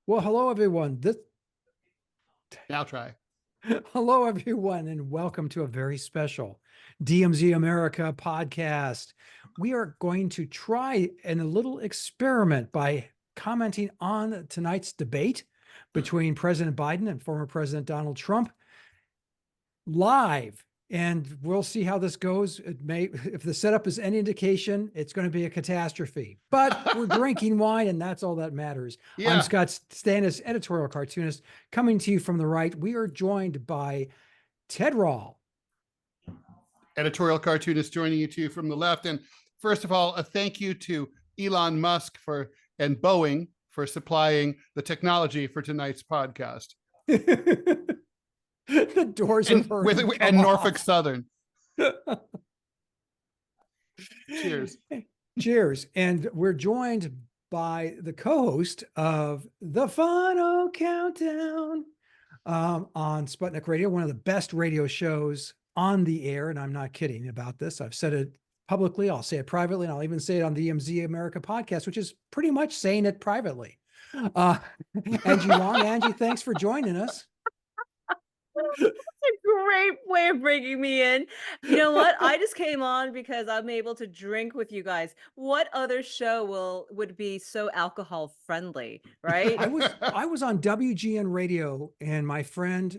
Well, hello everyone. Now try. Hello everyone, and welcome to a very special DMZ America podcast. We are going to try a little experiment by commenting on tonight's debate between President Biden and former President Donald Trump live. And we'll see how this goes. If the setup is any indication, it's going to be a catastrophe. But we're drinking wine, and that's all that matters. Yeah. I'm Scott Stantis, editorial cartoonist, coming to you from the right. We are joined by Ted Rall, Editorial cartoonist, joining you too from the left. And first of all, a thank you to Elon Musk and Boeing for supplying the technology for tonight's podcast. The doors and, and Norfolk off. Southern. Cheers. Cheers. And we're joined by the co-host of the Final Countdown on Sputnik Radio, one of the best radio shows on the air. And I'm not kidding about this. I've said it publicly. I'll say it privately. And I'll even say it on the DMZ America Podcast, which is pretty much saying it privately. Angie Wong. Angie, thanks for joining us. That's a great way of bringing me in. You know what? I just came on because I'm able to drink with you guys. What other show would be so alcohol friendly, right? I was on WGN Radio, and my friend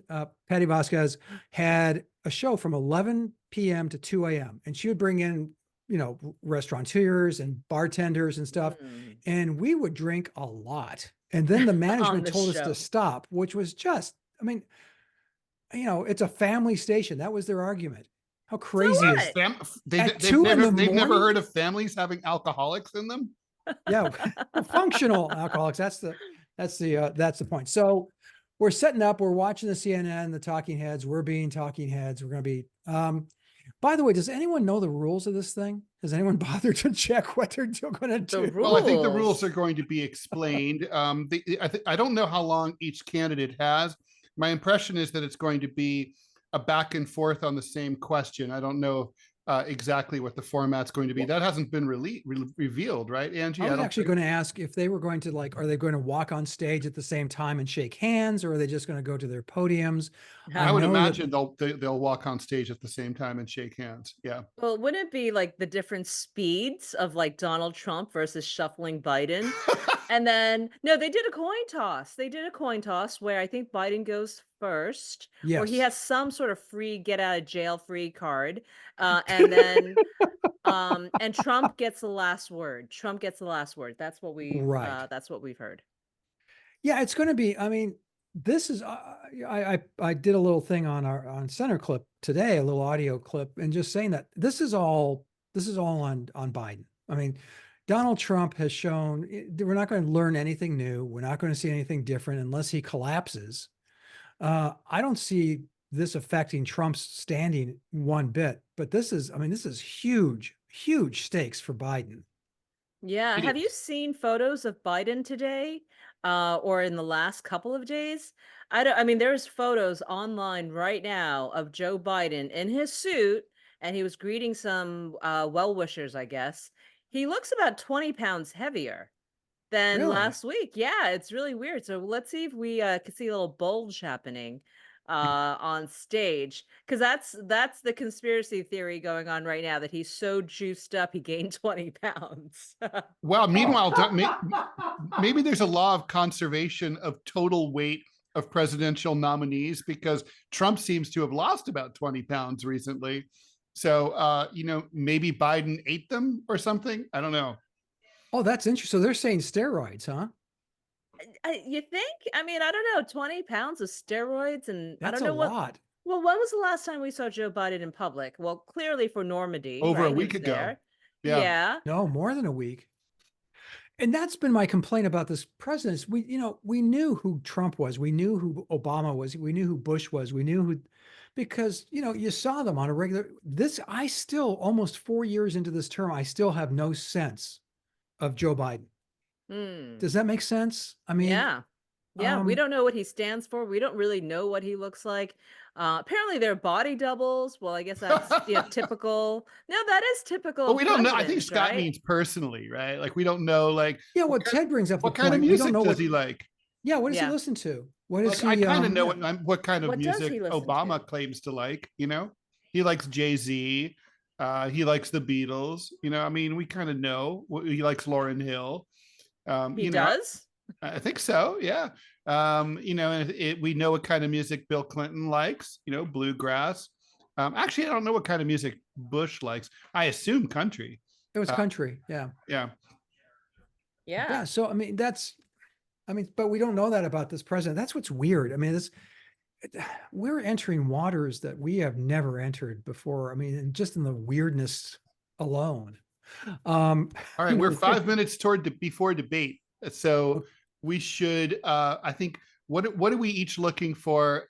Patty Vasquez had a show from 11 p.m. to 2 a.m. and she would bring in, restaurateurs and bartenders and stuff, and we would drink a lot. And then the management told us to stop, which was just, it's a family station. That was their argument. How crazy is that? They've never heard of families having alcoholics in them. Yeah, functional alcoholics. That's the point. So we're setting up. We're watching the CNN, the talking heads. We're being talking heads. We're going to be. By the way, does anyone know the rules of this thing? Has anyone bothered to check what they're going to do? Well, I think the rules are going to be explained. I don't know how long each candidate has. My impression is that it's going to be a back and forth on the same question. I don't know exactly what the format's going to be. That hasn't been revealed, right, Angie? I was actually going to ask if they were going to are they going to walk on stage at the same time and shake hands, or are they just going to go to their podiums? I would imagine they'll walk on stage at the same time and shake hands. Yeah. Well, wouldn't it be like the different speeds of like Donald Trump versus shuffling Biden? And then, no, they did a coin toss. They did a coin toss where I think Biden goes first, or he has some sort of free get out of jail free card. And then, and Trump gets the last word. Trump gets the last word. That's what that's what we've heard. Yeah, it's going to be, this is, I did a little thing on Center Clip today, a little audio clip, and just saying that this is all on Biden. Donald Trump has shown we're not going to learn anything new. We're not going to see anything different unless he collapses. I don't see this affecting Trump's standing one bit, but this is huge, huge stakes for Biden. Yeah. Have you seen photos of Biden today or in the last couple of days? There's photos online right now of Joe Biden in his suit, and he was greeting some well-wishers, I guess. He looks about 20 pounds heavier than last week. Yeah, it's really weird. So let's see if we can see a little bulge happening on stage, because that's the conspiracy theory going on right now, that he's so juiced up he gained 20 pounds. Well, meanwhile, maybe there's a law of conservation of total weight of presidential nominees, because Trump seems to have lost about 20 pounds recently. So, maybe Biden ate them or something. I don't know. Oh, that's interesting. So they're saying steroids, huh? You think? I don't know. 20 pounds of steroids, and that's I don't know a lot. Well, when was the last time we saw Joe Biden in public? Well, clearly for Normandy. Over a week ago. Yeah. No, more than a week. And that's been my complaint about this president. We knew who Trump was. We knew who Obama was. We knew who Bush was. We knew who, because, you saw them on a regular, I still, almost 4 years into this term, I still have no sense of Joe Biden. Does that make sense? Yeah. We don't know what he stands for. We don't really know what he looks like. Apparently they're body doubles. Well, I guess that's typical. No, that is typical. But we don't know. I think Scott means personally, right? Like, we don't know, like. Yeah, Ted brings up what kind of music does he like? Yeah, what does he Yeah. listen to? What is Look, I he? kind of know Yeah. what kind of What does music he listen Obama to? claims to like. He likes Jay-Z. He likes the Beatles. I mean, we kind of know he likes Lauryn Hill. He does? I think so. Yeah. And we know what kind of music Bill Clinton likes. Bluegrass. Actually, I don't know what kind of music Bush likes. I assume country. It was country. Yeah. Yeah. Yeah. So, but we don't know that about this president. That's what's weird. I mean, we're entering waters that we have never entered before. I mean, just in the weirdness alone. All right, we're 5 minutes before debate, so we should. I think. What are we each looking for?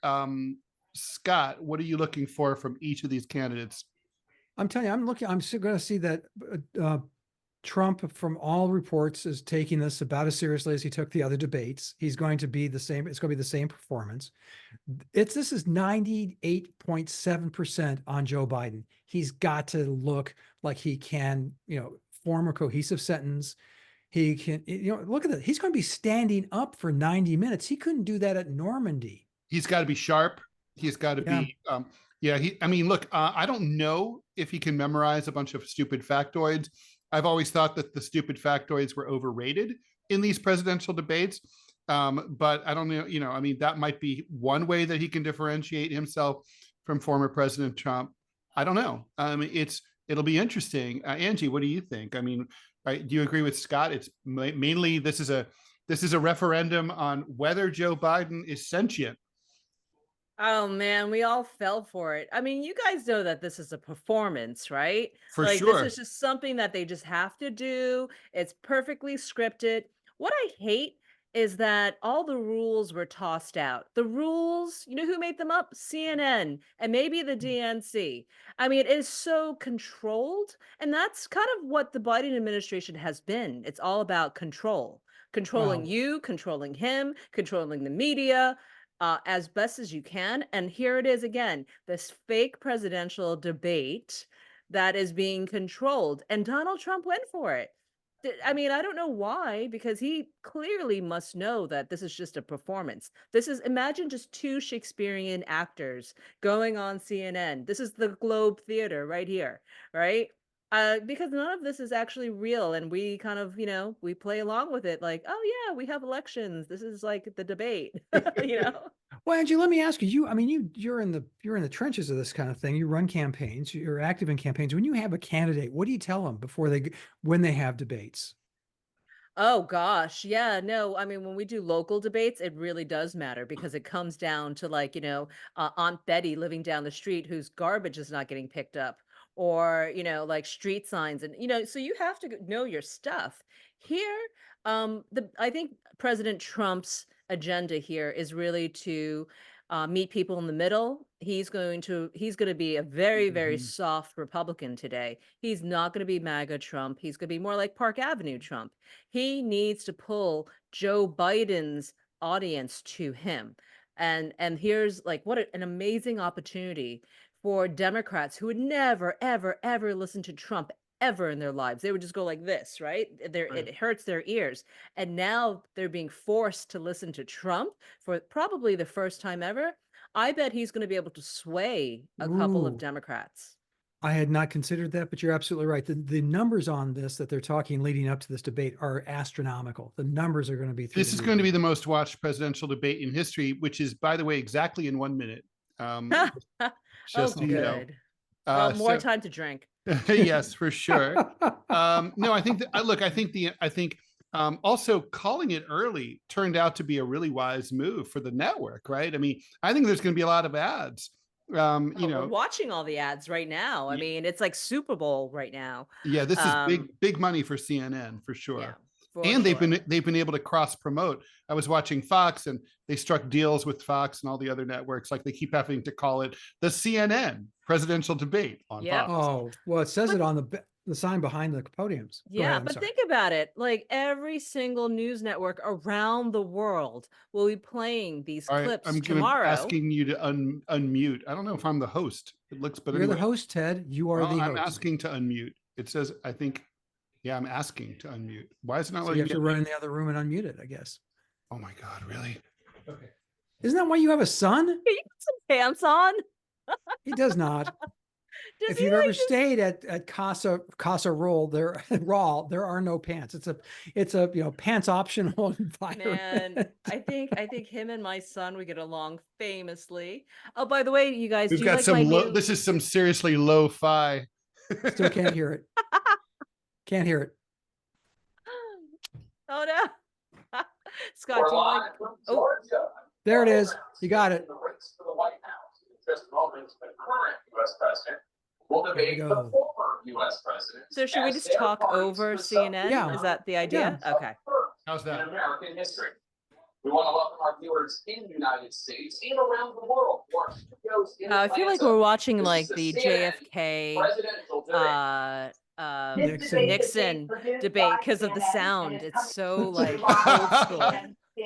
Scott, what are you looking for from each of these candidates? I'm telling you, I'm still going to see that Trump, from all reports, is taking this about as seriously as he took the other debates. He's going to be the same. It's going to be the same performance. This is 98.7% on Joe Biden. He's got to look like he can, form a cohesive sentence. He can, look at that. He's going to be standing up for 90 minutes. He couldn't do that at Normandy. He's got to be sharp. He's got to be, look, I don't know if he can memorize a bunch of stupid factoids. I've always thought that the stupid factoids were overrated in these presidential debates. But I don't know, that might be one way that he can differentiate himself from former President Trump. I don't know. It'll be interesting. Angie, what do you think? I mean, do you agree with Scott? It's mainly, this is a referendum on whether Joe Biden is sentient. Oh man, we all fell for it. I mean, you guys know that this is a performance, right? For Like sure. this is just something that they just have to do. It's perfectly scripted. What I hate is that all the rules were tossed out. The rules, you know who made them up? CNN and maybe the DNC. I mean, it is so controlled, and that's kind of what the Biden administration has been. It's all about control. Controlling Wow. you, controlling him, controlling the media, as best as you can. And here it is again, this fake presidential debate that is being controlled. And Donald Trump went for it. I mean, I don't know why, because he clearly must know that this is just a performance. Imagine just two Shakespearean actors going on CNN. This is the Globe Theater right here, right? Because none of this is actually real, and we kind of, we play along with it like, oh yeah, we have elections. This is like the debate, you know? Well, Angie, let me ask you, you're in the trenches of this kind of thing. You run campaigns, you're active in campaigns. When you have a candidate, what do you tell them when they have debates? Oh gosh, yeah, no, I mean, when we do local debates, it really does matter because it comes down to like, Aunt Betty living down the street whose garbage is not getting picked up, or, like street signs, and so you have to know your stuff. Here, I think President Trump's agenda here is really to meet people in the middle. He's going to be a very, very Mhm. soft Republican today. He's not going to be MAGA Trump. He's going to be more like Park Avenue Trump. He needs to pull Joe Biden's audience to him. And here's like an amazing opportunity for Democrats who would never, ever, ever listen to Trump ever in their lives. They would just go like this, right? Right. It hurts their ears. And now they're being forced to listen to Trump for probably the first time ever. I bet he's going to be able to sway a couple of Ooh, Democrats. I had not considered that, but you're absolutely right. The numbers on this that they're talking leading up to this debate are astronomical. The numbers are going to be through This the is roof. going to be the most watched presidential debate in history, which is, by the way, exactly in 1 minute. Oh, Just so you know. good. Well, more So time to drink. yes, for sure. No, I think that, look, I think also calling it early turned out to be a really wise move for the network, right? I mean, I think there's going to be a lot of ads. Oh, we're watching all the ads right now. I mean, it's like Super Bowl right now. Yeah, this is Um, big money for CNN for yeah, sure. for And sure. they've been able to cross promote. I was watching Fox, and they struck deals with Fox and all the other networks. Like they keep having to call it the CNN presidential debate on Yep. Fox. Oh, well, it says But it on the sign behind the podiums. Go yeah, ahead. I'm but sorry. think about it. Like every single news network around the world will be playing these All right, clips I'm gonna tomorrow. asking you to unmute. I don't know if I'm the host. It looks, but You're the anyway. host, Ted. You are Well, the I'm host. asking to unmute. It says, I think, yeah, I'm asking to unmute. Why is it not So you letting have me? to run in the other room and unmute it, I guess. Oh my God, really? Okay. Isn't that why you have a son? Can you put some pants on? He does not. Does If he you've like ever just- stayed at Casa Roll, Raw, there are no pants. It's a pants optional environment. Man, I think him and my son would get along famously. Oh, by the way, you guys, We've do you got like some my low, new? this is some seriously lo-fi. Still can't hear it. Can't hear it. Oh no, Scott, do you like? Oh, There it is. You got it. There we go. so should we just talk over CNN? Yeah. Is that the idea? Okay. How's In that? American history. We want to welcome our viewers in the United States and around the world. I feel like we're watching like the JFK Nixon debate because of the sound. It's so like old school.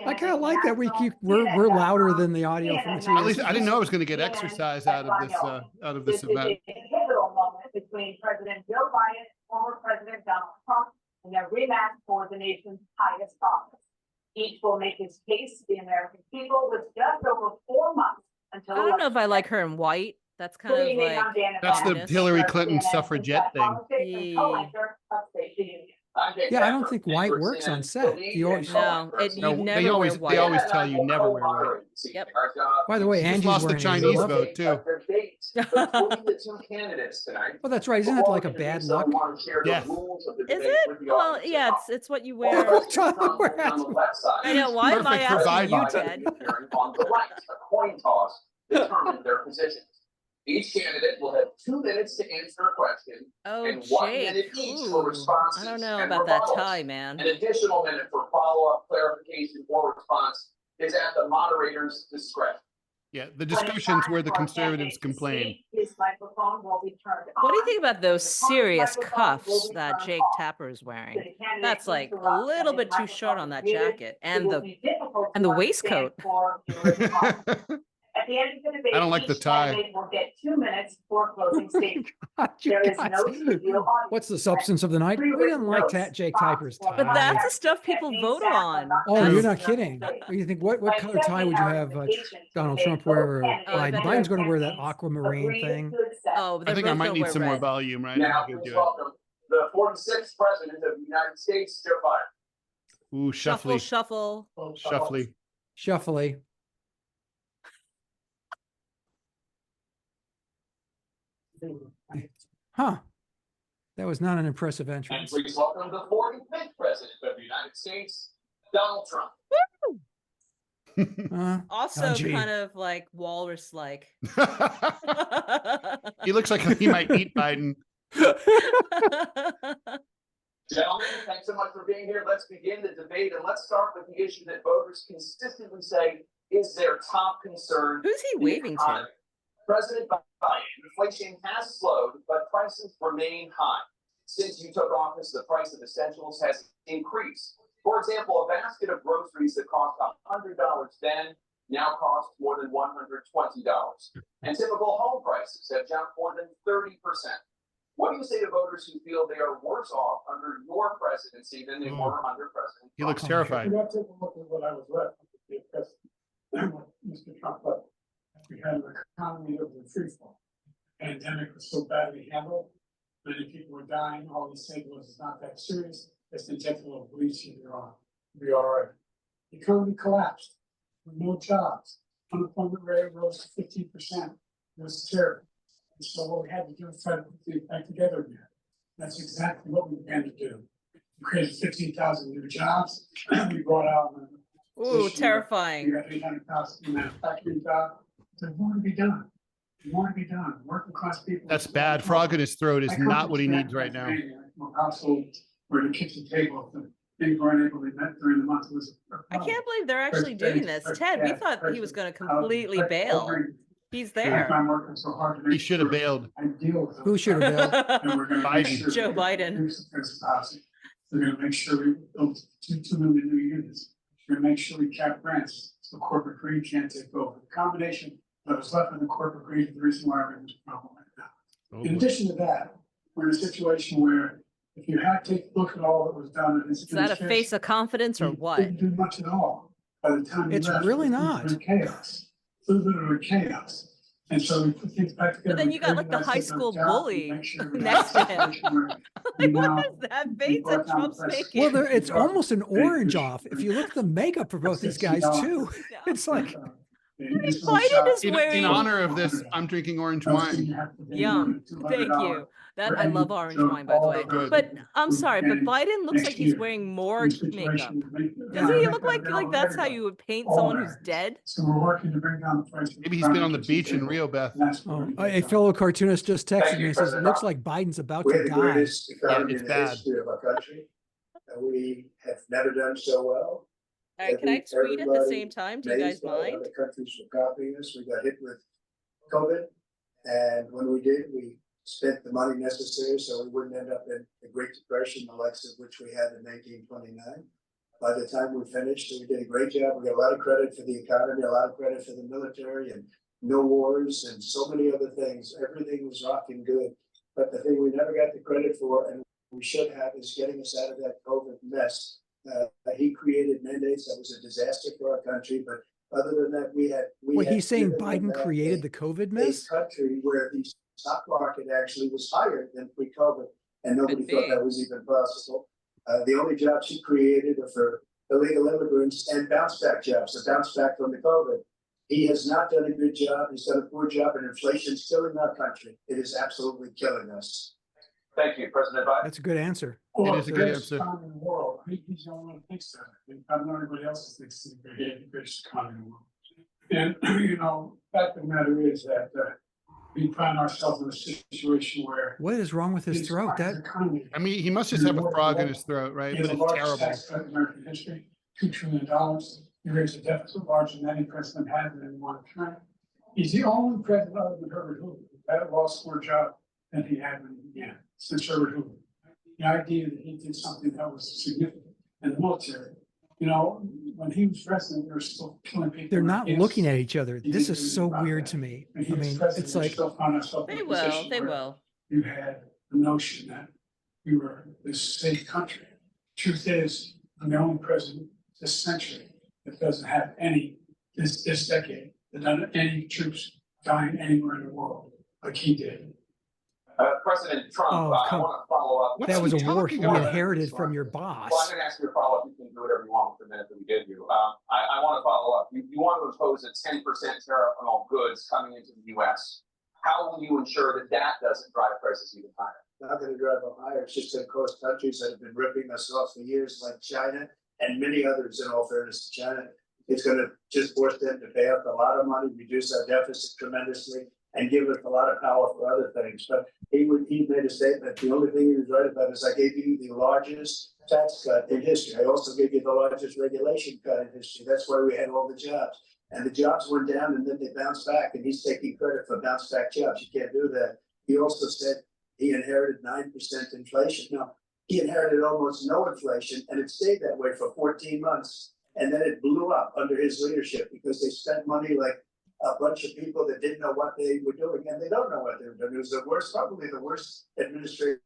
I kind of like that we're louder than the audio from the TV. At least I didn't know I was going to get exercise out of this event. Pivotal moment between President Joe Biden and former President Donald Trump in their rematch for the nation's highest office. Each will make his case to the American people with just over 4 months until. I don't know if I like her in white. That's kind of like That's the ominous. Hillary Clinton suffragette thing. Yeah, I don't think white works on set. You always, No, No, you never they always wear white. tell you never wear white. Yep. by the way, She just Angie's lost the wearing Chinese a vote too. Well, that's right. Isn't that like a bad luck? Yes. Is it? Well, yeah, it's what you wear. I know. Why am I Perfect for asking you, Biden. Ted? On the right, a coin toss determined their positions. Each candidate will have 2 minutes to answer a question, Oh, and 1 Jake. minute each for Ooh, responses. I don't know and about that rebuttals. tie, man. An additional minute for follow-up, clarification, or response is at the moderator's discretion. Yeah, the discussions where the conservatives complain. What do you think about those serious cuffs that Jake Tapper is wearing? That's like a little bit too short on that jacket and the waistcoat. At the end of the debate, I don't like the each tie. candidate will get 2 minutes for closing statement. God, you There is guys. no studio audience. What's the substance of the night? We didn't like Jake Typer's tie. But that's the stuff people vote on. Oh, That's- you're not kidding. What do you think? What color tie would you have Donald Trump wear? Or I bet Biden? Biden's going to wear that aquamarine thing. Oh, I they're think I both might gonna need wear some more red. volume, right? Now, I could please do it. welcome the 46th President of the United States, Joe Biden. Ooh, Shuffle, shuffly, shuffle. shuffly. Shuffly. Huh. That was not an impressive And entrance. please welcome the 45th President of the United States, Donald Trump. Also Angie. kind of like walrus-like. He looks like he might eat Biden. Gentlemen, thanks so much for being here. Let's begin the debate, and let's start with the issue that voters consistently say is their top concern. Who's he the waving to? economy. President Biden, inflation has slowed, but prices remain high. Since you took office, the price of essentials has increased. For example, a basket of groceries that cost $100 then now cost more than $120. And typical home prices have jumped more than 30%. What do you say to voters who feel they are worse off under your presidency than they were under President He looks Trump? terrified. We got to take a look at what I was left with Mr. Trump left. We had an economy that was in free fall. Pandemic was so badly handled. Many people were dying. All he said was it's not that serious. It's the injectable of bleach here on. We are. The economy collapsed. With no jobs. Unemployment rate rose to 15%. It was terrible. And so what we had to do was try to put things back together again. That's exactly what we began to do. We created 15,000 new jobs. We brought out. Ooh, this year, We terrifying. got 800,000 manufacturing jobs. There's more to be done. More to be done. Working class people. That's bad. Frog in his throat is not what he needs right now. Households where the kitchen table, things weren't able to be met during the month. It was a I problem. can't believe they're actually doing this. Ted, we thought he was going to completely bail. He's there. I'm working so hard to make He should have sure bailed. I deal with them. Who should have bailed? And we're gonna make Biden. sure Joe we Biden. reduce the price of housing. We're gonna make sure we build 2 million new units. We're gonna make sure we cap rents so corporate greed can't take over. The combination that was left in the corporate greed is the reason why we're in this problem right now. Oh, In addition to that, we're in a situation where if you had to take a look at all that was done in this Is that a face of confidence or what? Didn't do much at all. By the time he It's left, really things were not. in chaos. It was literally chaos. And so we put things back together. But then We you got like the organized high our school job, bully make sure we next had to a him. situation where we Like, now- what is that we face brought that down Trump's the price. making? Well, it's Yeah. almost an orange Big off. If you look at the makeup for both these guys $60. too, Yeah. it's like, Biden is In wearing- honor of this, I'm drinking orange wine. Yum. Thank you. That I love orange wine, by the way. Good. But I'm sorry, but Biden looks like he's wearing more makeup. Doesn't he look like that's how you would paint someone who's dead? So we're working to bring down the price. Maybe he's been on the beach in Rio, Beth. a fellow cartoonist just Thank texted you, me and says, President looks Trump. like Biden's about We to had the die. greatest economy it's in the bad. history of our country. We have never done so well. All right, can I tweet at the same time? Do you guys Amazed by mind? Other countries were copying us. We got hit with COVID. And when we did, we spent the money necessary so we wouldn't end up in the Great Depression, the likes of which we had in 1929. By the time we finished, we did a great job. We got a lot of credit for the economy, a lot of credit for the military, and no wars and so many other things. Everything was rocking good. But the thing we never got the credit for, and we should have, is getting us out of that COVID mess. He created mandates that was a disaster for our country, but other than that, we had. Well, he's saying given them Biden back created the COVID a mess? country where the stock market actually was higher than pre-COVID, and nobody Could thought be. that was even possible. The only jobs he created are for illegal immigrants and bounce back jobs, the bounce back from the COVID. He has not done a good job. He's done a poor job, and inflation's killing our country. It is absolutely killing us. Thank you, President Biden. That's a good answer. It is a good answer. Economy in the world. He's the only one who thinks that. I don't know anybody else who thinks it's the greatest economy in the world. And, you know, fact of the matter is that we find ourselves in a situation where. What is wrong with his his throat? That economy I mean, he must just have a frog in his throat, right? is But the it's largest terrible. tax cut in American history, $2 trillion. He raised a deficit larger than any president had in one term. He's the only president other than Herbert Hoover who had a law school job than he had when he began, since Herbert Hoover. The idea that he did something that was significant in the military, you know, when he was president, they were still killing people. they're in not Afghanistan. looking at each other. He This didn't is do so anything weird about to that. me. When I he was mean, president, it's we like, still found ourselves in They a will, position they where will. You had the notion that we were this safe country. Truth is, I'm the only president this century that doesn't have any, this decade, that doesn't have any troops dying anywhere in the world like he did. President Trump, Oh, I come- want to follow up. What's that was he a war talking he about? inherited from your boss. Well, I'm going to ask you a follow-up. You can do whatever you want with the minute that we give you. I want to follow up. You want to impose a 10% tariff on all goods coming into the U.S. How will you ensure that that doesn't drive prices even higher? Not going to drive them higher. It's just going to cost countries that have been ripping us off for years, like China and many others, in all fairness to China. It's going to just force them to pay up a lot of money, reduce our deficit tremendously, and give us a lot of power for other things. But he made a statement. The only thing he was right about is I gave you the largest tax cut in history. I also gave you the largest regulation cut in history. That's why we had all the jobs. And the jobs went down and then they bounced back, and he's taking credit for bounce back jobs. You can't do that. He also said he inherited 9% inflation. No, he inherited almost no inflation, and it stayed that way for 14 months. And then it blew up under his leadership because they spent money like a bunch of people that didn't know what they were doing, and they don't know what they were doing. It was the worst, probably the worst administration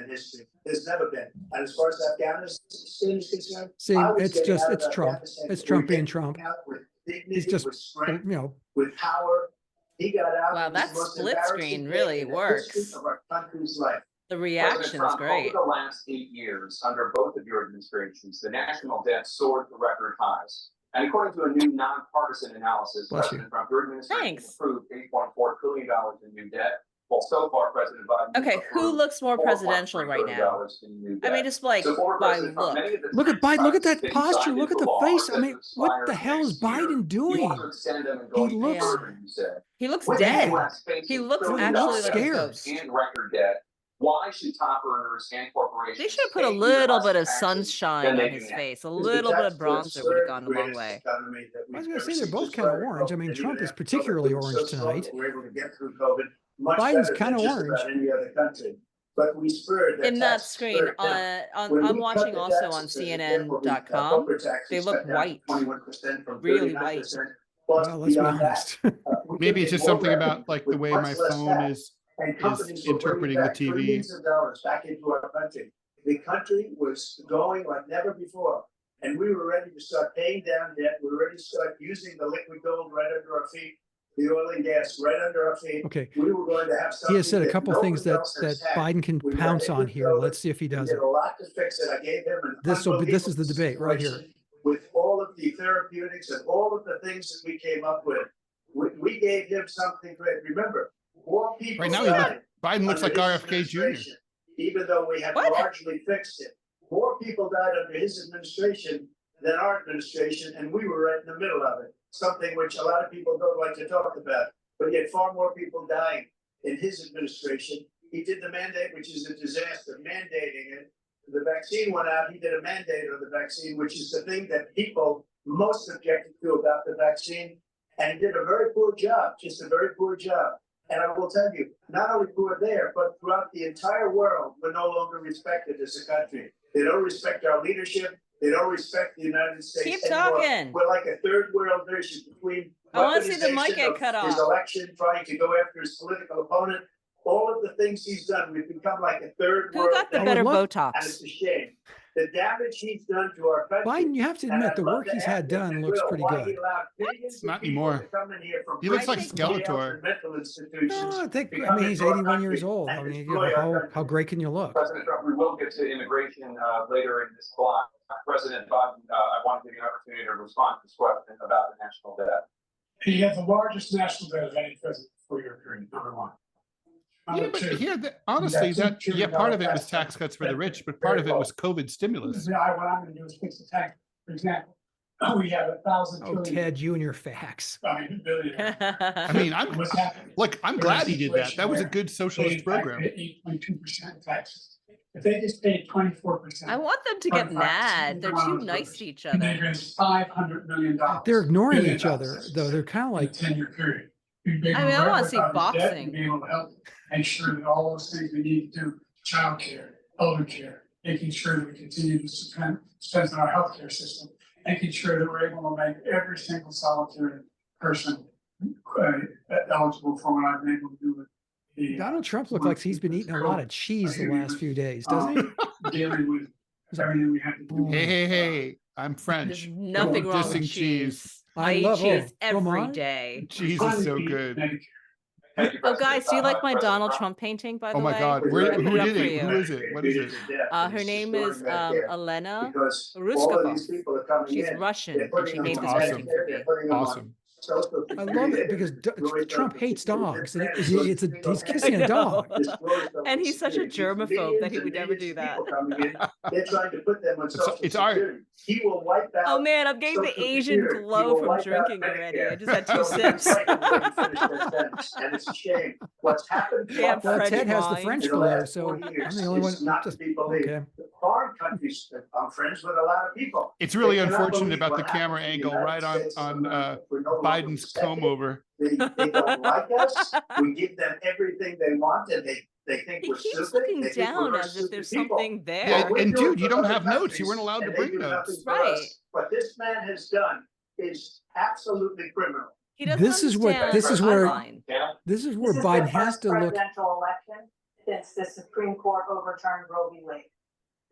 in history. There's never been. And as far as Afghanistan is concerned, See, I was it's getting just, out of it's Trump. Afghanistan It's Trump with being Trump. with dignity, He's just, with strength, you know, with power. He got out. Wow, It was that the most split embarrassing screen day really in the works. history of our country's life. The President reaction's Trump, great. over the last 8 years, under both of your administrations, the national debt soared to record highs. And according to a new nonpartisan analysis, Bless you. President Trump, your administration Thanks. approved $8.4 trillion in new debt, while so far President Biden. Okay, who looks more presidential right now? I mean, just like by look. look at Biden, look at that posture, look at the face. I mean, what the hell is Biden doing? He looks- He looks dead. He looks He actually looks like a scared. ghost. And record debt. Why should top earners and corporations? They should have put a pay little less bit of taxes sunshine than on they his do now? face. A It's the little bit of tax code, bronzer would have gone a long greatest way. economy that I we've was gonna ever say they're seen. both Just kind of prior to orange. I COVID, mean, and Trump even is after particularly COVID, we were orange so strong tonight. that we were able to get through COVID much Biden's better kinda than just orange. about any other country. But we spurred In that tax screen, spurt down. When I'm we cut watching the also on taxes, therefore we, CNN.com. corporate taxes They look cut down to white. 21% from Really 39%. Plus, Well, let's be beyond that, honest. we Maybe could it's get just more something revenue about like the with way much my less phone tax. is And companies were bringing interpreting the back TV. trillions of dollars back into our country. The country was going like never before. And we were ready to start paying down debt. We were ready to start using the liquid gold right under our feet, the oil and gas right under our feet. Okay. We were going to have something. He has said a couple no things one that else has had. Biden can We went pounce on into here. COVID. Let's see if he We does did it. a lot to fix it. I gave him an This is the debate right here. situation with all of the therapeutics and all of the things that we came up with. We gave him something great. Remember, more people Right now, died Biden looks like under his RFK Jr. administration, even though we had What? largely fixed it. More people died under his administration than our administration, and we were right in the middle of it. Something which a lot of people don't like to talk about, but yet far more people dying in his administration. He did the mandate, which is a disaster, mandating it. The vaccine went out, he did a mandate on the vaccine, which is the thing that people most objected to about the vaccine. And he did a very poor job, just a very poor job. And I will tell you, not only poor there, but throughout the entire world, we're no longer respected as a country. They don't respect our leadership. They don't respect the United States Keep anymore. talking. We're like a third world version between I wanna see the mic weaponization get of cut his off. election, trying to go after his political opponent. All of the things he's done, we've become like a third Who world. got the I would better love- And Botox? it's a shame. The damage he's done to our country. Biden, you have to And admit I'd the love work to he's ask had him, done if looks will, pretty why he good. allowed millions of Not people anymore. to come in here from He looks like prisons, jails, Skeletor. and mental institutions. No, I think, to I come mean, he's into our 81 years country old. I and mean, destroy our how country. great can you look? President Trump, we will get to immigration later in this block. President Biden, I want to give you an opportunity to respond to this question about the national debt. He had the largest national debt of any president for your period, number one. Yeah, Number but two, here, honestly, Yeah, that, $2 yeah, part of it was tax tax cut. cuts for the rich, but part of it was COVID stimulus. what I'm gonna do is fix the tax, for example, we have 1,000 Oh, trillion. Ted, you and your facts. I mean, billion. I mean, What's happening? look, I'm We're in a glad he did that. situation That was a where good socialist program. 8.2% taxes. If they just paid 24%. I want them to get 25%, mad. They're too $100, nice to each And other. they raised $500 million. They're ignoring billion each other, dollars though. They're kind of in a like, 10-year period. You'd be able I mean, to I wanna leverage see on the debt boxing. and be able to help make sure that all those things we need to do, childcare, elder care, making sure that we continue to strengthen our healthcare system, making sure that we're able to make every single solitary person eligible for what I've been able to do with the. Donald Trump looks like he's been eating a lot of cheese the last few days, doesn't he? Dealing with everything we have to do. Hey, I'm There's French. nothing wrong Dissing with cheese. cheese. I I eat love- cheese oh, every fromage? day. Cheese is so good. Thank you, Oh, President. guys, do you like my President Donald Trump. Trump painting, by the Oh my way? God, I where, put who it up did for it? you. Who is it? What is it? Her name is Elena Because all of Ruskova. these people are coming She's in. Russian, They're and she putting made them this on Awesome. painting for Medicare, me. they're putting them on Awesome. Social I love Security, it because really Trump doesn't hates do dogs. And this. he's kissing I a know. dog. Destroys the And he's such a Social Security. germaphobe that he Millions would and never do millions of that. people coming in. They're trying to put them on Social It's art. Security. He will wipe out. Oh man, I'm getting the Social Asian Security. He glow will from wipe out drinking already. Medicare. I just had 2 So sips. it's like when you finish that sentence, and it's a shame. What's happened to Damn our Well, French country Ted has the wine. French in the glow, last so 40 I'm years the only one. is not Just, to be believed. okay. Foreign countries, I'm friends with a lot of people. It's really They cannot unfortunate believe about the what camera happened in the angle United right on States of on America. We're no longer Biden's comb respected. over. They don't like us. We give them everything they want, and they think He we're keeps stupid. looking They think down we're as if stupid there's people. something there. Yeah, What and we're doing dude, you for don't other have notes. You countries, weren't allowed to and bring they do nothing notes. for Right. us. What this man has done is absolutely criminal. He doesn't This is what- understand this is where- timeline. Yeah. This is where This is Biden the has first to look. presidential election since the Supreme Court overturned Roe v. Wade.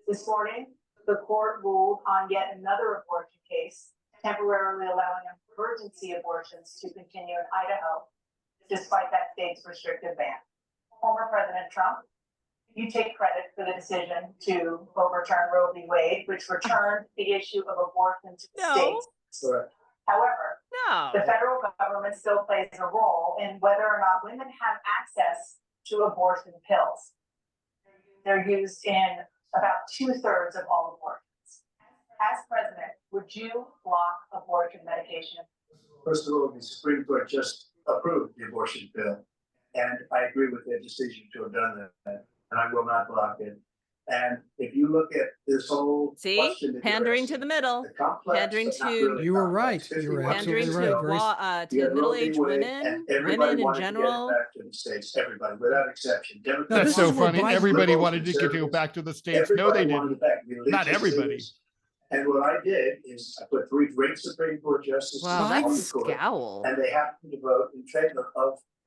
This morning, the court ruled on yet another abortion case, temporarily allowing emergency abortions to continue in Idaho, despite that state's restrictive ban. Former President Trump, you take credit for the decision to overturn Roe v. Wade, which returned the issue of abortion to the No. states. So However, the No. federal government still plays a role in whether or not women have access to abortion pills. They're used in about 2/3 of all abortions. As president, would you block abortion medication? first of all, the Supreme Court just approved the abortion bill, and I agree with their decision to have done that, and I will not block it. And if you look at this whole See? question that you're Pandering to asking, the middle. the complex, Pandering but not to- really You were complex. right. You were 51 Pandering absolutely years right. to, ago, wa- you to had Roe v. middle-aged Wade, women, and everybody women in wanted to get it general. back to the states. Everybody, without exception. Now, Democrats, this That's so is where funny. Biden- Everybody liberals, wanted to get to go conservatives, back to the States. No, they everybody wanted didn't. it back. Religious Not everybody. leaders. And what I did is I put 3 great Supreme Court justices Wow, on that the court, scowl. and they happened to vote in favor of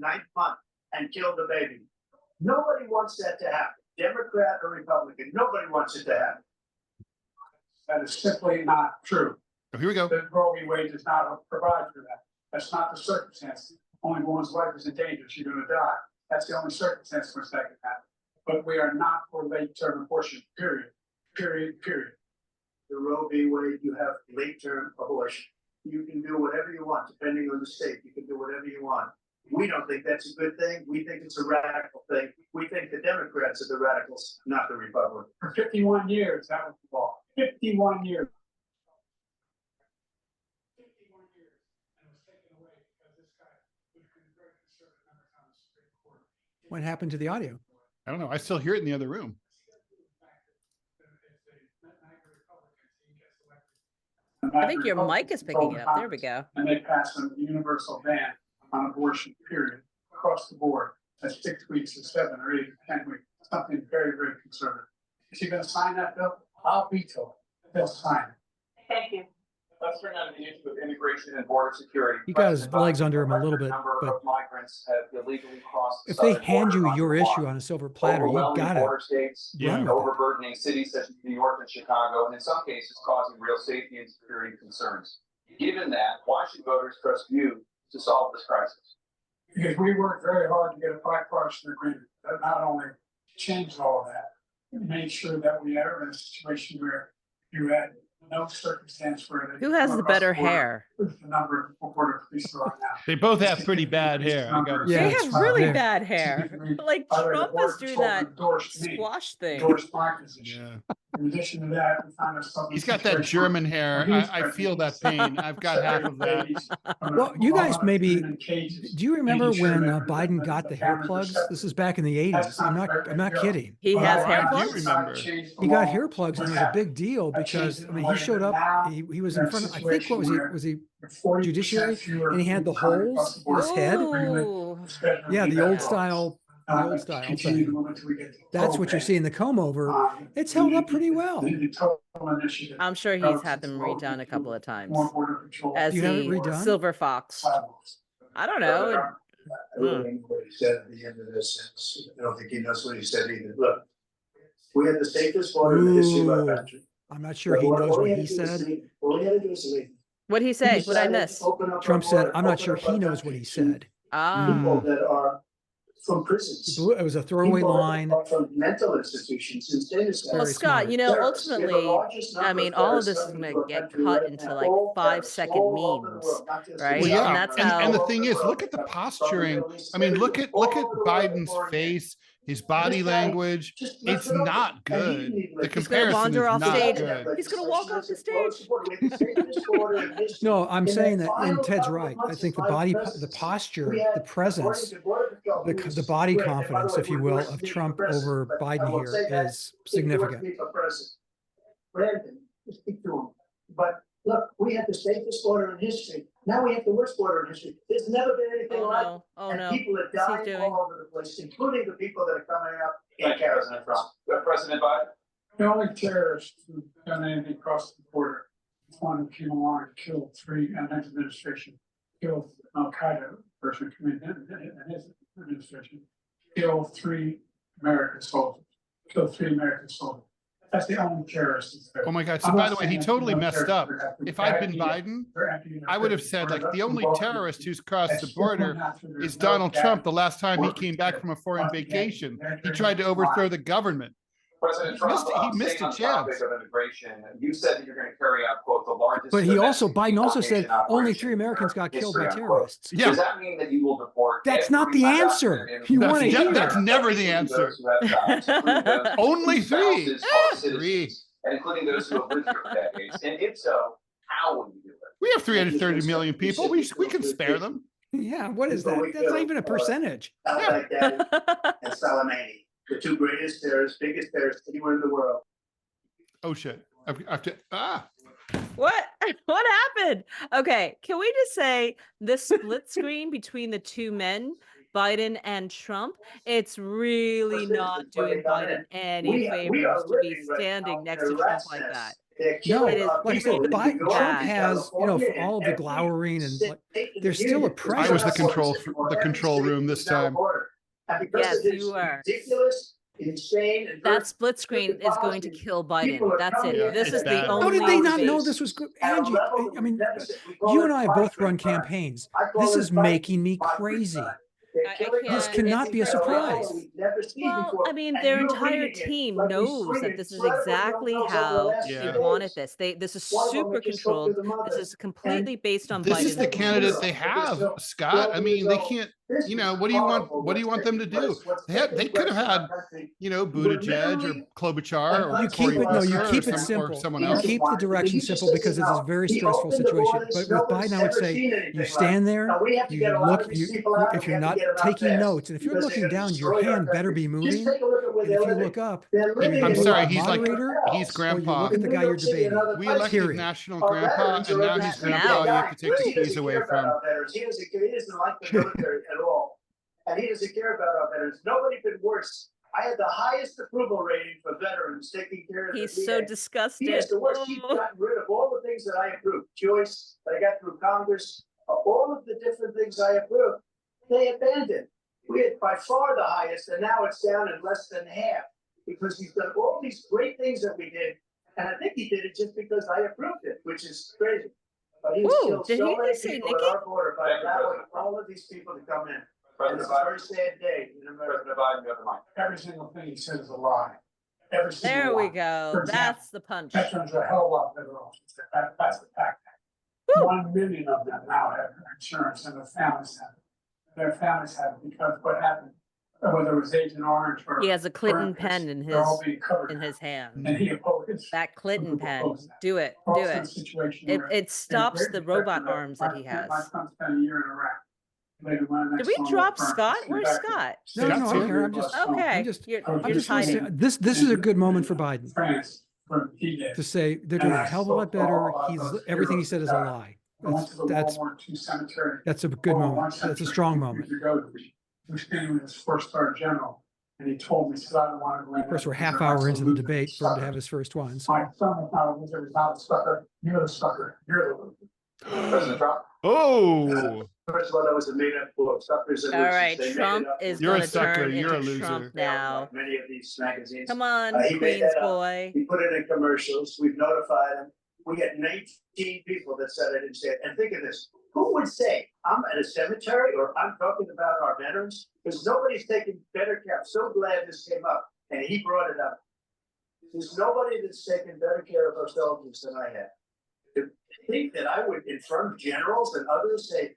the 9th month and killed the baby. Nobody wants that to happen. Democrat or Republican, nobody wants it to happen. That is simply not true. Oh, here we go. The Roe v. Wade does not provide for that. That's not the circumstance. only one's life is in danger, you're gonna die. That's the only circumstance in which that can happen. But we are not for late-term abortion, period. The Roe v. Wade, you have late-term abortion. You can do whatever you want, depending on the state. You can do whatever you want. We don't think that's a good thing. We think it's a radical thing. We think the Democrats are the radicals, not the Republicans. For 51 years, that was the law. 51 years. 51 years, and it was taken away because this guy was a very conservative member on the Supreme Court. What happened to the audio? I don't know. I still hear it in the other room. I think your mic is picking it up. There we go. And they passed a universal ban on abortion, period, across the board. That's 6 weeks or 7 or 8 or 10 weeks, something very, very conservative. Is he going to sign that bill? I'll veto it. They'll sign it. Thank you. Let's turn on the issue of immigration and border security. You got his legs under him a little bit, but if they hand you your issue on a silver platter, you got border states, run with it. overburdening cities such as New York and Chicago, and in some cases causing real safety and security concerns. Given that, why should voters trust you to solve this crisis? Because we worked very hard to get a bipartisan agreement that not only changed all of that, it made sure that we are in a situation where you had no circumstance where Who has the better hair? The number of border police are now. They both have pretty bad hair. Yeah, They it's have fine. really Yeah. bad hair. Like By the way, the Trump Border is doing Patrol that endorsed me, squash thing. endorsed my position. Yeah. In addition to that, we found ourselves. He's got that German hair. I feel that pain. I've got half of that. Well, you guys maybe, do you remember when Biden got the hair plugs? This is back in the 80s. I'm not kidding. He has hair I do plugs? remember. He got hair plugs and it was a big deal because, I mean, he showed up, he was in front of, I think, what was he judiciary? And he had the holes in his head. Ooh. Yeah, the old style thing. That's what you're seeing, the comb over. It's held up pretty well. I'm sure he's had them redone a couple of times. As You have it he redone? Silver Fox. I don't know. I don't think what he said at the end of this sentence. I don't think he knows what he said either. Look, we had the safest border in the history of our country. I'm not sure he knows what he said. All we had to do is leave. What'd he say? What'd I miss? Trump said, I'm not sure he knows what he said. Ah, People that are from prisons. It was a throwaway People that line. are from mental institutions and status. well, Very Scott, smart. you know, ultimately, I mean, all of this is going to get cut into like 5-second memes, right? Well, yeah, And that's and the how. thing is, look at the posturing. I mean, look at Biden's face, his body language. It's not good. The He's gonna comparison is wander off not stage. good. He's gonna walk off the stage. No, I'm saying that, and Ted's right. I think the body, the posture, the presence, the body confidence, if you will, of Trump over Biden here is significant. Brandon, speak to him. But look, we had the safest border in history. Now we have the worst border in history. There's never been anything Oh like it. no! Oh And no! people are What's he dying doing? all over the place, including the people that are coming up in Thank you, President Trump. President Biden? The only terrorist who done anything across the border is one who came along and killed 3, and his administration killed Al Qaeda person coming in his administration, killed 3 American soldiers, That's the only terrorist. that's there. Oh my God. So I'm by not the way, he saying totally no messed terrorists up. would have to If I'd been be Biden, acting I would have said like the only terrorist who's crossed the border is Donald Trump. The last time he came back from a foreign vacation, he tried to overthrow the government. President Trump, He missed a staying on topic chance. of immigration, you said that you're going to carry out, quote, the largest. But he also, domestic Biden also said deportation only operation 3 Americans in got killed by history, unquote. terrorists. Yeah. Does that mean that you will deport? That's not the every answer. undocumented You immigrant, want to hear That's it. never the answer. those who have jobs, including those Only whose 3. spouses are 3. citizens, and including those who have lived here for decades? And if so, how will you do it? We have 330 million people. We can spare them. Yeah, what is that? That's not even a percentage. Al-Baghdadi and Soleimani, the 2 greatest terrorists, biggest terrorists anywhere in the world. Oh shit. I have to, What? What happened? Okay, can we just say this split screen between the 2 men, Biden and Trump, it's really not doing Biden any favors to be standing next to Trump like that. No, It is like I said, really Trump bad. has, you know, for all of the glowering and there's still a I was the presence. control room this time. And because Yes, of his you were. ridiculous insane. And That split screen is going to kill Biden. That's it. Yeah, This it's is the bad. only How did they not know debate. this was good? At a Angie, level I mean, we've never seen. We call you it and I fight both for run crime. campaigns. I call This it is fight making me for crazy. crime. They're I killing can't- This us cannot it's be a at a level surprise. we've never seen Well, before. I mean, And their you're entire reading it team like we knows swing that it. this is One of them exactly knows over the how last they few wanted days. this. This is One of them super just spoke to controlled. the mother. This is completely based on This is Biden's the rules. candidate they have, Scott. I mean, they can't, you know, what do you want them to do? They could have had, you know, Buttigieg or Klobuchar or You keep Cory it, no, you Booker keep or it some- simple. or someone You else. keep the direction simple because it's a very stressful situation. But with Biden, I would say you stand there, you look, if you're not taking notes, and if you're looking down, your hand better be moving. And if you look up, I'm sorry, he's like, moderator, he's or you grandpa. look at the guy you're debating. We elected Period. national grandpa, and now he's grandpa. You have to take the keys away from. He doesn't like the military at all. And he doesn't care about our veterans. Nobody been worse. I had the highest approval rating for veterans taking care of the He's so VA. disgusted. He has the worst. He's gotten rid of all the things that I approved. Choice that I got through Congress, all of the different things I approved, they abandoned. We had by far the highest, and now it's down in less than half because he's done all these great things that we did. And I think he did it just because I approved it, which is crazy. But he's Ooh, killed did so he many say people Nikki? at our border by allowing all of these people to come in. And it's a very sad day in America. President Biden, you have the mic. Every single thing he said is a lie. Every single There lie. we go. For example, That's the punch. Veterans are a hell of a lot better off. That's the fact. 1 million of them now have insurance and their families have it. Their families have it because what happened, whether it was Agent Orange or. He has a Clinton Burns, pen in they're all being covered his now. hand. And he opposed. That Clinton pen. Opposed that. Do it. We're Do also in a it. situation It where it stops great the respect robot for arms that he has. My son spent a year in Iraq. Later went Did next we door drop to Burns. Scott? Came Where's back to Scott? No, Scott's I'm here. here. I'm just, Okay. I'm just You're I'm just just gonna say, hiding. this is a good moment for Biden France from he to say they're doing a hell of a lot better. Everything he said is a lie. I went to the That's World War II cemetery. that's a good moment. That's a strong moment. Years ago, he was standing with his first-star general, and he told me, he said, I don't want to go in. Of course, we're there half because hour I'm into the loser, debate for him to sucker." have his first one. So My son was not a loser, he's not a sucker. You're the sucker. You're the loser. President Trump. Oh, First of all, that was a made-up book. Suckers and All losers. right, They made Trump it up. is You're a gonna sucker, turn you're a into loser. Trump They all now. like many of these magazines. Come on, He made Queen's that up. boy. We put it in commercials. We've notified them. We had 19 people that said I didn't say it. And think of this. Who would say I'm at a cemetery or I'm talking about our veterans? Because nobody's taking better care. I'm so glad this came up and he brought it up. There's nobody that's taken better care of our soldiers than I have. To think that I would confront generals and others say,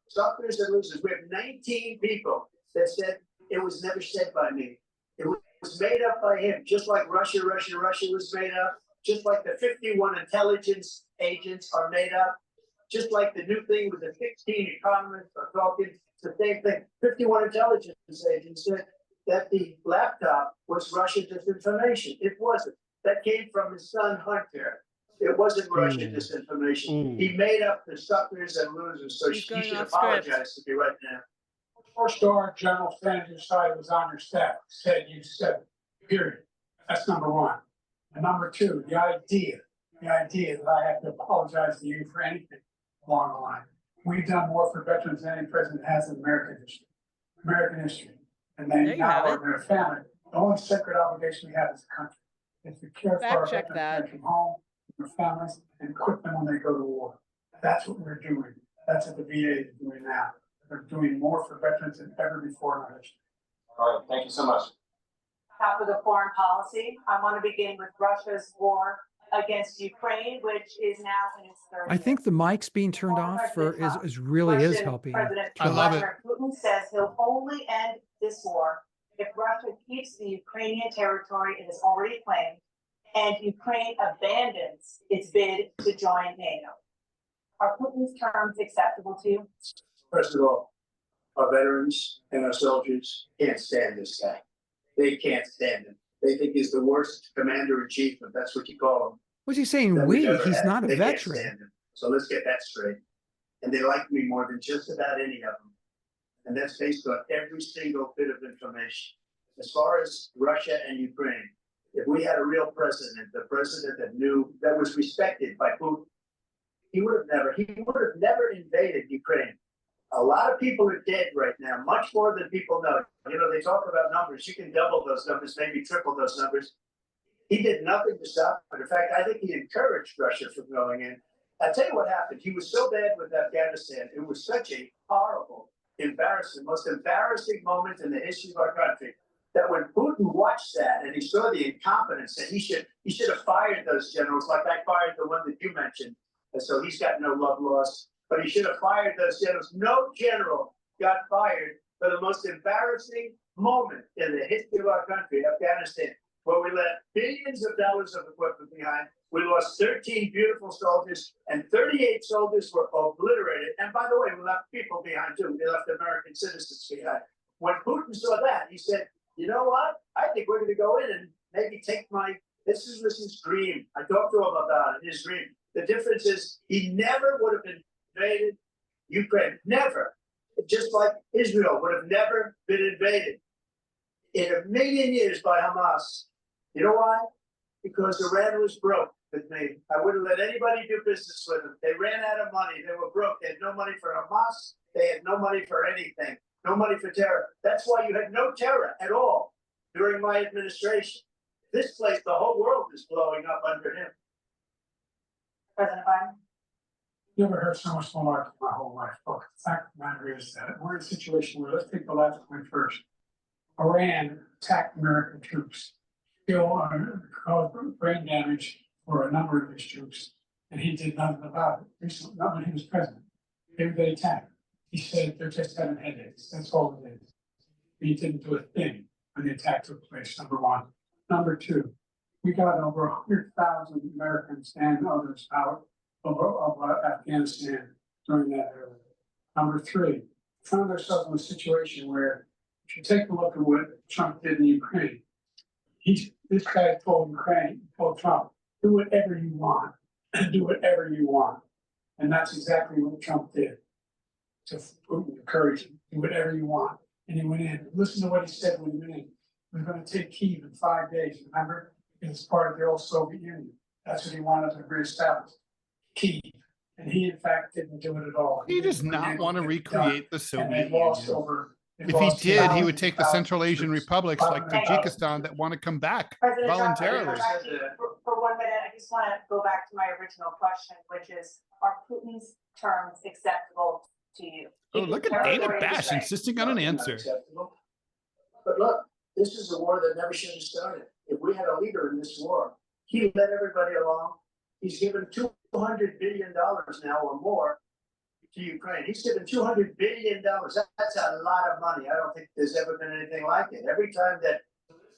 suckers and losers. We have 19 people that said it was never said by me. It was made up by him, just like Russia was made up, just like the 51 intelligence agents are made up, just like the new thing with the 16 economists are talking, it's the same thing. 51 intelligence agents said that the laptop was Russian disinformation. It wasn't. That came from his son, Hunter. It wasn't Russian disinformation. He made up the suckers and losers, so He's he going should off script. apologize to me right now. Four-star general standing your side was on your staff, said you said it, period. That's number one. And number two, the idea that I have to apologize to you for anything along the line. We've done more for veterans than any president has in American history. And There they you now have are it. their family. The only sacred obligation we have as a country is to care for our Fact check veterans that. back from home, their families, and equip them when they go to war. That's what we're doing. That's what the VA is doing now. They're doing more for veterans than ever before in our history. All right, thank you so much. Top of the foreign policy, I want to begin with Russia's war against Ukraine, which is now in its third I think the mic's being turned off for is really is helping. President I love it. Vladimir Putin says he'll only end this war if Russia keeps the Ukrainian territory it has already claimed and Ukraine abandons its bid to join NATO. Are Putin's terms acceptable to you? First of all, our veterans and our soldiers can't stand this guy. They can't stand him. They think he's the worst commander in chief, if that's what you call him. What's he saying? that we've ever He's had. not a They can't veteran. stand him. So let's get that straight. And they like me more than just about any of them. And that's based on every single bit of information. As far as Russia and Ukraine, if we had a real president, the president that was respected by Putin, he would have never invaded Ukraine. A lot lot of people are dead right now, much more than people know. You know, they talk about numbers. You can double those numbers, maybe triple those numbers. He did nothing to stop it. In fact, I think he encouraged Russia from going in. I'll tell you what happened. He was so bad with Afghanistan. It was such a horrible, embarrassing, most embarrassing moment in the history of our country that when Putin watched that and he saw the incompetence, that he should have fired those generals, like I fired the one that you mentioned. And so he's got no love lost, but he should have fired those generals. No general got fired for the most embarrassing moment in the history of our country, Afghanistan, where we left billions of dollars of equipment behind. We lost 13 beautiful soldiers, and 38 soldiers were obliterated. And by the way, we left people behind too. We left American citizens behind. When Putin saw that, he said, you know what? I think we're going to go in and maybe take this is his dream. I talked to him about it, his dream. The difference is he never would have invaded Ukraine. Never. Just like Israel would have never been invaded in a million years by Hamas. You know why? Because Iran was broke with me. I wouldn't let anybody do business with them. They ran out of money. They were broke. They had no money for Hamas. They had no money for anything. No money for terror. That's why you had no terror at all during my administration. This place, the whole world is blowing up under him. President Biden? Never heard so much malarkey my whole life. Look, the fact of the matter is that we're in a situation where, let's take the last point first. Iran attacked American troops, caused brain damage for a number of his troops, and he did nothing about it. Recently, not when he was president. They attacked. He said they're just having headaches. That's all it is. He didn't do a thing when the attack took place, number one. Number two, we got over 100,000 Americans and others out of Afghanistan during that era. Number three, we found ourselves in a situation where, if you take a look at what Trump did in Ukraine, this guy told Trump, do whatever you want, do whatever you want. And that's exactly what Trump did to Putin, encourage him, do whatever you want. And he went in. Listen to what he said when he went in. We're going to take Kyiv in 5 days, remember? It's part of the old Soviet Union. That's what he wanted to reestablish. Kyiv. And he, in fact, didn't do it at all. He does not want to recreate the Soviet Union. If he did, he would take the Central Asian republics like Tajikistan that want to come back voluntarily. For 1 minute, I just want to go back to my original question, which is, are Putin's terms acceptable to you? Oh, look at Dana Bash insisting on an answer. But look, this is a war that never should have started. If we had a leader in this war, he led everybody along. He's given $200 billion now or more to Ukraine. He's given $200 billion. That's a lot of money. I don't think there's ever been anything like it. Every time that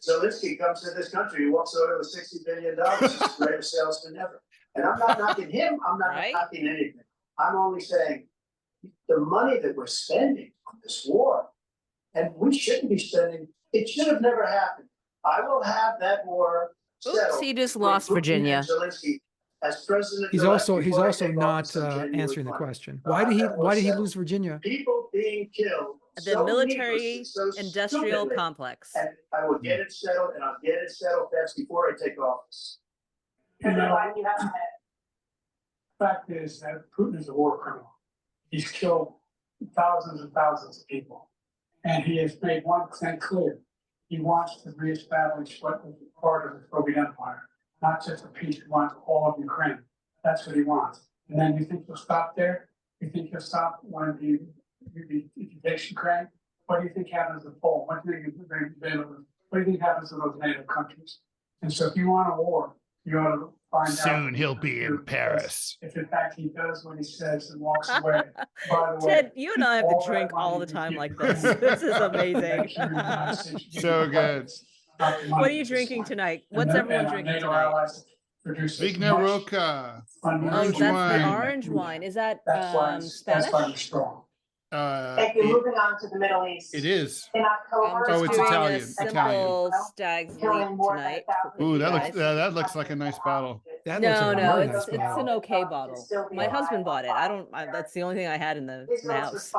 Zelensky comes to this country, he walks away with $60 billion. He's the greatest salesman ever. And I'm not knocking him. I'm not knocking anything. I'm only saying the money that we're spending on this war, and we shouldn't be spending, it should have never happened. I will have that war settled. Oops, he just lost Virginia. As president. He's also not answering the question. Why did he lose Virginia? People being killed. The military industrial complex. And I will get it settled, and I'll get it settled fast before I take office. You know, the fact is that Putin is a war criminal. He's killed thousands and thousands of people. And he has made one thing clear. He wants to reestablish what was part of the Soviet Empire, not just a piece. He wants all of Ukraine. That's what he wants. And then you think he'll stop there? You think he'll stop when he takes Ukraine? What do you think happens to Poland? What do you think happens to those NATO countries? And so if you want a war, you ought to find out. Soon he'll be in Paris. If in fact he does what he says and walks away. By the way, Ted, you and I have to drink all the time like this. This is amazing. So good. What are you drinking tonight? What's everyone drinking tonight? Vigna Roca. Oh, that's the orange wine. Is that Spanish? That's why I'm strong. Thank you. Moving on to the Middle East. It is. In October, Oh, it's Italian. Simple stag's leap tonight. Ooh, that looks like a nice bottle. That looks like a No, very it's nice bottle. an okay bottle. My husband bought it. That's the only thing I had in the house.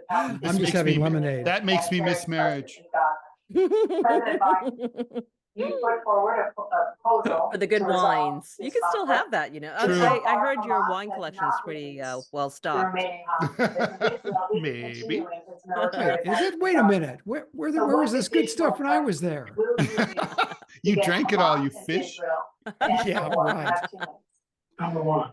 I'm just having lemonade. That makes me miss marriage. President Biden, You put forward a proposal. For the good to resolve wines. You this can still conflict. have that, you know. True. I heard your Hamas wine has collection is not pretty released well the stocked. remaining hostages, and Israel is Maybe. continuing its Wait, military is it? offensive Wait a in minute. Gaza. Where So was what this is good Israel stuff when I was there? will you do to You get drank it all, Hamas you and fish. Israel and Yeah, the war? right. Have 2 minutes. Number one,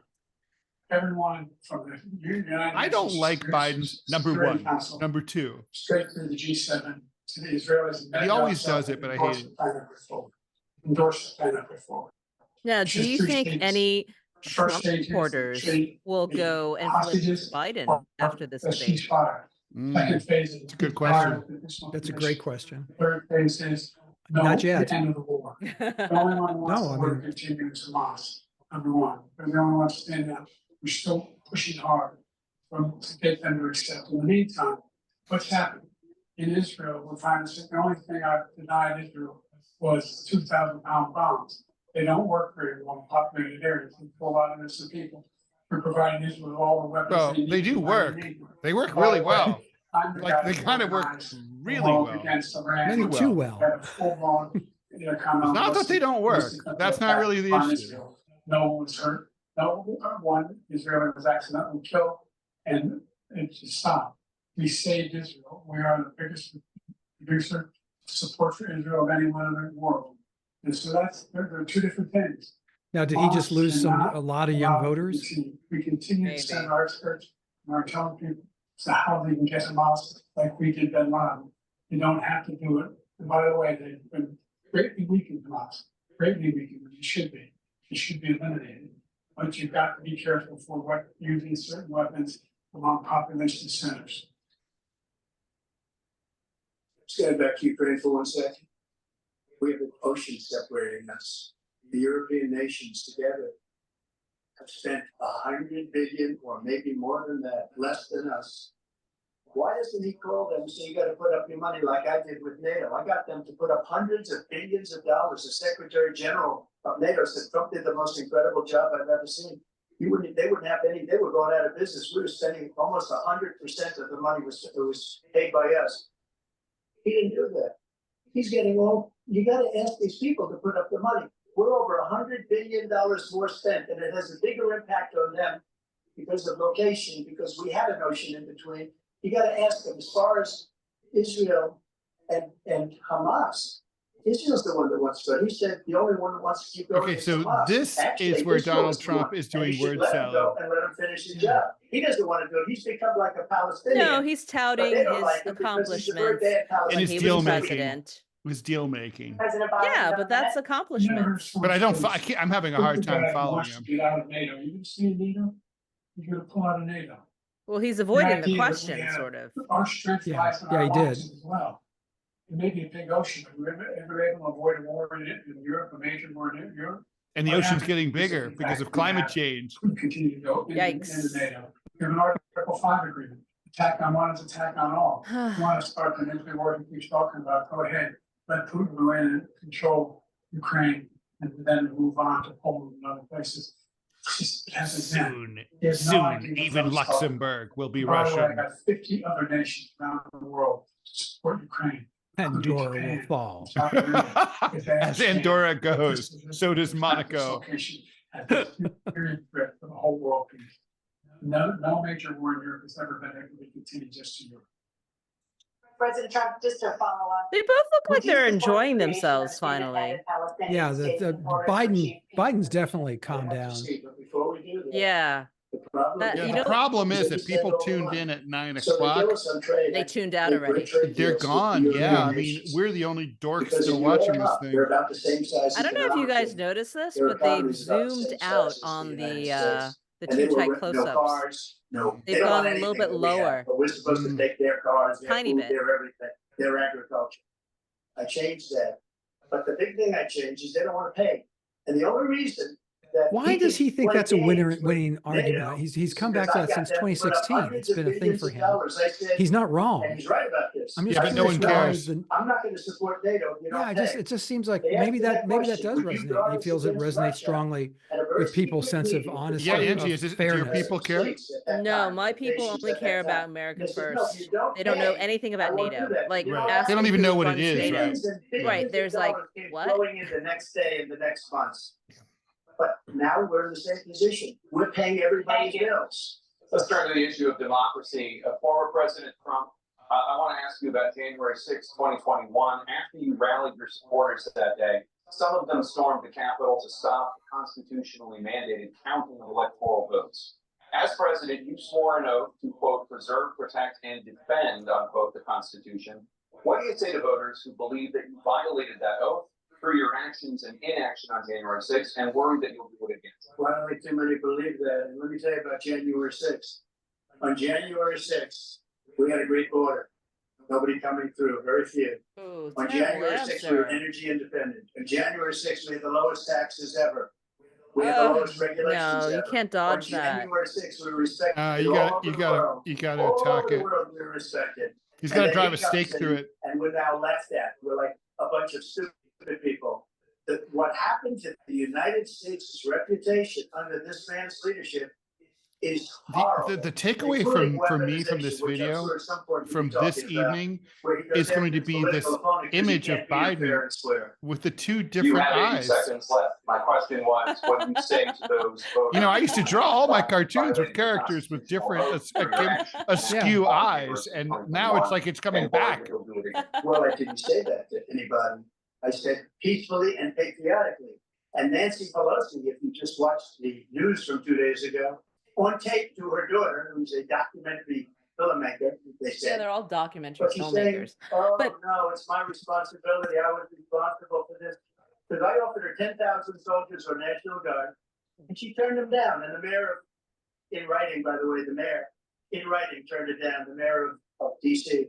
everyone from the United I don't Nations like Security Biden's number Security one. Council, Number two, straight through the G7 to the Israelis. he always does it, but I hate it. Endorse the plan I put forward. Now, It's do just you 3 think stages. any The first Trump stage is supporters treat will the go influence hostages Biden or after this a debate? ceasefire. Mm, Second phase is It's a good question. That's a great question. Third phase is no, Not yet. the end of the war. The only one who wants No, the I war mean- to continue is Hamas, number one. They're the only ones standing up. We're still pushing hard to get them to accept. In the meantime, what's happened in Israel, we're finding the only thing I've denied Israel was 2,000-pound bombs. They don't work very well in populated areas. They pull out innocent people. We're providing Israel all the weapons. Well, need they to do when work. need them. They work By really the way, well. I'm the Like guy they that kind of work organized really war well. against Iran. Maybe Too too well. well. Had a full-blown, It's not that they don't work. That's not really the issue. No one was hurt. No one Israeli was accidentally killed, and it just stopped. We saved Israel. We are the biggest producer of support for Israel of anyone in the world. And so there are 2 different things. Now, did he just Hamas lose cannot a lot of allow young it to voters? continue. We continue Maybe. to send our experts and our telling people so how they can get Hamas like we did bin Laden. You don't have to do it. And by the way, they've been greatly weakened Hamas, greatly weakened. It should be. It should be eliminated. But you've got to be careful for what using certain weapons among population centers. Stand back to Ukraine for 1 second. We have an ocean separating us. The European nations together have spent 100 billion, or maybe more than that, less than us. Why doesn't he call them and say, you got to put up your money like I did with NATO? I got them to put up hundreds of billions of dollars. The Secretary General of NATO said Trump did the most incredible job I've ever seen. They wouldn't have any, they were going out of business. We were spending almost 100% of the money was paid by us. He didn't do that. He's getting all, you got to ask these people to put up the money. We're over $100 billion more spent, and it has a bigger impact on them because of location, because we had an ocean in between. You got to ask them, as far as Israel and Hamas, Israel's the one that wants to. He said the only one that wants to keep going. Okay, is so Hamas. this Actually, is where Israel Donald the Trump one, is and doing you should word let him salad. go and let him finish his job. He doesn't want to do it. He's become like a Palestinian. No, he's but touting they don't his like him because he's a very accomplishments bad And when his he deal was making. president. Was deal making. President Biden Yeah, never but that's met. accomplishments. But I don't. I can't. I'm having a hard time following him. Get out of NATO. You can see NATO. You're going to pull out of NATO. Well, he's avoiding the idea that we question, have- sort of. Our strength Yeah, lies in yeah, our he did. alliances as well. It may be a big ocean, but we're ever able to avoid a war in Europe, a major war in Europe. And the What ocean's happened getting is bigger that because of we climate have- change. We continue to go into Yikes. NATO. We have an Article 5 agreement. Attack on one is attack on all. You want to start the nuclear war he keeps talking about, go ahead. Let Putin go in and control Ukraine and then move on to Poland and other places. Just hasn't been. Soon, He has no idea soon, what even those are. Luxembourg will be By the way, I Russian. got 50 other nations around the world to support Ukraine. Andorra will fall. South Korea. If they As understand Andorra that goes, this is- so does this is not Monaco. dislocation at this period threat for the whole world. No major war in Europe has ever been able to continue just to Europe. President Trump, just to follow up. They both look like would you they're support enjoying the creation themselves of an finally. independent Palestinian Yeah, state the supported for chief Biden's peace? definitely calmed I have to down. see, but before we do that, Yeah, the problem That- Yeah, you the know- problem is They that just people said, "Oh, tuned wow." in at 9 So they o'clock. give us some trade. they tuned out They bring already. trade They're deals with gone. the Yeah, I European mean, nations. we're the only dorks Because still if you add watching them this up, thing. they're about the same size. I don't know if you guys economically. noticed this, Their but they've economy is about the zoomed same out size as on the the United States. the And they two were tight no close-ups. cars, no. They've they don't gone have a little anything bit that we have, lower. But we're supposed Mm. to take their cars, their Tiny food, bit. their everything, their agriculture. I changed that. But the big thing I changed is they don't want to pay. And the only reason Why does he think that's a winning argument? NATO, He's come back because to I that got since them to put up 2016. hundreds It's of been a thing billions for of him. dollars. I said, He's not wrong. and he's right about this. I'm just Yeah, but no curious one why cares. I'm not going to support NATO. You Yeah, don't it just seems like They asked maybe me that question, does would you resonate. guard He us feels it against resonates Russia strongly and a very with people's secret sense of meeting honesty, Yeah, of Angie, do your fairness. people care? states at that No, time, my people nations only at that care about time. America They said, no, first. you don't They don't know pay. anything I about won't do NATO. that. Like, You know, ask They don't them even who know what it runs is, NATO. right? billions and billions Right, of there's like, dollars came what? flowing in the next day and the next months. But now we're in the same position. We're paying everybody's Thank you. bills. Let's turn to the issue of democracy. Former President Trump, I want to ask you about January 6, 2021. After you rallied your supporters that day, some of them stormed the Capitol to stop the constitutionally mandated counting of electoral votes. As president, you swore an oath to, quote, preserve, protect, and defend, unquote, the Constitution. What do you say to voters who believe that you violated that oath through your actions and inaction on January 6th and worry that you'll do it again? Why don't too many believe that? And let me tell you about January 6th. On January 6th, we had a great border. Nobody coming through, very few. Ooh, On terrible January 6th, we were answer. energy independent. On January 6th, we had the lowest taxes ever. We had the lowest regulations No, you ever. can't dodge On that. January 6th, we were respected You all gotta, over you the gotta, world. you gotta All attack over the it. world, we were respected. He's And gotta then drive he a stake comes through it. And we're now left at. We're like a bunch of stupid people. What happened to the United States' reputation under this man's leadership is horrible. The takeaway Including for me from this weaponization, which I'm video, sure at some point we'll from be this talking about, evening, where he goes is going after to his be this political opponent 'cause he image of can't be Biden fair and square. with the two You different have 80 eyes. seconds left. My question was, what do you say to those voters? You know, I used to draw all my cartoons with violating the characters with different constitutional oath through your actions askew on eyes, January and 6th, now it's like it's coming and worry back. that you'll do it again. Well, I didn't say that to anybody. I said peacefully and patriotically. And Nancy Pelosi, if you just watched the news from 2 days ago, on tape to her daughter, who's a documentary filmmaker, they Yeah, said, they're all documentary but she's saying, filmmakers. oh, But- no, it's my responsibility. I was responsible for this. Because I offered her 10,000 soldiers or National Guard, and she turned them down. And the mayor, in writing, by the way, the mayor, in writing, turned it down, the mayor of DC.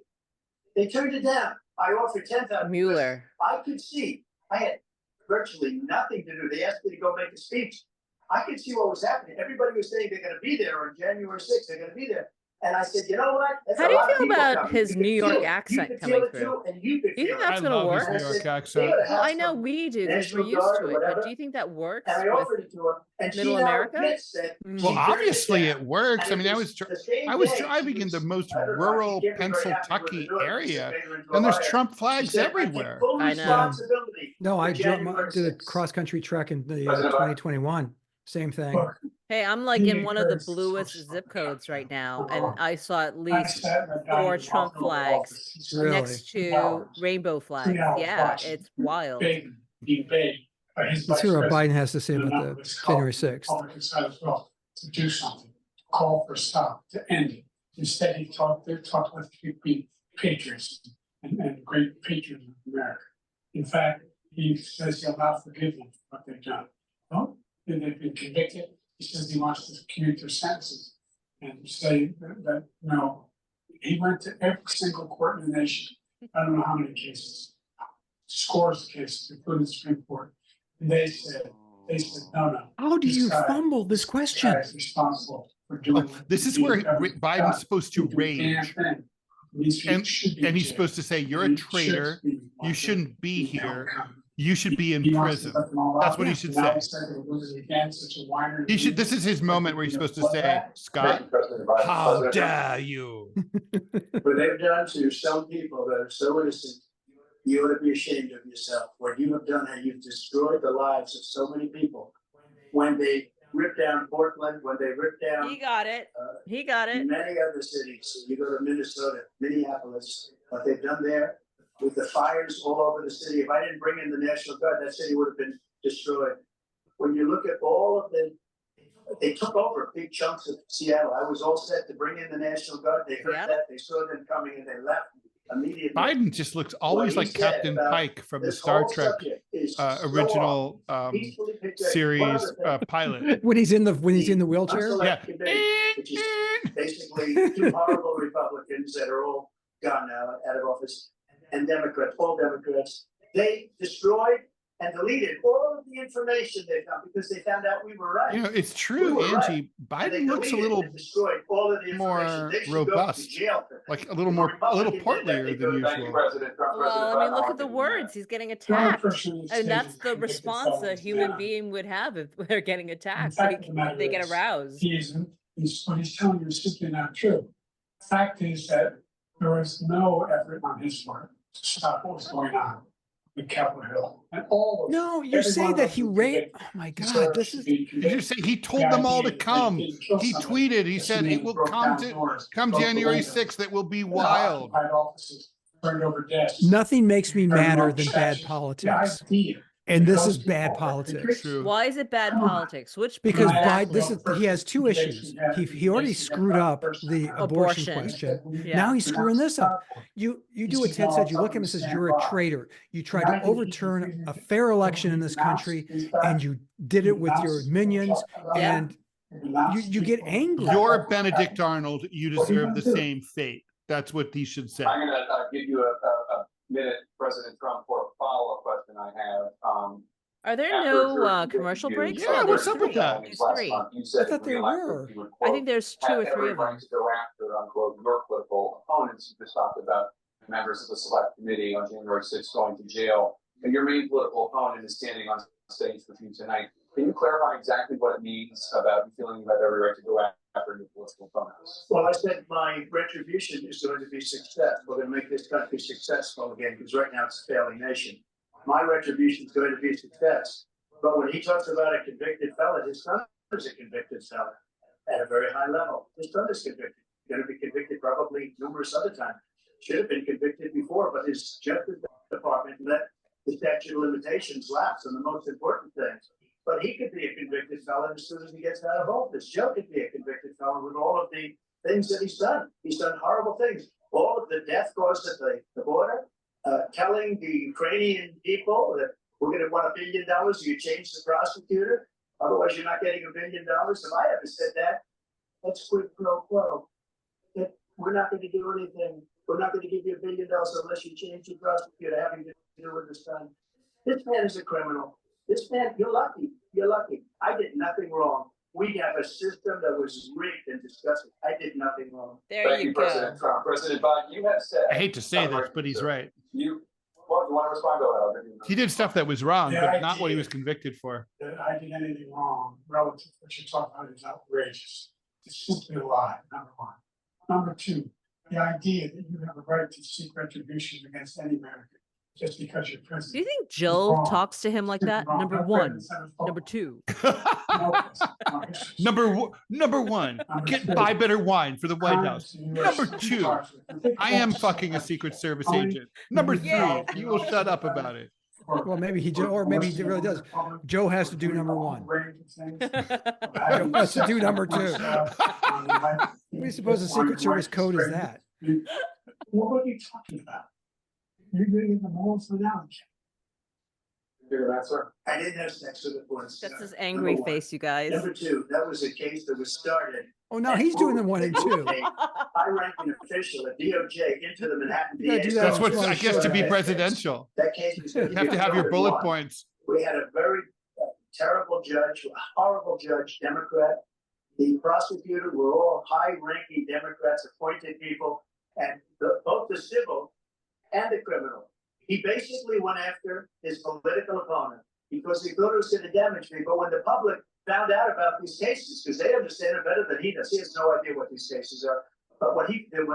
They turned it down. I offered 10,000. Mueller. I could see, I had virtually nothing to do. They asked me to go make a speech. I could see what was happening. Everybody was saying they're going to be there on January 6th. They're going to be there. And I said, you know what? That's How a do you lot of feel people about coming. his You could New feel York it. accent You could coming feel it through? too, and you could Do you feel think it. that's I gonna love work? his New York They accent. gotta Well, have I know some we do because National we're used Guard to or it. But whatever. do you think that works And I with offered it to her, and she Middle now America? admits that Mm. she Well, turned it obviously down. it works. And I mean, it I was the same was day she driving in was- the most I don't know, rural she can't be very happy with Pennsylvania her daughter. She area, just made her into a and there's liar. Trump She flags said, I everywhere. take full I know. responsibility No, for I January did a 6th. cross country trek in the President Biden. 2021. Same thing. Look, Hey, I'm like He in one of the encouraged bluest social zip codes right now, Oh. and I saw at I least sat in a dining 4 room Trump Oval flags office. He said, Really? next 3 to hours. rainbow 3 flags. hours Yeah, watching. it's wild. Begged, being begged by his Let's vice hear what president Biden has to say and a about number of the his January colleagues on the 6th. Republican side as well to do something, to call for a stop, to end it. Instead, they talked about being patriots and great patriots of America. In fact, he says he'll not forgive them for what they've done. Well, and they've been convicted. He says he wants to commute their sentences and say that no. He went to every single court in the nation. I don't know how many cases, scores of cases, including the Supreme Court. And they said, no. How do This you guy- fumble this This question? guy is responsible for doing. Oh, this is where Biden's supposed to rage, and he's supposed to say, "You're a traitor. You shouldn't be here. You should be in prison." That's what he should say. He should. This is his moment where he's supposed to say, "Scott, President Biden. how President dare you?" What they've done to some people that are so innocent, you ought to be ashamed of yourself. What you have done, and you've destroyed the lives of so many people. When they ripped down Portland, when they ripped down He got it. He got it. many other cities, you go to Minnesota, Minneapolis, what they've done there with the fires all over the city. If I didn't bring in the National Guard, that city would have been destroyed. When you look at all of they took over big chunks of Seattle. I was all set to bring in the National Guard. They heard Seattle? that, they saw them coming, and they left immediately. Biden just looks always What he like said Captain about Pike from the This Star whole Trek subject is so original off. Peacefully patriotic. One series other thing. pilot. When he's in the wheelchair? Yeah. Unselect committee, which is basically 2 horrible Republicans that are all gone now, out of office, and Democrats, all Democrats. They destroyed and deleted all of the information they found because they found out we were right. You know, it's We true, were right. Angie. And they Biden looks a deleted little and destroyed all of the information. more They should go to robust, jail for that. like a If little a more, a little Republican did that, portlier they'd than go to Thank you, usual. President Trump. Well, President I mean, Biden, look I'll at the give you that. words. He's getting The only attacked. person who And stays that's in the convicted response a felon is human Biden. being would have if they're getting The attacked. fact of the matter They get is, aroused. He isn't, what he's telling you is simply not true. Fact is that there was no effort on his part to stop what was going on in Capitol Hill. And all of No, you every say one of that them he who ran. convicted Oh my God, deserves this to is. be Did you convicted. say he The told them all to idea that come? he didn't kill He somebody, tweeted, he just said, he it will broke come down to, doors, come broke the January windows, 6th, it will be wild. occupied offices, turned over desks. Nothing makes me turned madder over than bad statues. politics. The idea And that this those is bad people are politics. convicted. True. Why is it bad Come on. politics? Which Because When I asked Biden, this about is, the he has first two debate issues. we had, He already we screwed had up first the time. abortion Abortion. question. Yeah. Now he's We're not screwing this up. sorry. You He do what said, Ted "No, said. You look at something him and says, stand you're a by." traitor. You tried And I to think he overturn figured a that fair he election in this renounced country, his back. and you did it with your minions, Yeah. and you get angry. You're Benedict Arnold, you deserve the same fate. That's what he should say. I'm gonna give you a minute, President Trump, for a follow-up question I have. Are there After no observing commercial you- breaks? Yeah, No, what's there's up with three. that? There's Last three. month, you said I thought if there reelected, were. you would, I quote, think there's two have or three every of right them. to go after, unquote, your political opponents. You just talked about members of the select committee on January 6th going to jail. And your main political opponent is standing on stage with you tonight. Can you clarify exactly what it means about you feeling you have every right to go after your political opponents? Well, I said my retribution is going to be success. We're going to make this country successful again, because right now it's a failing nation. My retribution is going to be success. But when he talks about a convicted felon, his son is a convicted felon at a very high level. His son is convicted. Going to be convicted probably numerous other times. Should have been convicted before, but his Justice Department let the statute of limitations lapse on the most important things. But he could be a convicted felon as soon as he gets out of office. Joe could be a convicted felon with all of the things that he's done. He's done horrible things. All of the death caused at the border, telling the Ukrainian people that we're going to want $1 billion, you change the prosecutor, otherwise you're not getting $1 billion. If I ever said that, that's quid pro quo. That we're not going to do anything. We're not going to give you $1 billion unless you change your prosecutor having to do with this son. This man is a criminal. This man, you're lucky. You're lucky. I did nothing wrong. We have a system that was rigged and disgusting. I did nothing wrong. There Thank you you, go. President Trump. President Biden, you have said. I hate to say this, but he's right. You want to respond? Go ahead. I'll give you a minute. He did stuff that was wrong, Yeah, but I not what he did. was convicted for. That I did anything wrong relative to what you're talking about is outrageous. It's simply a lie, number one. Number two, the idea that you have a right to seek retribution against any American just because you're Do president. you think Jill wrong. talks to him like that? Wrong. Number Not one. presidents have a fault. Number two. No, it's just- Number one, buy better wine for the White House. Number two, I am fucking a Secret Service agent. Number three, Yeah. you will shut up about it. Well, maybe he or maybe he really does. Joe has to do number one. Joe has to do number two. What do you suppose the Secret Service code is that? What are you talking about? You're doing the most analogy. Your answer. I didn't have sex with a porn star. That's his angry Number one. face, you guys. Number two, that was a case that was started. Oh, now he's doing the 1 and 2. High-ranking official at DOJ into the Manhattan You gotta DA's do that That's on what small I guess to be shows. presidential. That case was You have to have your bullet points. We had a very terrible judge, a horrible judge, Democrat. The prosecutor were all high-ranking Democrats, appointed people, and both the civil and the criminal. He basically went after his political opponent because he thought it was going to damage me. But when the public found out about these cases, because they understand it better than he does, he has no idea what these cases are. But when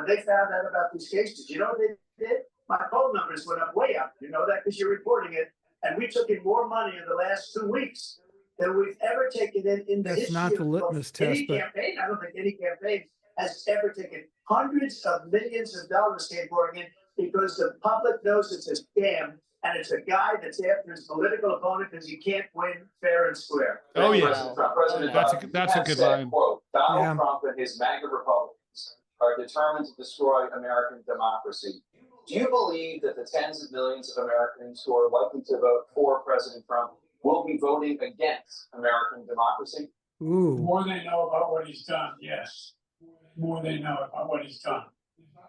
they found out about these cases, you know what they did? My poll numbers went up way up. You know that because you're reporting it. And we took in more money in the last 2 weeks than we've ever taken in the That's history not the of litmus any test, but campaign. I don't think any campaign has ever taken hundreds of millions of dollars came pouring in because the public knows it's a scam and it's a guy that's after his political opponent because he can't win fair and square. Oh, Thank you, yeah. President Trump. President That's a- Biden, that's you a have good said, line. Quote, Donald Yeah. Trump and his MAGA Republicans are determined to destroy American democracy. Do you believe that the tens of millions of Americans who are likely to vote for President Trump will be voting against American democracy? The ooh, more they know about what he's done, yes. The more they know about what he's done.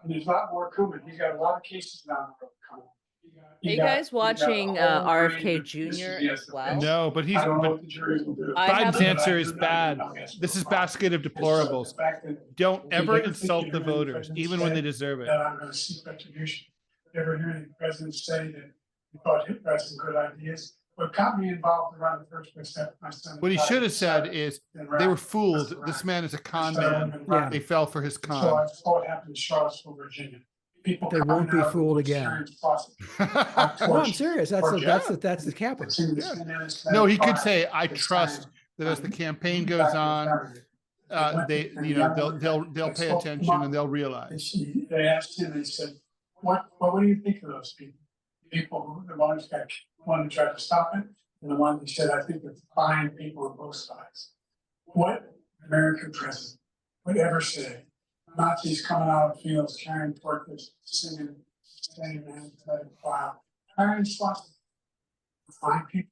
And there's a lot more coming. He's got a lot of cases down the road coming. Are you guys watching RFK Jr. as well? No, but I don't know but what the jury will do. I Biden's haven't- answer is bad. This is basket of deplorables. Don't ever insult the voters, even when they deserve it. That I'm gonna seek retribution. Ever hear the president say that he thought he had some good ideas? What got me involved around the first place, that my son. What he should have said is, they were fooled. This man is a con man. Yeah. They fell for his So con. I saw what happened in Charlottesville, Virginia. People They coming won't be out of fooled the again. insurance process. No, I'm serious. That's the capital. It's in the CNN No, he could file. say, I It's trust time. that as the campaign goes on, they'll pay attention and they'll And realize. they asked him, they said, what do you think of those people? People who, the ones that one who tried to stop it, and the one who said, I think it's fine people on both sides. What American president would ever say, Nazis coming out of fields carrying torches, singing, saying, man, wow, carrying swastikas, fine people.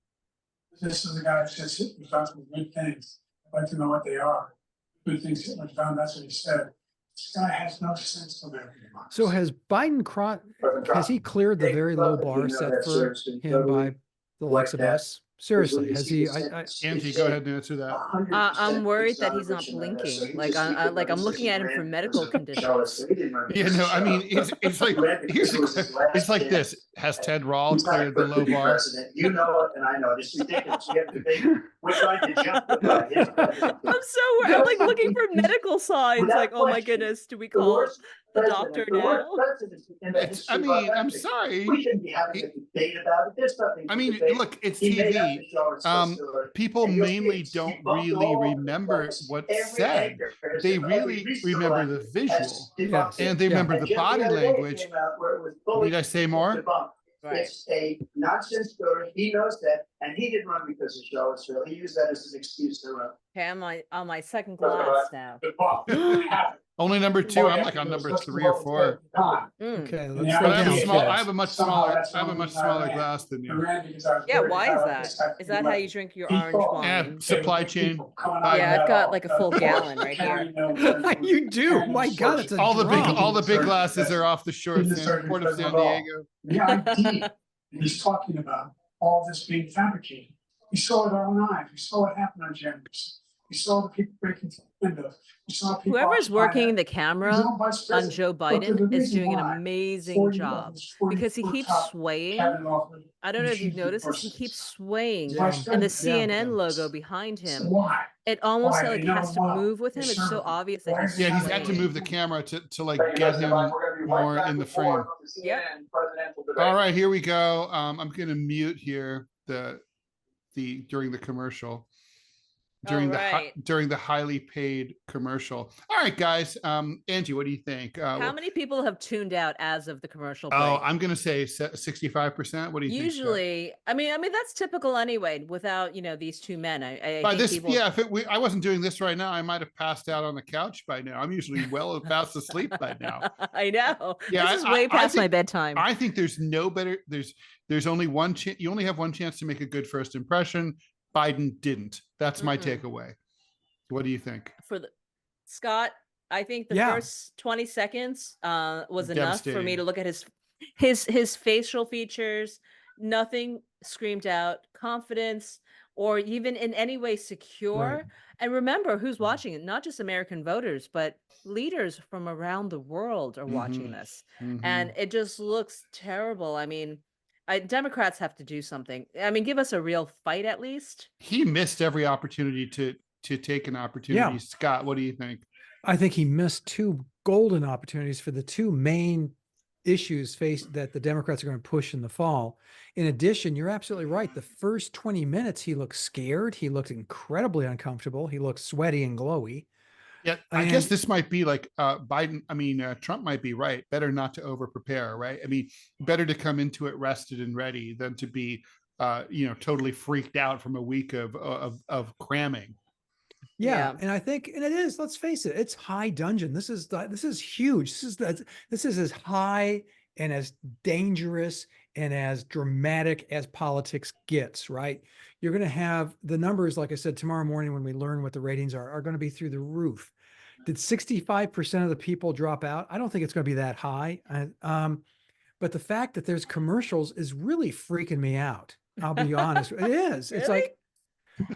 This is the guy who says Hitler's done some good things. I'd like to know what they are. Good things Hitler's done, that's what he said. This guy has no sense of American democracy. So has Biden has he cleared the very low bar set for him by the likes of us? Seriously, has he? Angie, go ahead and answer that. I'm worried that he's not blinking. Like I'm looking at him for medical conditions. Yeah, no, I mean, it's like, it's like this. Has Ted Rall cleared the low bar? You know it, and I know it. It's ridiculous. You have to make, we're trying to justify his president. I'm like looking for medical signs. Without Like, oh my question, goodness, do we The call worst the president, doctor the worst now? presidency in the It's, history I of our mean, I'm country. sorry. We shouldn't be having a debate about it. There's nothing. I to mean, debate. look, it's He made up TV. the Charlottesville story. People And you'll mainly see don't he bumped really all remember votes. what's Every said. anchor They person, really every remember the has visual. debunked it. And they remember And the just body other day it language. came out where it was fully Need I say more? debunked. Right. It's a nonsense story. He knows that, and he didn't run because of Charlottesville. He used that as an excuse to run. Okay, I'm on my second glass now. The bomb happened. Only number two. Oh, I'm yeah, like on because number let's 3 go or with 4. the time. Okay, And let's the slow But I have down. a small. kids. I have a much Somehow smaller. that's I have a one much reason I smaller ran. glass than I you. ran because I was Yeah, worried why about is this that? type Is of that how weapon. you drink your He orange thought- wine? Supply chain. Yeah, I've got like a full gallon right here. You do? My God, it's a All the drum. big glasses are off the shores. Didn't San, Port of surgery San does it all. Diego. The idea, and he's talking about all this being fabricated. We saw it with our own eyes. We saw what happened on January 6th. We saw the people breaking through windows. We saw people. Whoever's occupying working that. the His camera own vice on president. Joe Look, there's a Biden is reason doing an why amazing 40 job of those 40 because he foot keeps top swaying. cabinet officers I don't know if you've refuse to noticed this. He enforce keeps this. swaying, Vice and the president, Yeah. CNN logo behind him. why? It almost Why? like They know has to well. move with him. They It's so serve him. obvious that Why he's is Yeah, he he's not had to swaying. move the camera to like Thank you, get Mr. him Black. We're gonna be right more back in the with frame. more from the Yep. CNN presidential debate. All right, here we go. I'm going to mute here the during the commercial. During right. during the highly paid commercial. All right, guys. Angie, what do you think? How many people have tuned out as of the commercial break? Oh, I'm going to say 65%. What do you think? Usually, I mean that's typical anyway. Without these two men, I By think this, people. yeah. If I wasn't doing this right now, I might have passed out on the couch by now. I'm usually well fast asleep by now. I know. Yeah, This is I- way I past my think- bedtime. I think there's no better. There's only one chance. You only have one chance to make a good first impression. Biden didn't. That's my Mm-mm. takeaway. What do you think? For the Scott, I think the Yeah. first 20 seconds was enough for me Devastating. to look at his facial features. Nothing screamed out confidence or even in any way secure. Right. And remember who's watching it, not just American voters, but leaders from around the world are watching Mhm. this. Mhm. And it just looks terrible. I mean, Democrats have to do something. I mean, give us a real fight at least. He missed every opportunity to take an opportunity. Yeah. Scott, what do you think? I think he missed two golden opportunities for the two main issues that the Democrats are going to push in the fall. In addition, you're absolutely right. The first 20 minutes, he looked scared. He looked incredibly uncomfortable. He looked sweaty and glowy. Yeah, I guess And- this might be like Trump might be right. Better not to over prepare, right? I mean, better to come into it rested and ready than to be, totally freaked out from a week of cramming. Yeah, Yeah. and I think, and it is. Let's face it, it's high dungeon. This is huge. This is as high and as dangerous and as dramatic as politics gets. Right? You're going to have the numbers, like I said, tomorrow morning when we learn what the ratings are going to be through the roof. Did 65% of the people drop out? I don't think it's going to be that high. but the fact that there's commercials is really freaking me out. I'll be honest. It is. It's Really? like,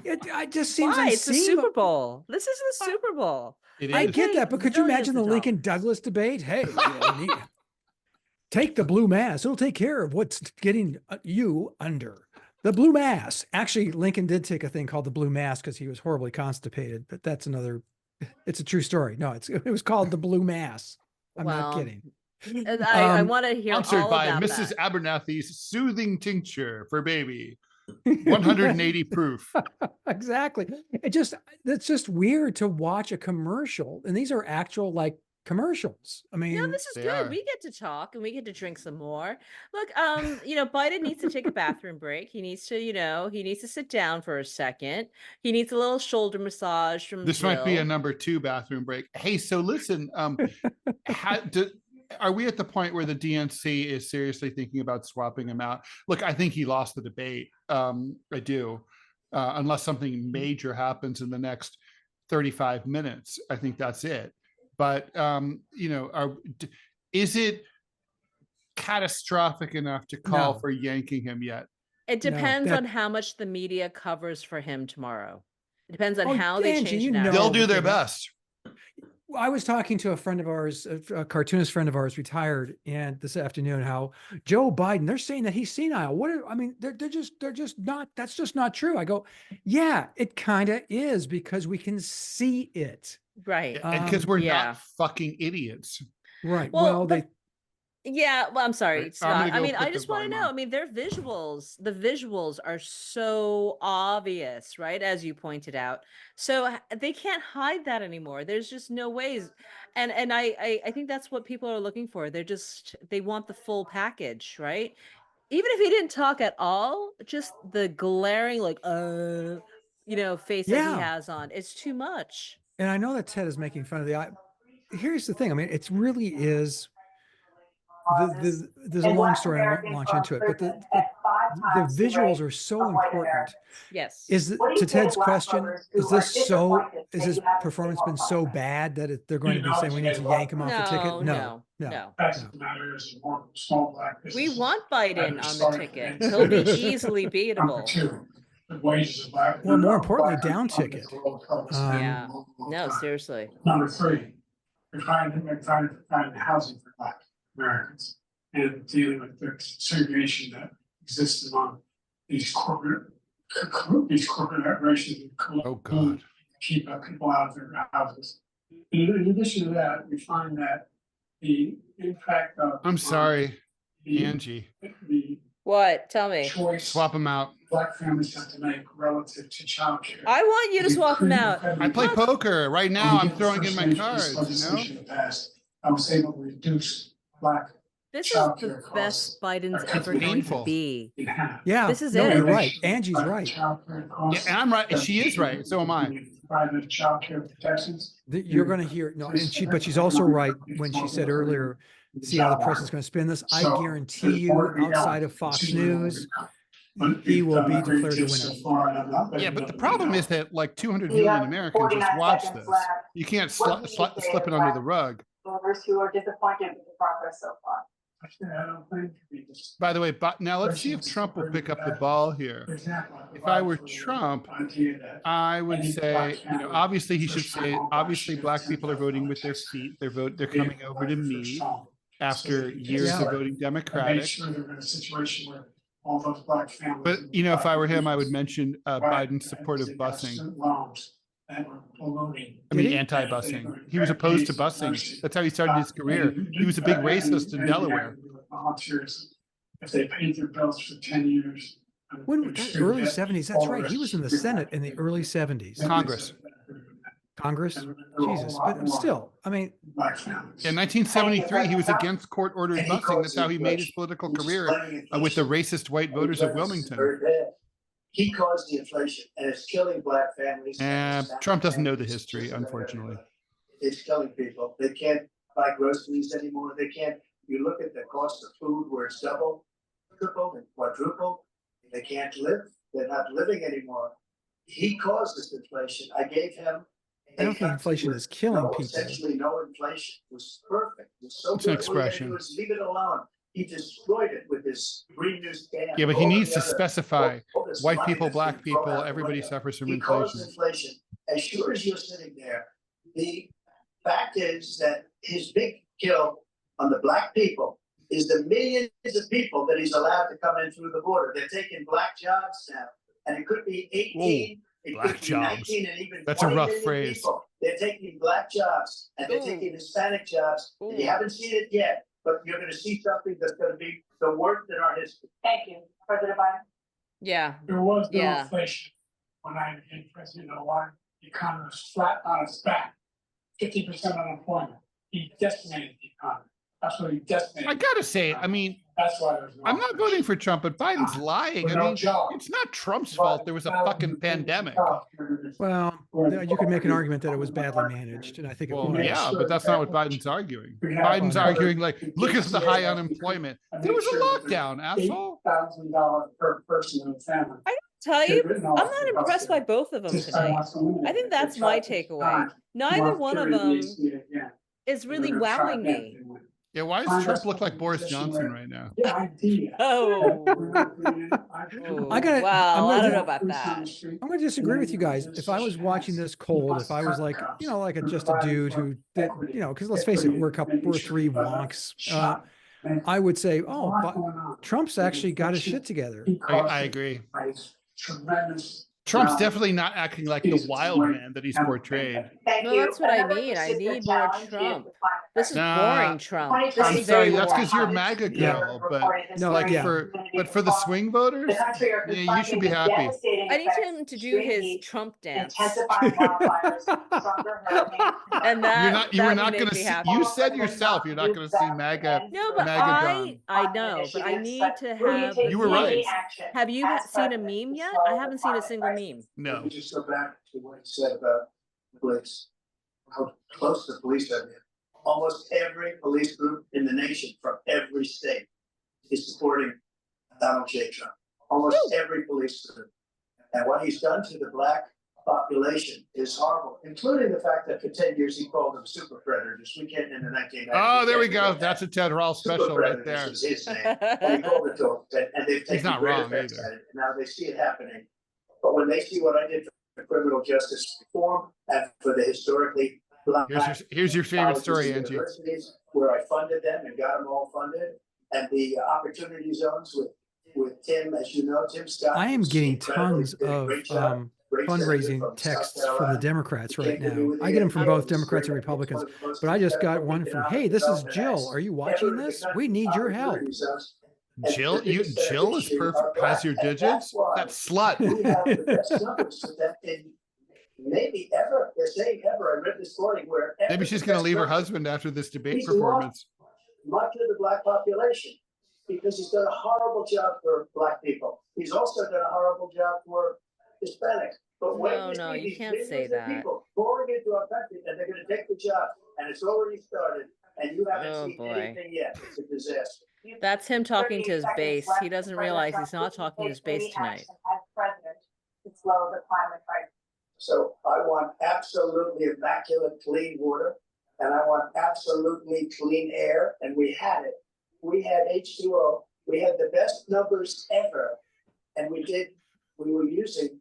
it just seems Why? It's the Super unseemly. Bowl. This is the Super Bowl. It I is. get that, but could you Millions imagine the of Lincoln dollars. Douglas debate? Hey, take the blue mass. It'll take care of what's getting you under. The blue mass. Actually, Lincoln did take a thing called the blue mass because he was horribly constipated, but that's another, it's a true story. No, it was called the blue mass. I'm not Well, kidding. And I Um, want to hear Sponsored all by about Mrs. that. Abernathy's soothing tincture for baby. 180 proof. Exactly. It's just weird to watch a commercial. And these are actual like commercials. I No, mean, this is They good. are. We get to talk and we get to drink some more. Look, Biden needs to take a bathroom break. He needs to, he needs to sit down for a second. He needs a little shoulder massage from This might be a Jill. number 2 bathroom break. Hey, so listen, are we at the point where the DNC is seriously thinking about swapping him out? Look, I think he lost the debate. I do. Unless something major happens in the next 35 minutes. I think that's it. But, is it catastrophic enough to call No. for yanking him yet? It No, depends that- on how much the media covers for him tomorrow. It depends on Oh, how they Angie, change you the know narrative. They'll do their okay. best. I was talking to a friend of ours, a cartoonist friend of ours, retired, and this afternoon, how Joe Biden, they're saying that he's senile. They're just not, that's just not true. I go, yeah, it kind of is because we can see it. Right. And because we're yeah. not fucking idiots. Right. Well, Well, but- Yeah, well, I'm sorry, Right, I'm Scott. gonna I go mean, put I the just want to volume know. on. I mean, the visuals are so obvious, right? As you pointed out. So they can't hide that anymore. There's just no ways. And I think that's what people are looking for. They want the full package, right? Even if he didn't talk at all, just the glaring, like, face that he Yeah. has on. It's too much. and I know that Ted is making fun of here's the thing. I mean, it really is. There's a long story. I won't launch into it, but the visuals are so important. Yes. To Ted's question, is this performance been so bad that they're going to be saying we need to yank him off the ticket? No. Fact of the matter is, more small black We businesses want Biden have on the started ticket. and He'll be started. easily Number beatable. 2, the wages of black. Well, more importantly, black down people ticket. at the lower cost. Yeah. No, seriously. Number 3, we're trying to find housing for black Americans and dealing with the segregation that exists among these corporate operations. Oh, God. Keep people out of their houses. In addition to that, we find that the impact of. I'm sorry, the- Angie. The What? Tell me. choice Swap him out. black families have to make relative to childcare. I want you to swap him out. I play poker right now. I'm throwing in my cards, In the past, I was able to reduce black This is childcare the costs best Biden's are ever going to painful. be. in half. Yeah. This is no, it. you're right. Angie's right. Childcare Yeah, costs. and I'm right. She is right. So am I. Private childcare protections. You're going to hear but she's also right when she said earlier, see how the president's going to spin this. I guarantee you, outside of Fox News, he will be declared the winner. Yeah, but the problem is that like 200 million Americans just watch this. You can't slip it under the rug. Voters who are disappointed with the progress so far. I don't think we just. By the way, but now let's see if Trump will pick up the ball here. If I were Trump, I would say, obviously he should say, obviously black people are voting with their feet. They're coming over to me after years of voting Democratic. But if I were him, I would mention Biden's support of busing. I mean, anti-busing. He was opposed to busing. That's how he started his career. He was a big racist in Delaware. If they paid their bills for 10 years. Early 70s, that's right. He was in the Senate in the early 70s. Congress. Jesus, but still, I mean. In 1973, he was against court-ordered busing. That's how he made his political career with the racist white voters of Wilmington. He caused the inflation, and it's killing black families. Trump doesn't know the history, unfortunately. It's killing people. They can't buy groceries anymore. They can't. You look at the cost of food where it's double, triple, and quadruple. They can't live. They're not living anymore. He caused this inflation. I gave him. I don't think inflation is killing people. Essentially, no inflation. It was perfect. It was so It's an good. All you had to expression. do was leave it alone. he destroyed it with his Green New scam. Yeah, but he all needs the to other- specify all this white money people, that's black been people, thrown out the everybody window. suffers from He caused inflation. inflation. As sure as you're sitting there, the fact is that his big kill on the black people is the millions of people that he's allowed to come in through the border. They're taking black jobs now, and it could be 18, it black could be jobs. 19, and even That's a 20 rough million phrase. people. They're taking black jobs, and they're Ooh. taking Hispanic jobs, and you Ooh. haven't seen it yet, but you're gonna see something that's gonna be the worst in our history. Thank you, President Biden. Yeah. There was no Yeah. inflation when I became president. You know why? The economy was flat on its back, 50% unemployment. He decimated the economy. That's what he decimated. I gotta say, I mean, That's why there's no. I'm not voting for Trump, but Biden's lying. With I no mean, job. it's not Trump's fault. There was a fucking pandemic. Well, you could make an argument that it was badly managed, and I think it Well, was. yeah, but that's not what Biden's arguing. We have Biden's another- arguing like, look at the high unemployment. There was a lockdown, asshole. $8,000 per person in the family. Tell you, Written I'm off not the impressed by healthcare. both of them This time tonight. wants to eliminate I think it. that's They my tried to takeaway. time. Neither Want one of to them release it again. is really They're gonna try wowing again. me. They win. Yeah, why does Trump look like Boris Johnson right now? The idea. Oh. I I gotta- Wow, I'm I gonna don't do- know about that. I'm going to disagree with you guys. If I was watching this cold, if I was like, just a dude who did, because let's face it, we're three wonks. I would say, oh, but Trump's actually got his shit together. I agree. Tremendous. Trump's definitely not acting like the wild man that he's portrayed. Thank No, you. that's what I Another mean. I persistent need more challenge is Trump. the climate This is Nah, boring, Trump. I'm This I'm is sorry, very that's because boring. you're MAGA Yeah. girl, but No, like, yeah. for the swing voters, yeah, you should be happy. I need him to do his Trump dance. Intensifying wildfires, stronger hurricanes. And that You're not. You that were would not make going to me see. happy. You said yourself you're not going to see MAGA. No, but MAGA John. I know, but I need to have. You were right. Have you seen a meme yet? I haven't seen a single meme. No. Let me just go back to what he said about the police, how close the police are. Almost every police group in the nation from every state is supporting Donald J. Trump. Almost every police group. And what he's done to the black population is horrible, including the fact that for 10 years he called them super predators. We can't in the 1990s. Oh, there we go. That's a Ted Rall special right there. Was his name. And he called it to them, and they've taken not great wrong offense either. at it. Now they see it happening. But when they see what I did for criminal justice reform and for the historically black Here's your favorite colleges story, and Angie. universities, where I funded them and got them all funded, and the opportunity zones with Tim, as you know, Tim Scott. I am who's getting incredible. tons He did a of great job. Great senator fundraising from South texts from the Carolina. Democrats He right came to me now. with I the get them from idea. both It's Democrats and great. It's one Republicans. of the most But I just got successful one from, economic hey, this is development Jill. acts Are you watching ever in the this? country. We need your help. Opportunity zones. And Jill, the biggest Jill is beneficiary perfect. are black, Has your and digits? that's why That slut. we have the best numbers for that in maybe ever. They're saying ever. I read this morning where Maybe she's going to leave her husband after this debate He's performance. much of the black population because he's done a horrible job for black people. He's also done a horrible job for Hispanics. But when No, you no, see you these can't say millions of that. people pouring into our country, and they're going to take the job, and it's already started, and you haven't Oh, seen boy. anything yet. It's a disaster. That's him talking to his 30 base. seconds He left. doesn't President realize Trump he's not wouldn't talking to his take base any tonight. action As president to slow the climate crisis. So I want absolutely immaculate clean water, and I want absolutely clean air, and we had it. We had H2O. We had the best numbers ever, and we were using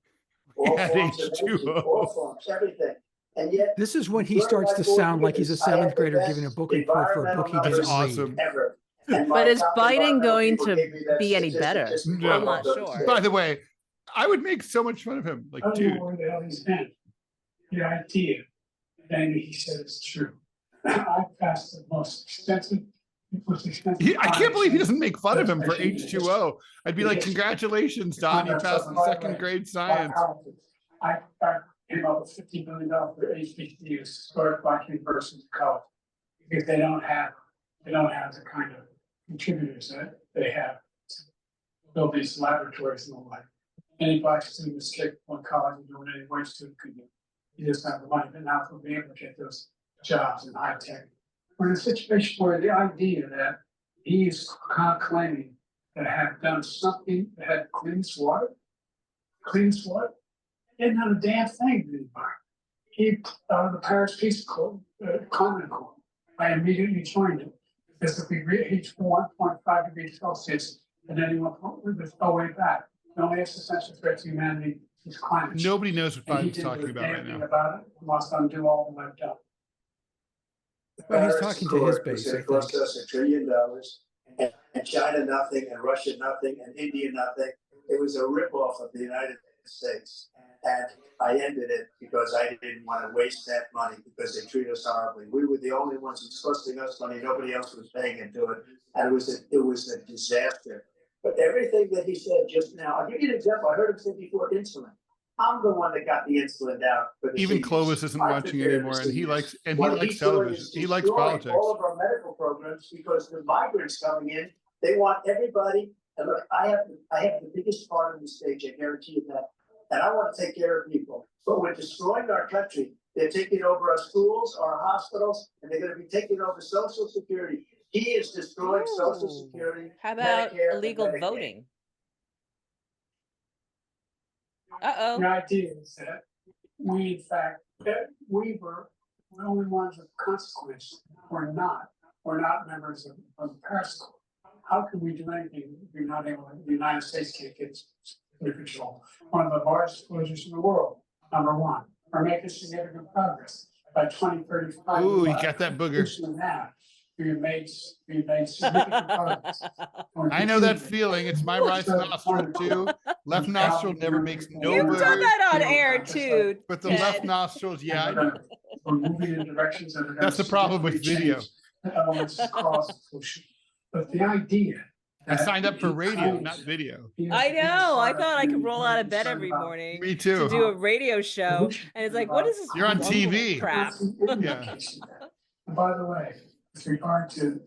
all We had forms of energy, H2O. all forms, everything. And yet This is when he starts to sound like he's a seventh grader giving a book report for a book he environmental didn't numbers read. awesome. ever. And my But is top Biden environmental going people to gave me that be any statistic better? just No. before I'm not the sure. debate. By the way, I would make so much fun of him. Like, I don't dude, know where the hell he's been. The idea that he said is true. I passed the most expensive. I can't believe he doesn't make fun of him for H2O. I'd be like, congratulations, Don, you passed the second grade science. I came up with $50 million for HBCUs, historic black university college, because they don't have the kind of contributors that they have to build these laboratories and the like. Any black student is capable in college and doing any white student could do. You just have the money, but now they'll be able to get those jobs in high tech. We're in a situation where the idea that he is claiming that have done something that had cleans water, didn't have a damn thing to the environment. He, the Paris Peace Climate Accord, I immediately joined him. Because if we reach 1.5 degrees Celsius, and anyone there's no way back. The only existential threat to humanity is climate change. Nobody knows what And he Biden's didn't do talking a about damn right thing now. about it. He wants to undo all the work done. Well, he's Paris talking to his Accord was base, gonna I cost think. us $1 trillion, and China nothing, and Russia nothing, and India nothing. It was a ripoff of the United States. And I ended it because I didn't want to waste that money because they treat us horribly. We were the only ones who's costing us money. Nobody else was paying into it. And it was a disaster. But everything that he said just now, I'll give you an example. I heard him say before insulin. I'm the one that got the insulin down for the Even seniors. Clovis isn't I watching took care of anymore, the and he seniors. likes What he's doing television. is He likes destroying politics. all of our medical programs because the migrants coming in, they want everybody. And look, I have the biggest part of the stage. I guarantee you that. And I want to take care of people. But we're destroying our country. They're taking over our schools, our hospitals, and they're going to be taking over Social Security. He is destroying Social Ooh. Security. How about Medicare, and illegal Medicaid. voting? The Uh-oh. idea is that we, in fact, that we were the only ones of consequence. We're not members of the Paris Accord. How can we do anything if we're not able to, the United States can't get under control? One of the largest polluters in the world, number one. We're making significant progress. By 2035. Ooh, you got that booger. We've made significant progress. I know that feeling. It's my right nostril too. Left nostril never makes no You've done boogers, that on air too. but the Ted. left nostrils, yeah. We're moving in directions that are gonna That's the problem with significantly video. change the elements that cause pollution. But the idea. I that signed up for he radio, claims not video. he is I the biggest know. I part of thought I could humanity, roll we're out of bed concerned every about morning Me to too. do a radio show, pollution, and it's like, what is this? You're on local TV. crap? Yeah. And by the way, with regard to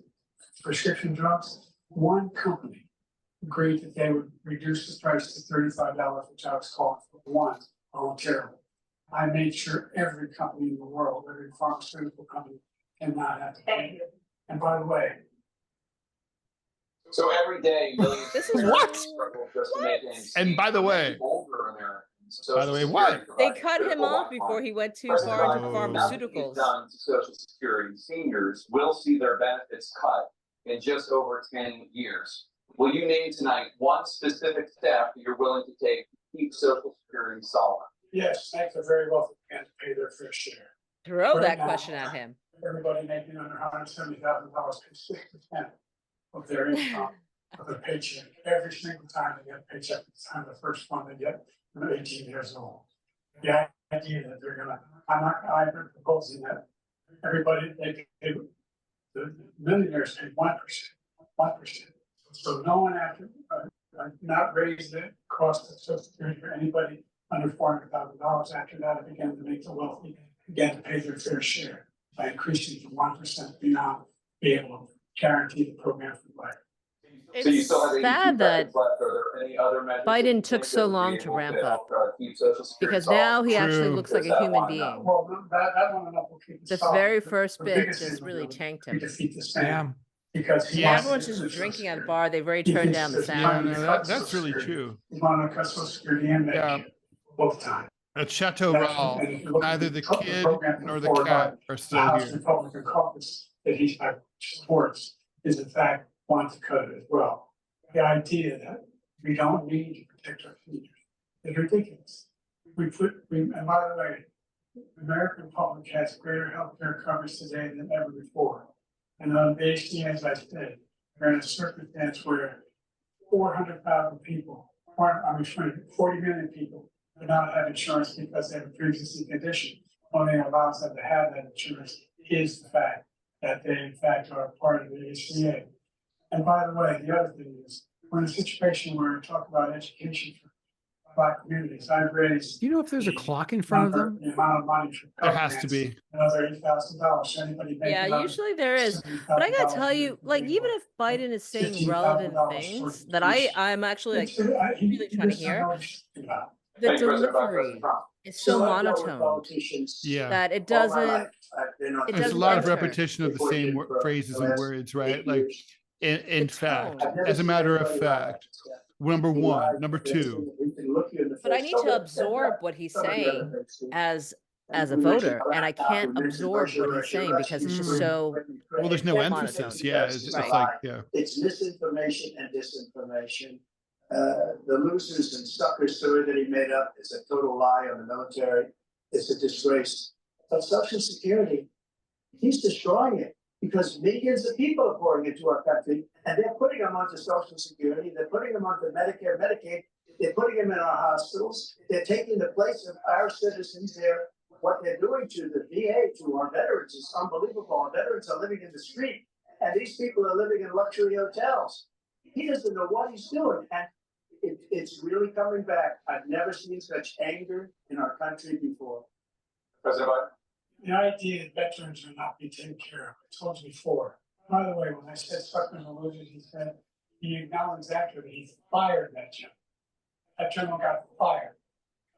prescription drugs, one company agreed that they would reduce the price to $35, which I was calling for one voluntarily. I made sure every company in the world, every pharmaceutical company, cannot have to Thank pay. you. And by the way, So every day, millions. This is What? struggle just to make ends And meet. by the way- Older Americans. By the way, Social what? Security They provides cut him critical off lifeline. before he went too President far into Biden, nothing is pharmaceuticals. done to Social Security. Seniors will see their benefits cut in just over 10 years. Will you name tonight one specific step you're willing to take to keep Social Security solid? yes, make the very wealthy begin to pay their fair share. Throw Right that now. question at him. Everybody making under $170,000 pays 6% of their income, of their paycheck, every single time they get a paycheck, it's time the first one they get when they're 18 years old. The idea that they're gonna, I'm proposing that everybody, the millionaires pay 1%. So no one after, not raise the cost of Social Security for anybody under $400,000. After that, it began to make the wealthy begin to pay their fair share by increasing from 1% to now be able to guarantee the program for life. So you It's still have 82 sad that seconds left. Are there any other measures that Biden you took think so that would long be to able ramp help, keep Social Security because solid? now he actually True. looks like Is a that human one being. no? Well, that one enough will keep. The solid. very The- first the bit biggest just thing really will be tanked we him. defeat the Senate Damn. because he Yeah, wants everyone's to- just drinking at a bar. They've already turned down the There's Yeah, sound. money no, to cut that's Social really Security. true. He's want to cut Social Security and Yeah. Medicare both times. At Chateau That's- Rall, and if you look at neither the pro- kid program nor the before cat are the still House here. Republican caucus that he supports is in fact want to cut it as well. The idea that we don't need to protect our seniors is ridiculous. And by the way, the American public has greater healthcare coverage today than ever before. And on the HDA, as I said, we're in a circumstance where 400,000 people, 40 million people do not have insurance because they have a pre-existing condition. Only allows them to have that insurance is the fact that they in fact are part of the HCA. And by the way, the other thing is, we're in a situation where we talk about education for Black communities. I've raised Do you know if there's a clock in front of them? the amount of money for There has to be. another $8,000. Anybody making Yeah, another usually there is. But I gotta tell you, like, even if Biden is saying relevant $15,000 things for that I'm actually like really trying to hear, the Thank you, President delivery Trump. is so monotone Yeah. that it doesn't. There's a doesn't lot of enter. repetition of the same phrases and words, right? Like, in The fact, tone. as a matter of fact, number one, number two. But I need to absorb what he's saying as as a we mentioned voter, and I Russia, can't we mentioned absorb what Russia, he's saying Russia, because it's just Ukraine, so. Ukraine. Well, there's no Monitoring. emphasis. Yeah, it's like, yeah. It's misinformation and disinformation. The losers and suckers story that he made up is a total lie on the military. It's a disgrace. But Social Security, he's destroying it because millions of people are pouring into our country, and they're putting them onto Social Security. They're putting them onto Medicare, Medicaid. They're putting them in our hospitals. They're taking the place of our citizens. What they're doing to the VA, to our veterans, is unbelievable. Our veterans are living in the street, and these people are living in luxury hotels. He doesn't know what he's doing, and it's really coming back. I've never seen such anger in our country before. President Biden? The idea that veterans are not being taken care of, I told you before. By the way, when I said suckers and losers, he said, he acknowledged after that he fired that general. That general got fired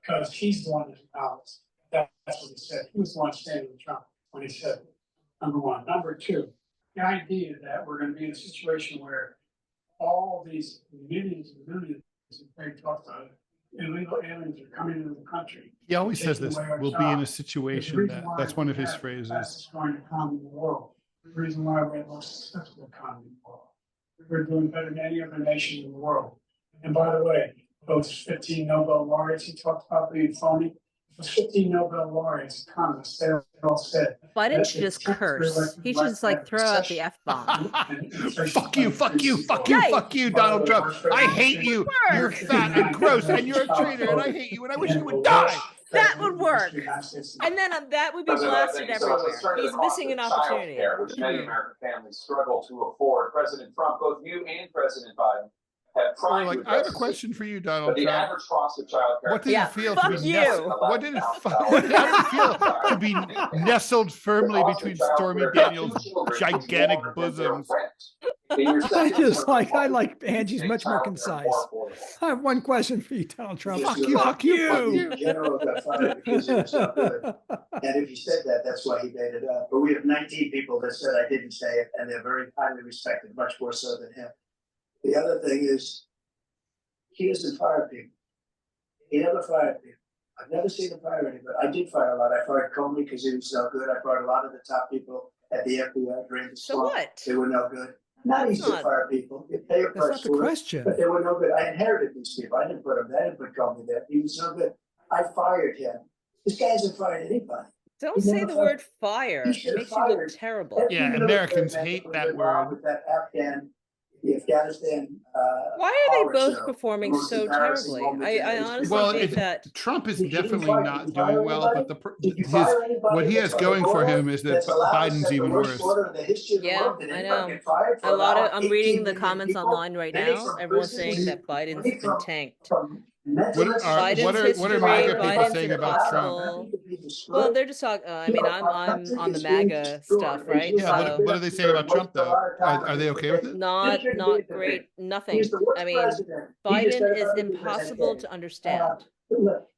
because he's the one that acknowledged. That's what he said. He was the one standing with Trump when he said it, number one. Number two, the idea that we're going to be in a situation where all these millions and millions of Craig talked about it, illegal aliens are coming into the country. He always says taking this, away our we'll be in a jobs. situation There's a reason that, why that's one of we his have the phrases. fastest growing economy in the world. The reason why we have the most successful economy in the world. We're doing better than any other nation in the world. And by the way, those 15 Nobel laureates he talked about being phony, those 15 Nobel laureates, economists, they all said. Biden should just curse. He should just like throw out the F-bomb. Fuck you, fuck you, fuck you, Right. fuck you, Donald Trump. I hate you. You're fat and gross and you're a traitor and I hate you and I wish you would die. That would work. And then that would be President Biden, blasted thank you so much. everywhere. Let's turn to the He's cost missing of an opportunity. childcare, which many American families struggle to afford. President Trump, both you and President Biden have Or tried like, to I have a address question for you, but Donald the Trump. average cost of childcare. What did Yeah, it feel fuck to be you. nestled? What did it feel to be nestled firmly between Stormy Daniels' gigantic bosoms? I like Angie's much more concise. I have one question for you, Donald Trump. Just Fuck you, fuck you, fuck you. The general got fired because it was so good. And if he said that, that's why he made it up. But we have 19 people that said I didn't say it, and they're very highly respected, much more so than him. The other thing is, he doesn't fire people. He never fired people. I've never seen him fire anybody. I did fire a lot. I fired Comey because he was no good. I fired a lot of the top people at the FBI during the So storm. what? They were no good. Not easy to fire people. You pay a That's not price the for it. question. But they were no good. I inherited these people. I didn't put them there. I didn't put Comey there. He was no good. I fired him. This guy hasn't fired anybody. Don't He say never the fired- word fire. He It should makes have you look fired terrible. every Yeah, military Americans man hate was that involved word. with that the Afghanistan. Why are they horror both show. performing The most so embarrassing terribly? moment in I history. honestly Well, think that Trump is Did you definitely fire- not did you fire doing well, but anybody? Did you his fire anybody what he has that's on the going for board him is that that's allowed to Biden's set the even worst worse. order in the history of the Yeah, world? Did I anybody know. get fired for a lot of allowing I'm reading 18 the million comments people, online right many now. from Everyone's prisons, saying that Biden's many been from- tanked. from mental What Biden's are history, MAGA people Biden's saying about Trump? impossible. Well, they're just talking. I mean, I'm on the MAGA stuff, right? Yeah, So what are they saying about Trump though? Are they okay with it? not great. Nothing. I mean, Biden is impossible to understand.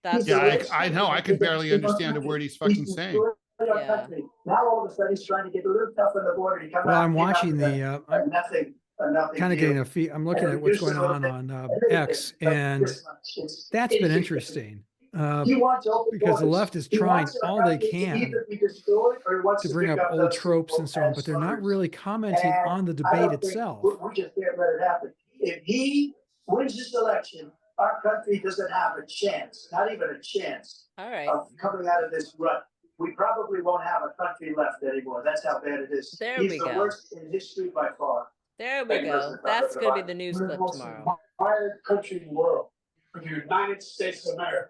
That's Yeah, I know. I can barely understand a word he's fucking saying. Yeah. Now all of a sudden he's trying to get a little tough on the border. Well, I'm watching I'm nothing kind of getting a feed. I'm looking at what's going on X, and that's been interesting. Because the left is trying all they can to bring up old tropes and so on, but they're not really commenting on the debate itself. We just can't let it happen. If he wins this election, our country doesn't have a chance, not even a chance All right. of coming out of this rut. We probably won't have a country left anymore. That's how bad it is. There He's we the go. worst in history by far. There we go. That's going to be the news We're the clip most tomorrow. admired country in the world. For the United States of America.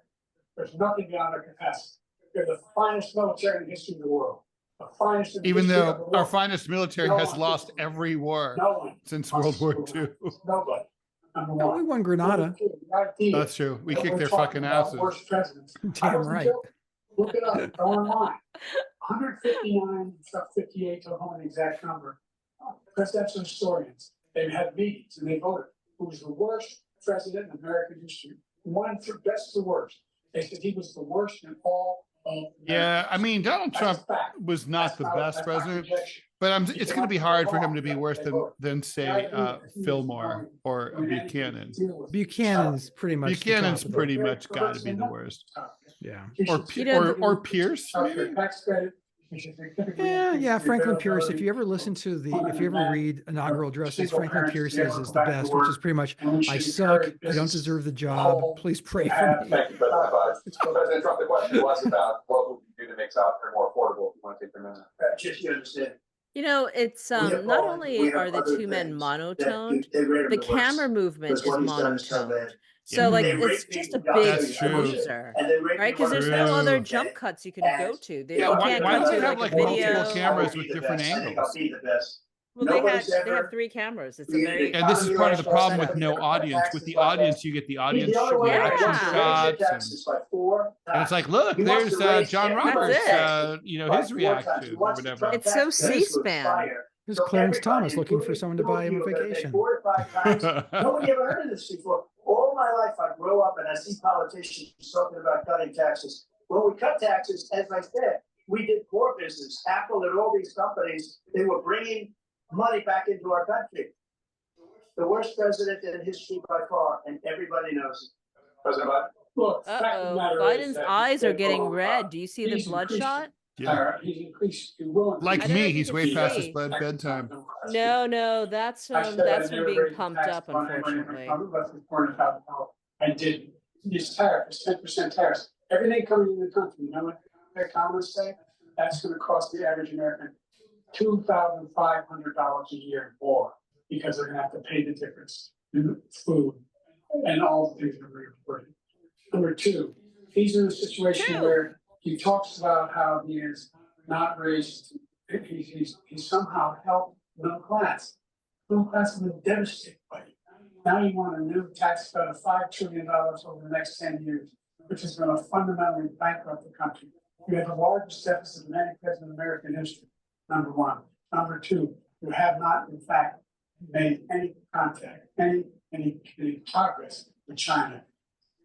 There's nothing beyond our capacity. They're the finest military in the history of the world. The finest in the Even history of the though world. our finest military No has one- lost every war No one. since World War II. Nobody. Number No, one. we won Grenada. That's true. We that kicked we're their talking fucking about asses. worst presidents. I Damn wasn't right. joking. Look it up. Go online. 159, stuff 58, don't know the exact number. Presidential historians. They've had meetings and they voted. Who was the worst president in American history? One for best to worst. They said he was the worst in all Yeah, I mean, Donald Trump was not the best president, but it's going to be hard for him to be worse than say Fillmore or Buchanan. Buchanan's pretty much. Buchanan's pretty much got to be the worst. Yeah. Or Pierce, maybe? Yeah. Franklin Pierce. If you ever read inaugural addresses, Franklin Pierce's is the best, which is pretty much, I suck, I don't deserve the job, please pray for me. Thank you, President Biden. President Trump, the question was about what would you do to make childcare more affordable, if you want to take a minute. Just you understand. It's not only are the two men monotoned, the camera movement is monotoned. So like it's just a big teaser, right? Because there's no other jump cuts you can go to. Why cut do they to have like like a video. multiple cameras with different angles? Well, they have 3 cameras. It's a very And this is part of the problem with no audience. With the audience, you get the audience reaction shots, and it's like, look, there's John Roberts, his reaction or whatever. It's so C-SPAN. Here's Clarence Thomas looking for someone to buy him a vacation. 4 or 5 times. Nobody ever heard of this before. All my life, I grow up and I see politicians talking about cutting taxes. When we cut taxes, as I said, we did poor business. Apple and all these companies, they were bringing money back into our country. The worst president in history by far, and everybody knows it. President Biden? Look, Biden's eyes are getting red. Do you see the bloodshot? Yeah. He's increased. Like I don't know me, if he's you way can past see. his bedtime. No, that's from being pumped up, unfortunately. I did these tariffs, 10% tariffs, everything coming in the country. You know what their economists say? That's going to cost the average American $2,500 a year more, because they're going to have to pay the difference in food and all the things that we're reporting. Number 2, he's in a situation where he talks about how he is not raised. He's somehow helped middle class. Middle class has been devastated by it. Now you want a new tax cut of $5 trillion over the next 10 years, which is going to fundamentally bankrupt the country. You have the largest deficit of any president in American history, number 1. Number 2, you have not, in fact, made any contact, any progress with China.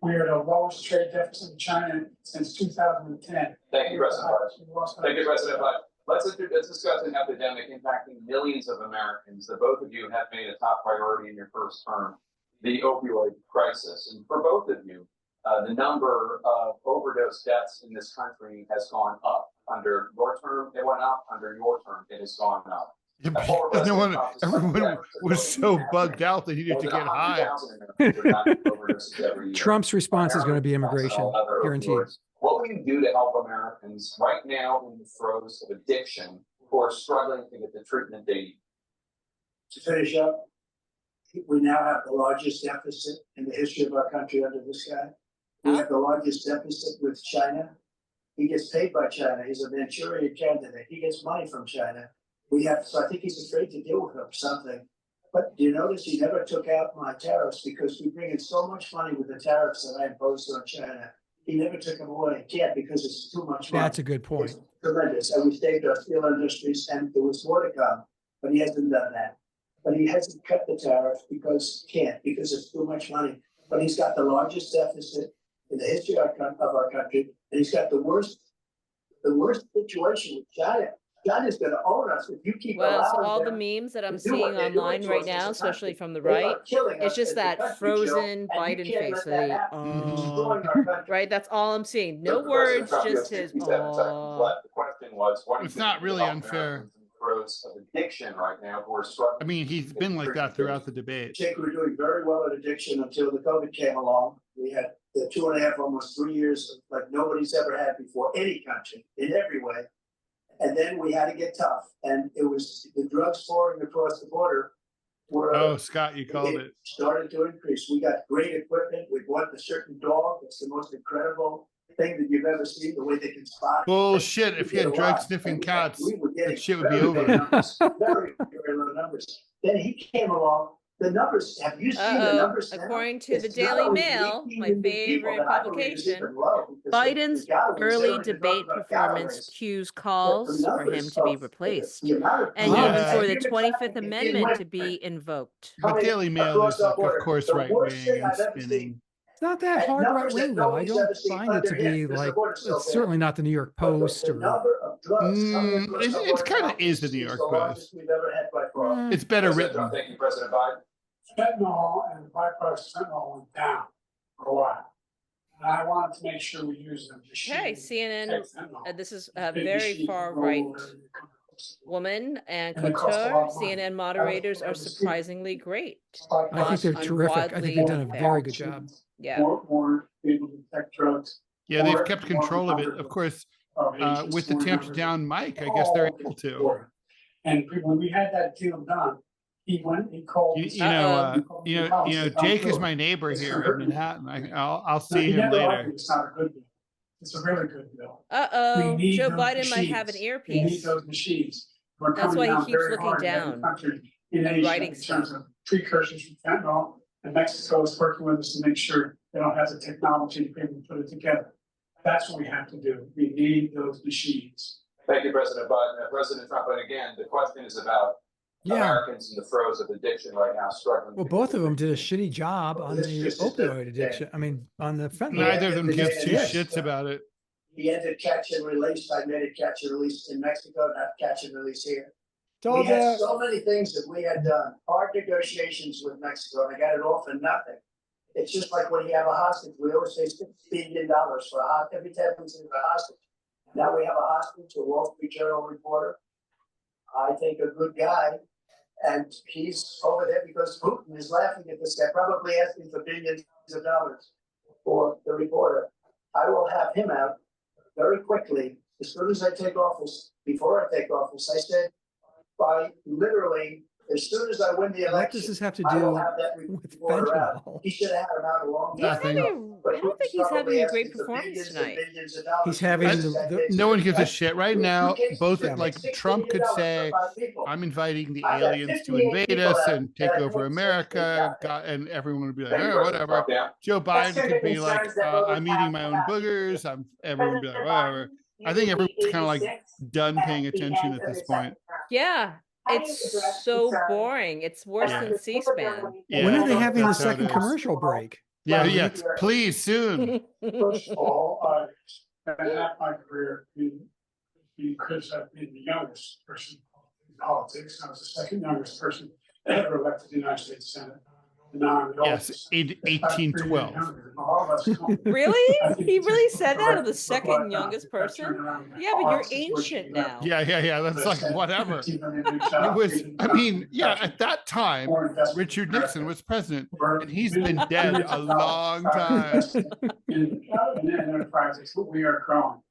We are the lowest trade deficit with China since 2010. Thank you, President Biden. Thank you, President Biden. Let's discuss an epidemic impacting millions of Americans that both of you have made a top priority in your first term, the opioid crisis. And for both of you, the number of overdose deaths in this country has gone up. Under your term, it went up. Under your term, it has gone up. Everyone was so bugged out that he needed to get high. Trump's response is going to be immigration, guaranteed. What will you do to help Americans right now in the throes of addiction who are struggling to get the treatment they need? To finish up, we now have the largest deficit in the history of our country under this guy. We have the largest deficit with China. He gets paid by China. He's a Manchurian candidate. He gets money from China. So I think he's afraid to deal with them, something. But do you notice he never took out my tariffs, because we bring in so much money with the tariffs that I imposed on China. He never took them away. He can't, because it's too much money. That's a good point. It's tremendous. And we saved our steel industries, and there was more to come, but he hasn't done that. But he hasn't cut the tariffs because it's too much money. But he's got the largest deficit in the history of our country, and he's got the worst situation with China. China's going to own us if you keep allowing so all the them memes that I'm to do what seeing they're doing online to right us as now, a especially country. from the They are right, killing it's us just as a that country, frozen Joe, and you Biden can't face. let So that the, happen. You're destroying our country. right, that's all I'm seeing. No President words, Trump, you have just his 67 seconds left. The question was, what do you It's think not will really help unfair. Americans in the throes of addiction right now who are struggling? I mean, he's been like that throughout the debate. I think we were doing very well at addiction until the COVID came along. We had the 2.5, almost 3 years of like nobody's ever had before, any country, in every way. And then we had to get tough. And it was the drugs pouring across the border were. Oh, Scott, you called it. Started to increase. We got great equipment. We bought a certain dog. It's the most incredible thing that you've ever seen, the way they can spot. Bullshit. If you had drug sniffing cats, that shit would be over. Very, very low numbers. Then he came along. The numbers, have you seen the numbers now? According to It's the not Daily only Mail, 18 my million people favorite that I believe is publication, even low, because Biden's the galleries, early everyone debate talks about performance galleries. cues But calls the for him numbers to be of replaced, the amount of and people even Yeah. for the human 25th trafficking in Amendment my to be invoked. But coming Daily Mail across is, our like, border. of course, The right worst wing thing and I've ever spinning. seen. It's not that hard right wing though. I don't find it to be like, it's certainly not the New York Post or. It kind of is the New York Post. It's better written. Thank you, President Biden. Fentanyl and the byproducts of fentanyl went down for a while. And I wanted to make sure we use them. Okay, CNN, this is a very far right woman and couture. CNN moderators are surprisingly great. I think they're terrific. I think they've done a very good job. Yeah. More able to detect drugs. Yeah, they've kept control of it. Of course, with the tamped down mic, I guess they're able to. And when we had that deal done, he called. Jake is my neighbor here in Manhattan. I'll see him later. It's not a good deal. It's a really good deal. Joe Biden might have an earpiece. We need those machines. That's why he keeps looking down and writing in terms of precursors from fentanyl, and Mexico is working with us to make sure they don't have the technology to be able to put it together. That's what we have to do. We need those machines. Thank you, President Biden. President Trump, and again, the question is about Americans in the throes of addiction right now, struggling. Well, both of them did a shitty job on the opioid addiction. I mean, on the fentanyl. Neither of them gives two shits about it. He ended catch and release. I made it catch and release in Mexico, not catch and release here. We We had so many things that we had done, hard negotiations with Mexico, and I got it all for nothing. It's just like when you have a hostage, we always say $6 billion for every time we say a hostage. Now we have a hostage, a Wall Street Journal reporter. I think a good guy, and he's over there because Putin is laughing at this guy, probably asking for billions of dollars for the reporter. I will have him out very quickly as soon as I take office. Before I take office, I said, by literally, as soon as I win the election, what does this have to I do will have that with reporter out. fentanyl? He should have had him out a long time ago. I don't think he's having a great performance tonight. He's having No one gives a shit right now. Both Yeah. like Trump could say, I'm inviting the aliens to invade us and take over America, and everyone would be like, oh, whatever. Joe Biden could be like, I'm eating my own boogers. Everyone would be like, whatever. I think everyone's kind of like done paying attention at this point. Yeah, it's so boring. It's worse than C-SPAN. Yeah, When are they having the that's how it second is. commercial break? Yeah, please soon. First of all, I had my career because I've been the youngest person in politics. I was the second youngest person ever elected to the United States Senate. Yes, 1812. Really? He really said that of the second youngest person? Yeah, but you're ancient now. Yeah. That's like whatever. It was, I mean, yeah, at that time, Richard Nixon was president, and he's been dead a long time. In enterprises, we are growing.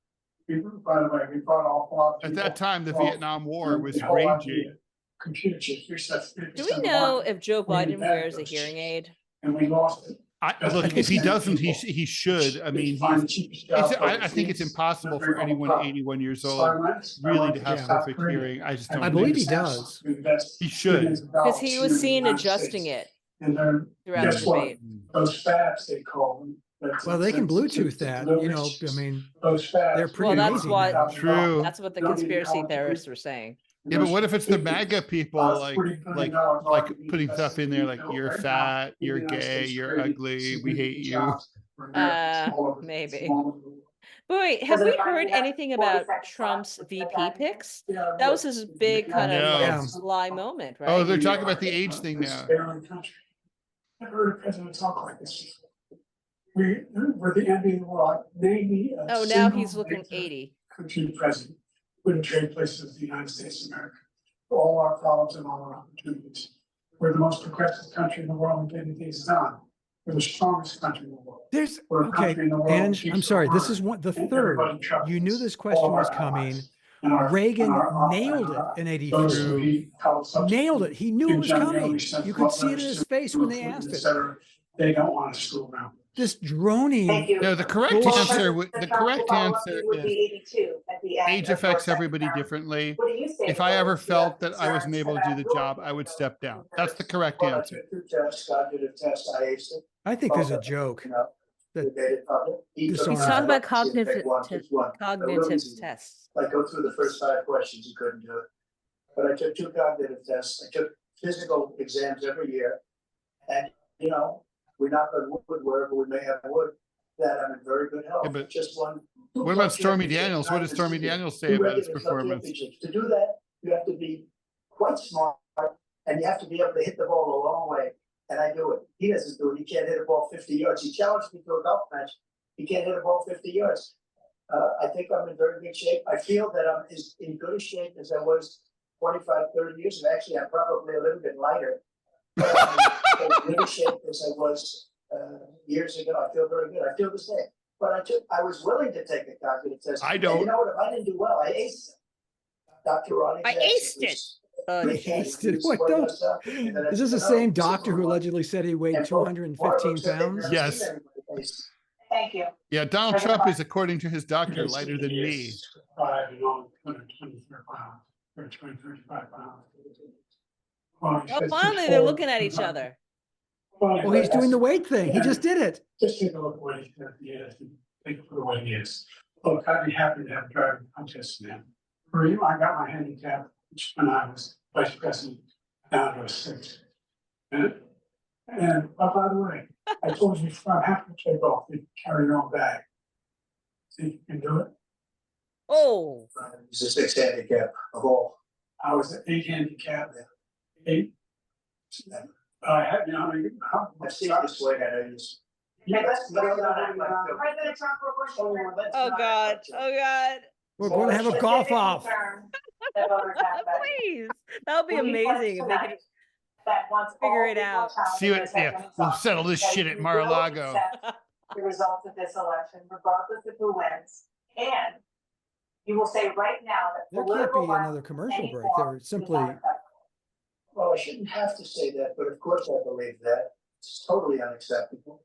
By the way, we brought all. At that time, the Vietnam War was raging. Computer chips. Do we know if Joe Biden wears a hearing aid? And we lost it. Look, if he doesn't, he should. I mean, I think it's impossible for anyone 81 years old really to have perfect hearing. I just don't. I believe he does. He should. Because he was seen adjusting it throughout the debate. Those fabs, they call them. Well, they can Bluetooth that, I mean, they're pretty Well, that's amazing. what True. That's what the conspiracy theorists were saying. Yeah, but what if it's the MAGA people like putting stuff in there like you're fat, you're gay, you're ugly, we hate you. Maybe. But wait, have we heard anything about Trump's VP picks? That was his big kind of sly moment, right? Oh, they're talking about the age thing now. Never heard a president talk like this. We're the envy of the world. Maybe now he's looking 80. Country president wouldn't trade places with the United States of America. For all our problems and all our opportunities. We're the most progressive country in the world in getting things done. We're the strongest country in the world. Ange, I'm sorry. This is the third. You knew this question was coming. Reagan nailed it in '83. Nailed it. He knew it was coming. You could see it in his face when they asked it. They don't want to screw around. This droning. No, the correct answer is be 82 at the end. age affects everybody differently. If I ever felt that I wasn't able to do the job, I would step down. That's the correct answer. I think there's a joke. He's talking about cognitive tests. I go through the first 5 questions, you couldn't do it. But I took 2 cognitive tests. I took physical exams every year. And, we knock on wood wherever we may have wood, that I'm in very good health. Yeah, but Just one. What about Stormy Daniels? What does Stormy Daniels say about his performance? To do that, you have to be quite smart, and you have to be able to hit the ball a long way. And I do it. He doesn't do it. He can't hit a ball 50 yards. He challenged me to a golf match. He can't hit a ball 50 yards. I think I'm in very good shape. I feel that I'm as in good a shape as I was 25, 30 years ago. Actually, I'm probably a little bit lighter. But I'm in good shape as I was years ago. I feel very good. I feel the same. But I was willing to take a cognitive test. I And don't. you know what? If I didn't do well, I aced it. Dr. Ronnie I Jackson aced it. was- What the? Is this the same doctor who allegedly said he weighed 215 pounds? Yes. Thank you. Yeah, Donald Trump is, according to his doctor, lighter than me. 123 pounds, or 35 pounds. Well, he Oh, says finally, he's they're full. looking at each other. Well, he's doing the weight thing. He just did it. Just take a look at what he is, and take it for the way he is. Look, I'd be happy to have a driving contest now. For you, I got my handicap, which when I was vice president, down to a 6. And by the way, I told you I'm happy to take off and carry your own bag. See, you can do it. Oh, He's a 6 handicap of all. I was at 8 handicap, 8. I had, I've seen this way, I know he's. Okay, let's go on. President Trump, we're pushing. oh God, oh God. We're going to have a golf off. Please, that would be amazing if they could figure it out. See what? Yeah, we'll settle this shit at Mar-a-Lago. The results of this election, regardless of who wins, and you will say right now that There can't political be another violence commercial in any break. form They're is simply, not acceptable. Well, I shouldn't have to say that, but of course I believe that. It's totally unacceptable.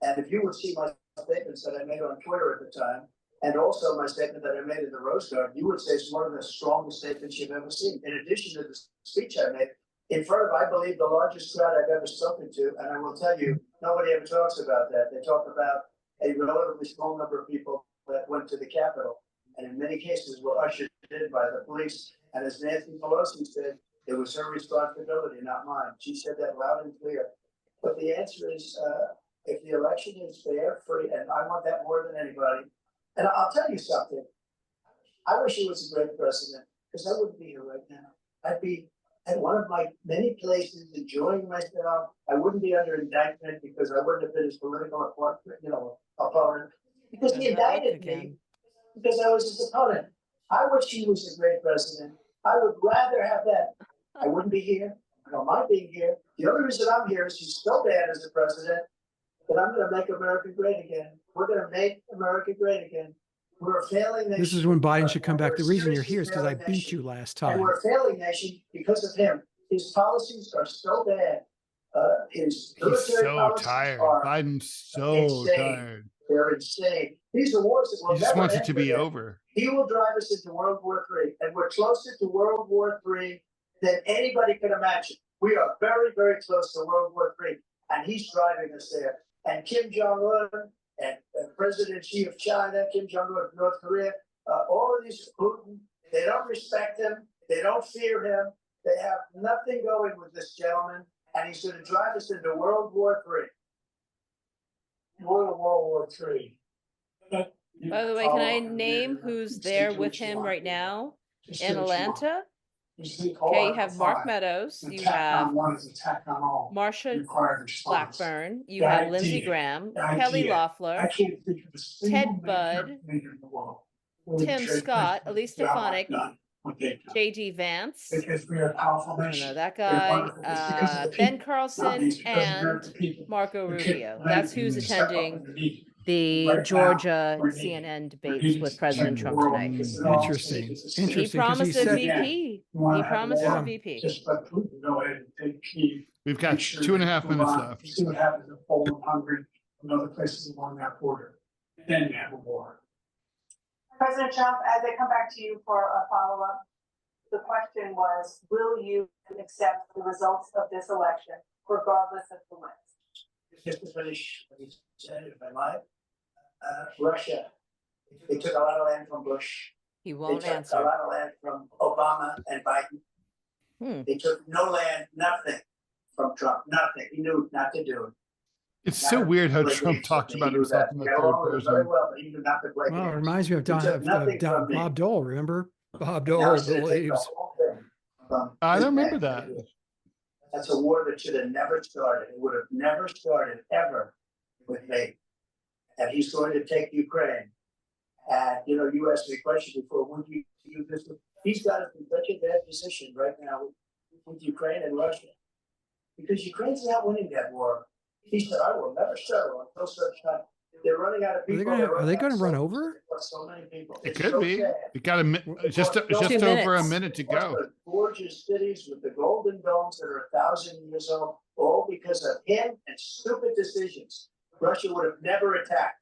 And if you would see my statements that I made on Twitter at the time, and also my statement that I made in the Rose Garden, you would say it's one of the strongest statements you've ever seen. In addition to the speech I made in front of, I believe, the largest crowd I've ever spoken to. And I will tell you, nobody ever talks about that. They talk about a relatively small number of people that went to the Capitol, and in many cases were ushered in by the police. And as Nancy Pelosi said, it was her responsibility, not mine. She said that loud and clear. But the answer is, if the election is fair, free, and I want that more than anybody. And I'll tell you something. I wish he was a great president, because I wouldn't be here right now. I'd be at one of my many places enjoying myself. I wouldn't be under indictment because I wouldn't have been his political opponent. Because he indicted me because I was his opponent. I wish he was a great president. I would rather have that. I wouldn't be here. I don't mind being here. The only reason I'm here is he's so bad as a president that I'm going to make America great again. We're going to make America great again. We're a failing nation. this is when Biden should come back. The We're a reason you're here is because I seriously beat failing you last nation. And time. we're a failing nation because of him. His policies are so bad. His He's military so policies tired. are Biden's so insane. tired. They're insane. These are wars that will He just never wants it end to for be him. over. He will drive us into World War III, and we're closer to World War III than anybody could imagine. We are very, very close to World War III, and he's driving us there. And Kim Jong-un and President Xi of China, Kim Jong-un of North Korea, all of these, Putin, they don't respect him. They don't fear him. They have nothing going with this gentleman, and he's going to drive us into World War III. We're in World War III. By the way, can I name who's there with him right now in Atlanta? Okay, you have Mark Meadows, you have Marsha Blackburn, you have Lindsey Graham, Kelly Loeffler, Ted Budd, Tim Scott, Elise Stefanik, J.D. Vance, I don't know that guy, Ben Carlson, and Marco Rubio. That's who's attending the Georgia CNN debates with President Trump tonight. Interesting. He Interesting. 'cause promised a said- VP. He promised Yeah. a VP. Just let Putin go ahead and take Kyiv. We've got 2.5 minutes left. See what happens in Poland, Hungary, and other places along that border. Then you have a war. President Trump, as I come back to you for a follow-up, the question was, will you accept the results of this election, regardless of who wins? Just to finish what he said, if I might, Russia, they took a lot of land from Bush. He They won't took a answer. lot of land from Obama and Biden. They took no land, nothing from Trump, nothing. He knew not to do it. It's so weird how Trump talks about himself in the third person. Very well, but he knew not to play Well, it games. reminds me of He took nothing from me. Bob Dole. Remember Bob Now Dole he's gonna take the believes. whole thing from I his don't remember neck. that. That's a war that should have never started. It would have never started ever with me. And he's going to take Ukraine. And, you know, you asked me a question before, would you do this? He's got us in such a bad position right now with Ukraine and Russia. Because Ukraine's not winning that war. He said, I will never settle until such time. They're running out of people. Are they going to run over? So many people. It It's could so be. sad. It got just over a minute to One of go. the gorgeous cities with the golden domes that are 1,000 years old, all because of him and stupid decisions. Russia would have never attacked.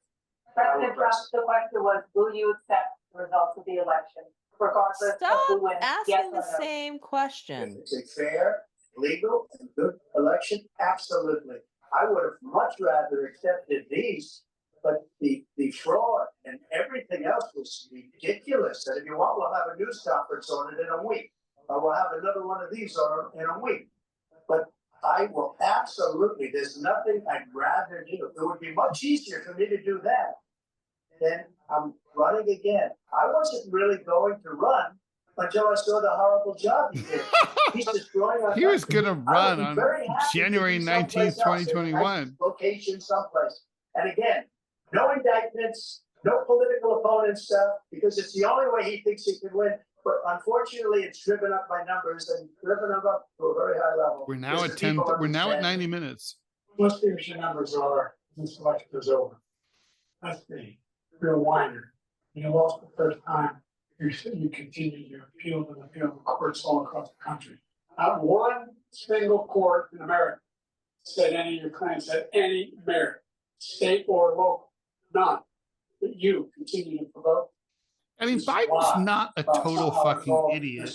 President Trump, the question was, will you accept the results of the election, regardless of Stop who wins? asking Yes the or no? same If question. it's a fair, legal, and good election, absolutely. I would have much rather accepted these, but the fraud and everything else was ridiculous. And if you want, we'll have a news conference on it in a week. Or we'll have another one of these in a week. But I will absolutely, there's nothing I'd rather do. It would be much easier for me to do that than I'm running again. I wasn't really going to run until I saw the horrible job he did. He's destroying our He was country. going to I run would be on very happy to January be someplace 19th, else, in a nice 2021. Location someplace. And again, no indictments, no political opponent stuff, because it's the only way he thinks he can win. But unfortunately, it's driven up by numbers and driven them up to a very high level. We're now Because at the people We're now at understand. 90 minutes. Most of your numbers are, this election is over. Let's see, you're a whiner. You lost the first time, you continue to appeal to the appeal to courts all across the country. Not one single court in America said any of your claims had any merit, state or local, none. But you continue to provoke. I mean, This is Biden's why not a total fucking idiot.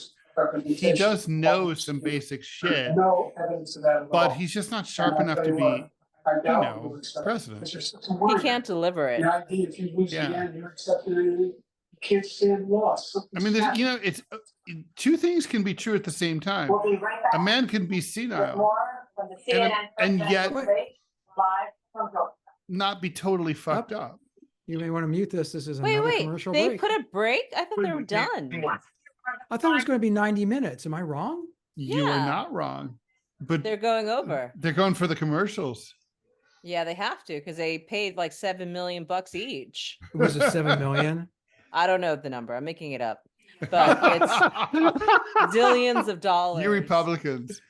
He does know some basic shit, No evidence of that at all. but he's just not sharp And I'll enough tell to you what, be, I doubt know, you would accept it, president. because you're such a He whiner. can't deliver it. The idea if you lose Yeah. again, you're accepting anything, you can't stand loss. I mean, there's, you know, it's two things can be true at the same time. We'll be right back A man can be with senile, more from the CNN and presidential yet- debate, live from Georgia. not be totally fucked up. You may want to mute this. This is Wait, another wait. commercial They break. put a break? I thought they were done. I thought it was going to be 90 minutes. Am I wrong? You are Yeah. not wrong, but They're going over. they're going for the commercials. Yeah, they have to because they paid like $7 million each. Was it 7 million? I don't know the number. I'm making it up, but it's zillions of dollars. You Republicans.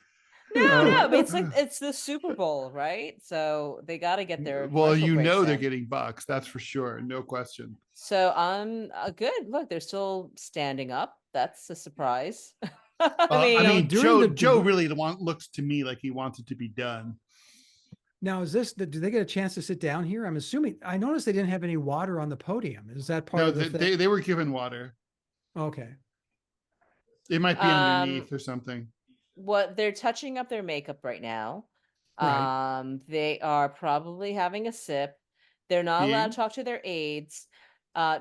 No, but it's like it's the Super Bowl, right? So they got to get their Well, commercial you breaks know they're in. getting bucks. That's for sure. No question. So I'm good. Look, they're still standing up. That's a surprise. I mean, during Joe the- really looks to me like he wants it to be done. Now, do they get a chance to sit down here? I'm assuming, I noticed they didn't have any water on the podium. Is that part No, of the thing? they were given water. Okay. It might be underneath or something. what they're touching up their makeup right now. Right. They are probably having a sip. They're not allowed Being? to talk to their aides.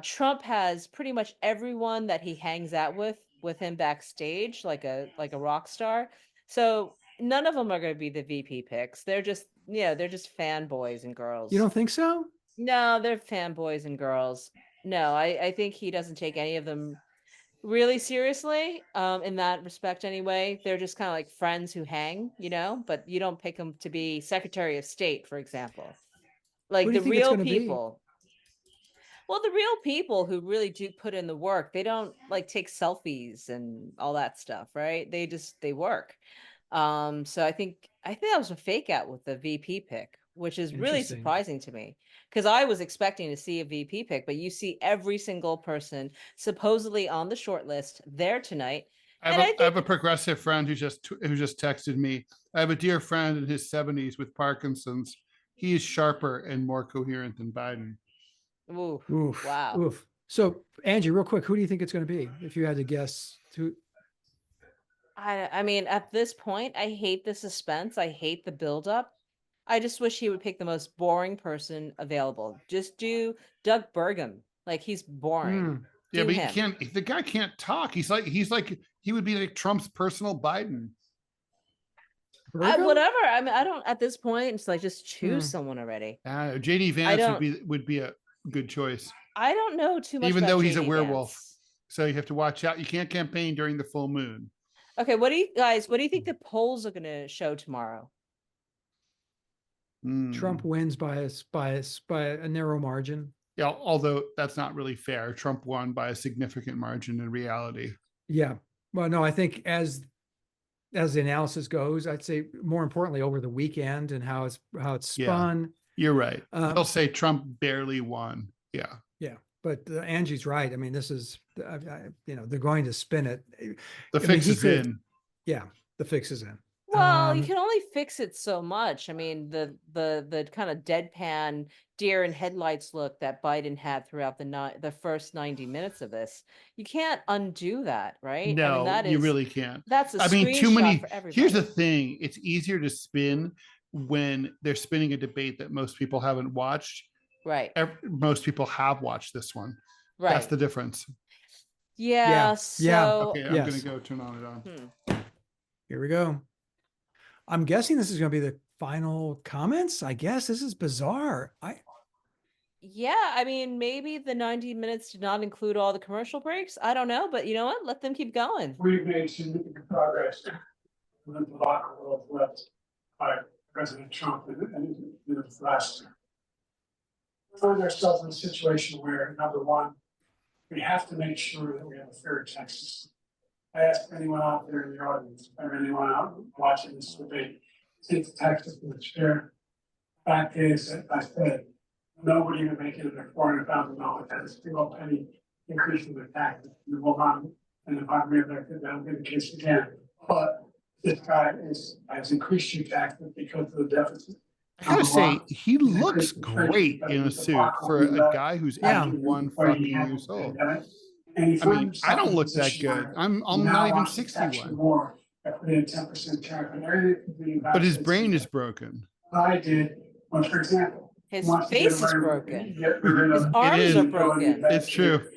Trump has pretty much everyone that he hangs out with him backstage, like a rock star. So none of them are going to be the VP picks. They're just they're just fanboys and girls. You don't think so? No, they're fanboys and girls. No, I think he doesn't take any of them really seriously in that respect anyway. They're just kind of like friends who hang, but you don't pick them to be Secretary of State, for example. Like Who do the you think it's real gonna be? people. Well, the real people who really do put in the work, they don't like take selfies and all that stuff, right? They work. So I think that was a fake out with the VP pick, which is really Interesting. surprising to me because I was expecting to see a VP pick, but you see every single person supposedly on the short list there tonight. I have a progressive friend who just texted me. I have a dear friend in his 70s with Parkinson's. He is sharper and more coherent than Biden. Ooh, Oof. wow. Oof. So, Angie, real quick, who do you think it's going to be? If you had to guess, who? I mean, at this point, I hate the suspense. I hate the buildup. I just wish he would pick the most boring person available. Just do Doug Burgum. Like he's boring. Yeah, Do but him. he can't. The guy can't talk. He would be like Trump's personal Biden. Virgo? Whatever. I mean, I don't, at this point, it's like, just choose Hmm. someone already. JD Vance would be a good choice, I don't know too much even about though he's a JD werewolf. Vance. So you have to watch out. You can't campaign during the full moon. Okay, what do you think the polls are going to show tomorrow? Trump wins by a narrow margin. Yeah, although that's not really fair. Trump won by a significant margin in reality. Yeah. Well, no, I think as the analysis goes, I'd say more importantly over the weekend and how it's spun. You're right. They'll say Trump barely won. Yeah. Yeah. But Angie's right. I mean, this is, they're going to spin it. The fix is in. Yeah. The fix is in. Well, you can only fix it so much. I mean, the kind of deadpan deer in headlights look that Biden had throughout the first 90 minutes of this, you can't undo that, right? No, I mean, you really can't. That's a too many. for everybody. Here's the thing: it's easier to spin when they're spinning a debate that most people haven't watched. Right. Most people have watched this one. Right. That's the difference. Yeah. So. Okay, I'm gonna go turn on it on. Here we go. I'm guessing this is going to be the final comments. I guess this is bizarre. Yeah, I mean, maybe the 90 minutes did not include all the commercial breaks. I don't know, but you know what? Let them keep going. We've made significant progress in the debacle world left by President Trump and the last year. We find ourselves in a situation where, number one, we have to make sure that we have a fair tax system. I ask anyone out there in the audience, or anyone out watching this debate, think the tax system is fair. Fact is, that I said, nobody would make it under $400,000 at a single penny increase in the tax. And if I'm re-elected, that'll be the case again. But this guy has increased your taxes because of the deficit. I gotta say, he looks great in a suit for a guy who's 81 fucking years old. I mean, I don't look that good. I'm not even 61. But his brain is broken. I did, well, for example, his face is broken. His arms are broken. It's true.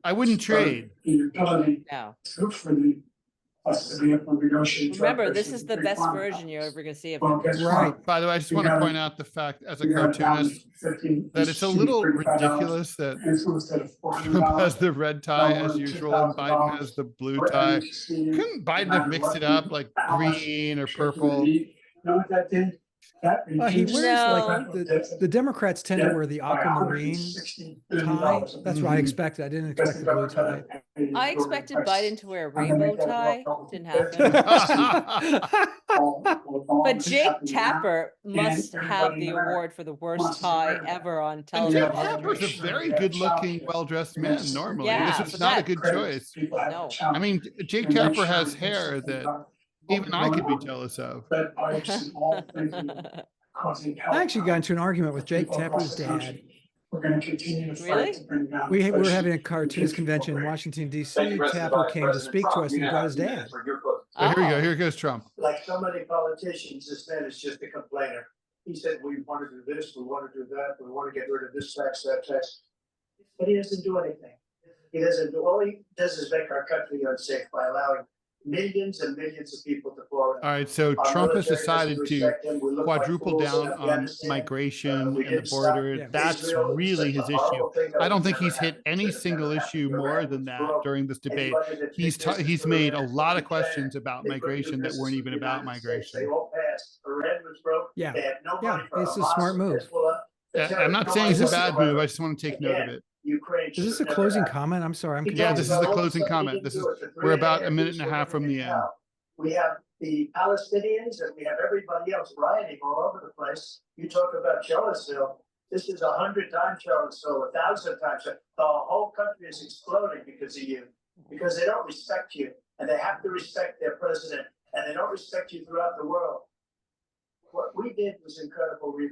I wouldn't trade. No. Us to be able to negotiate. Remember, this is the best version you're ever going to see of him. Right. By the way, I just want to point out the fact, as a cartoonist, that it's a little ridiculous that Trump has the red tie as usual and Biden has the blue tie. Couldn't Biden have mixed it up like green or purple? You know what that did? He wears like the Democrats tend to wear the aquamarine tie. That's what I expected. I didn't expect the blue tie. I expected Biden to wear a rainbow tie. Didn't happen. But Jake Tapper must have the award for the worst tie ever on And television. Jake Tapper's a very good-looking, well-dressed man normally. Yeah, This is not a good choice. No. I mean, Jake Tapper has hair that even I could be jealous of. I actually got into an argument with Jake Tapper's dad. We're going to continue to Really? fight to bring down. We were having a cartoonist convention in Washington, D.C. Tapper came to speak to us and he brought his dad. So here we go. Here goes Trump. Like so many politicians, this man is just a complainer. He said, we want to do this, we want to do that, we want to get rid of this tax, that tax. But he doesn't do anything. All he does is make our country unsafe by allowing millions and millions of people to pour in. All right, so Trump has decided to quadruple down on migration and the border. Yeah. That's really his issue. I don't think he's hit any single issue more than that during this debate. He's made a lot of questions about migration that weren't even about migration. Yeah, it's a smart move. I'm not saying it's a bad move. I just want to take note of it. Is this a closing comment? I'm sorry, I'm confused. Yeah, this is the closing comment. We're about a minute and a half from the end. We have the Palestinians and we have everybody else rioting all over the place. You talk about Charlottesville. This is 100 times Charlottesville, 1,000 times. The whole country is exploding because of you, because they don't respect you, and they have to respect their president, and they don't respect you throughout the world. What we did was incredible. We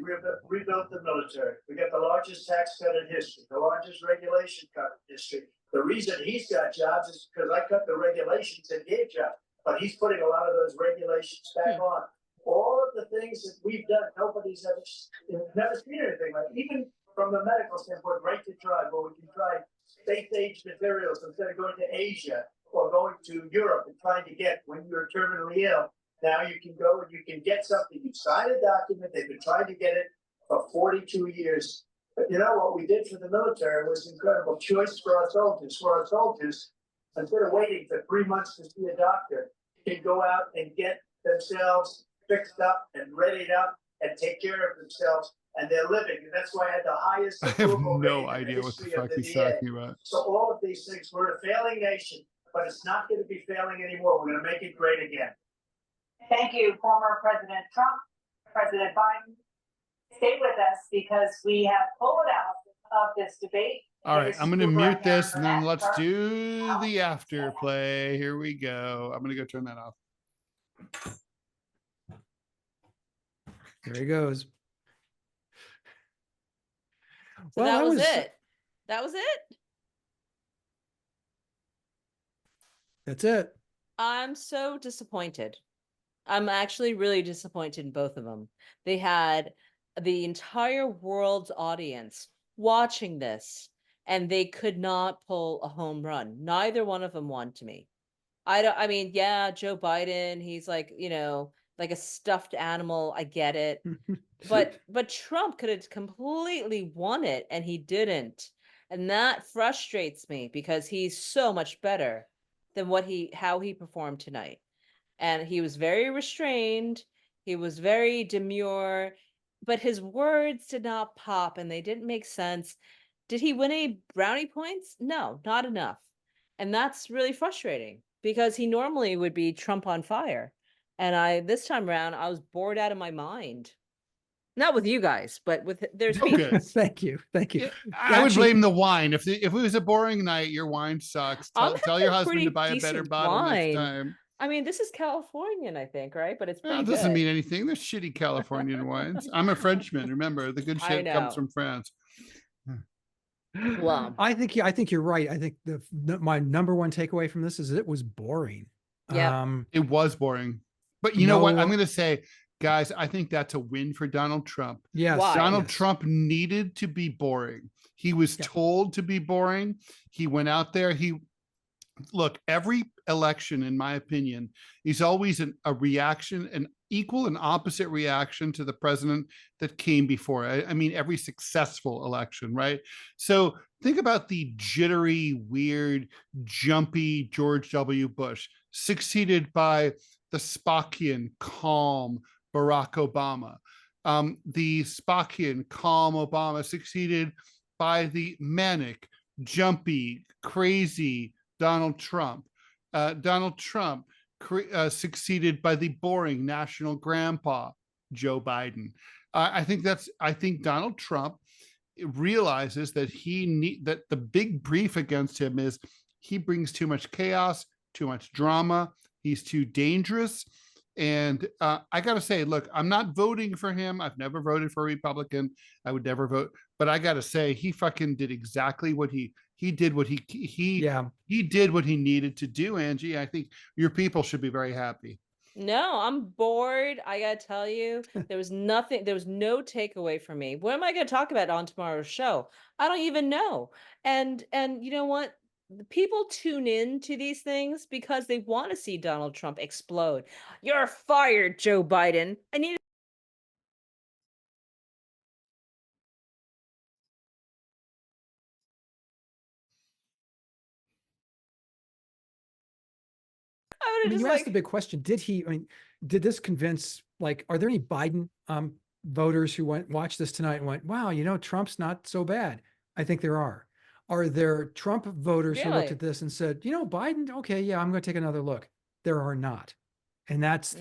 rebuilt the military. We got the largest tax cut in history, the largest regulation cut in history. The reason he's got jobs is because I cut the regulations and gave jobs, but he's putting a lot of those regulations back on. All of the things that we've done, nobody's never seen anything like. Even from the medical standpoint, right to try, where we can try space-age materials instead of going to Asia or going to Europe and trying to get when you're terminally ill. Now you can go and you can get something. You sign a document. They've been trying to get it for 42 years. But you know what we did for the military was incredible choice for our soldiers. For our soldiers, instead of waiting for 3 months to see a doctor, can go out and get themselves fixed up and readied up and take care of themselves, and they're living. And that's why I had the highest I have approval no rating in idea the what the history of fuck the he's VA. talking about. So all of these things, we're a failing nation, but it's not going to be failing anymore. We're going to make it great again. Thank you, former President Trump, President Biden. Stay with us because we have full analysis of this debate. All right, I'm going to mute this and then let's First, do the after play. Here we go. I'm going to go turn that off. There he goes. So that was it. That was it. That's it. I'm so disappointed. I'm actually really disappointed in both of them. They had the entire world's audience watching this, and they could not pull a home run. Neither one of them won to me. I mean, yeah, Joe Biden, he's like, you know, like a stuffed animal. I get it. But Trump could have completely won it, and he didn't. And that frustrates me because he's so much better than how he performed tonight. And he was very restrained. He was very demure, but his words did not pop and they didn't make sense. Did he win any brownie points? No, not enough. And that's really frustrating because he normally would be Trump on fire. And this time around, I was bored out of my mind. Not with you guys, but with their speeches. Thank you. Thank you. Yeah, I would blame the wine. If it was a boring night, your wine sucks. Tell your husband to buy a better bottle next time. I mean, this is Californian, I think, right? But it's pretty It doesn't good. mean anything. There's shitty Californian wines. I'm a Frenchman. Remember, the good shit comes from France. Well, I think you're right. I think my number one takeaway from this is it was boring. Yeah, it was boring. But you know what? I'm going to say, guys, I think that's a win for Donald Trump. Yes, Donald Trump needed to be boring. He was told to be boring. He went out there. Look, every election, in my opinion, is always a reaction, an equal and opposite reaction to the president that came before. I mean, every successful election, right? So think about the jittery, weird, jumpy George W. Bush, succeeded by the Spockian, calm Barack Obama. The Spockian, calm Obama succeeded by the manic, jumpy, crazy Donald Trump. Donald Trump succeeded by the boring national grandpa, Joe Biden. I think Donald Trump realizes that that the big brief against him is he brings too much chaos, too much drama. He's too dangerous. And I got to say, look, I'm not voting for him. I've never voted for a Republican. I would never vote. But I got to say, he fucking did exactly what he did what he did what he needed to do, Angie. I think your people should be very happy. No, I'm bored. I gotta tell you, there was no takeaway for me. What am I gonna talk about on tomorrow's show? I don't even know. And you know what? The people tune in to these things because they want to see Donald Trump explode. You're fired, Joe Biden. I need you asked the big question. Did this convince, are there any Biden voters who watched this tonight and went, wow, Trump's not so bad? I think there are. Are there Trump voters who looked at this and said, Biden, okay, yeah, I'm going to take another look? There are not. And that's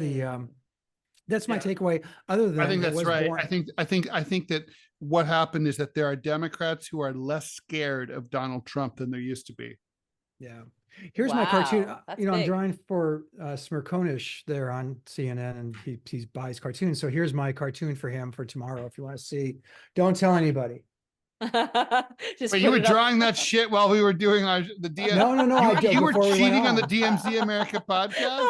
that's my takeaway. Other than I think that's right. I think that what happened is that there are Democrats who are less scared of Donald Trump than there used to be. Yeah. Here's my cartoon. That's I'm big. drawing for Smirkonish there on CNN, and he buys cartoons. So here's my cartoon for him for tomorrow. If you want to see, don't tell anybody. Just Wait, you were drawing that shit while we were doing the DMZ? No. You were cheating on the DMZ America podcast?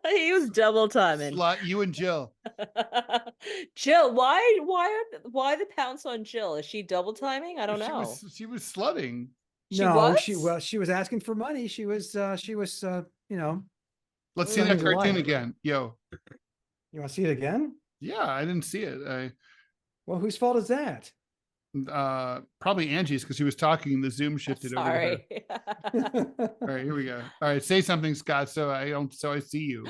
He was double timing. Slut, you and Jill. Jill, why the pounce on Jill? Is she double timing? I don't know. She was slutting. She was asking for money. She was Let's see that Sounds cartoon alike. again. Yo. You want to see it again? Yeah, I didn't see it. Well, whose fault is that? Probably Angie's, because she was talking. The Zoom shifted over to her. Sorry. All right, here we go. All right, say something, Scott, so I see you.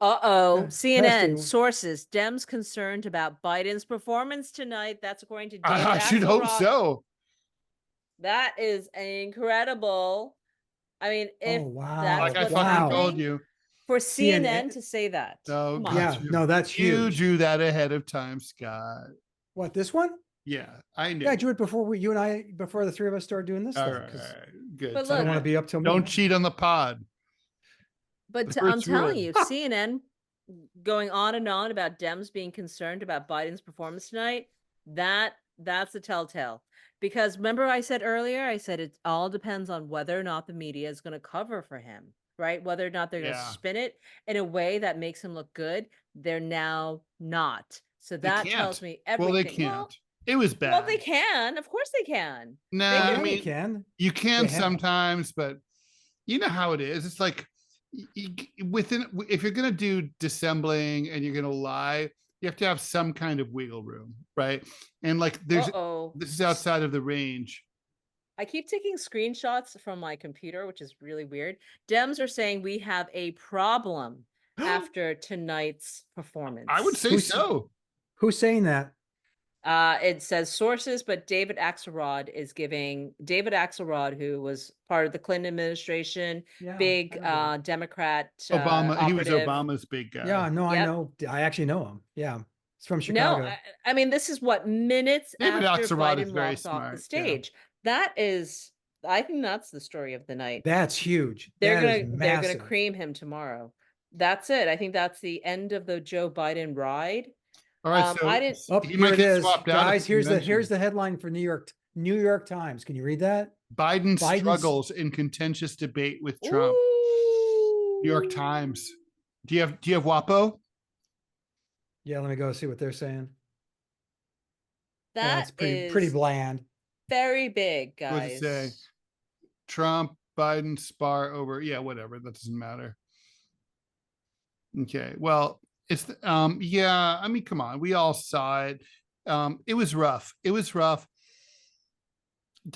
Uh-oh. CNN Testing. sources. Dems concerned about Biden's performance tonight. That's according to David I should hope Axelrod. so. That is incredible. I mean, if Oh, wow. that's Like I what's fucking Wow. told happening, you. for CNN CNN to say that. Oh, Come on. Yeah, gotcha. no, that's You huge. drew that ahead of time, Scott. What, this one? Yeah, I knew. Yeah, I drew it before before the three of us started doing this All thing. right, 'Cause good. But I don't look, want to be up till Don't midnight. cheat on the pod. But The I'm first telling rule. you, CNN going on and on about Dems being concerned about Biden's performance tonight, that's a telltale. Because remember I said earlier, I said it all depends on whether or not the media is going to cover for him, right? Whether or not they're going to Yeah. spin it in a way that makes him look good. They're now not. So They that can't. tells me everything. Well, they can't. It was bad. Well, they can. Of course they can. No, They I can. Yeah, mean, you can. you can They have- sometimes, but you know how it is. It's like if you're going to do dissembling and you're going to lie, you have to have some kind of wiggle room, right? And like this is outside of the range. I keep taking screenshots from my computer, which is really weird. Dems are saying we have a problem after tonight's performance. I would say Who's- so. Who's saying that? It says sources, but David Axelrod, who was part of the Clinton administration, Yeah, big I know. Democrat. Obama. He was operative. Obama's big guy. Yeah, no, I Yep. know. I actually know him. Yeah, it's from No, Chicago. I mean, this is what minutes David after Axelrod is Biden very walks off smart, the yeah. stage. That is, I think that's the story of the night. That's huge. They're That is gonna massive. cream him tomorrow. That's it. I think that's the end of the Joe Biden ride. All right, so I didn't. Oh, he here might it get is, swapped out at guys. the Here's convention. the headline for New York Times. Can you read that? Biden Biden's- struggles in contentious debate with Trump. New York Times. Do you have WAPO? Yeah, let me go see what they're saying. That That's pretty bland. very big, What does guys. it say? Trump, Biden spar over. Yeah, whatever. That doesn't matter. Okay. Well, it's yeah, I mean, come on. We all saw it. It was rough.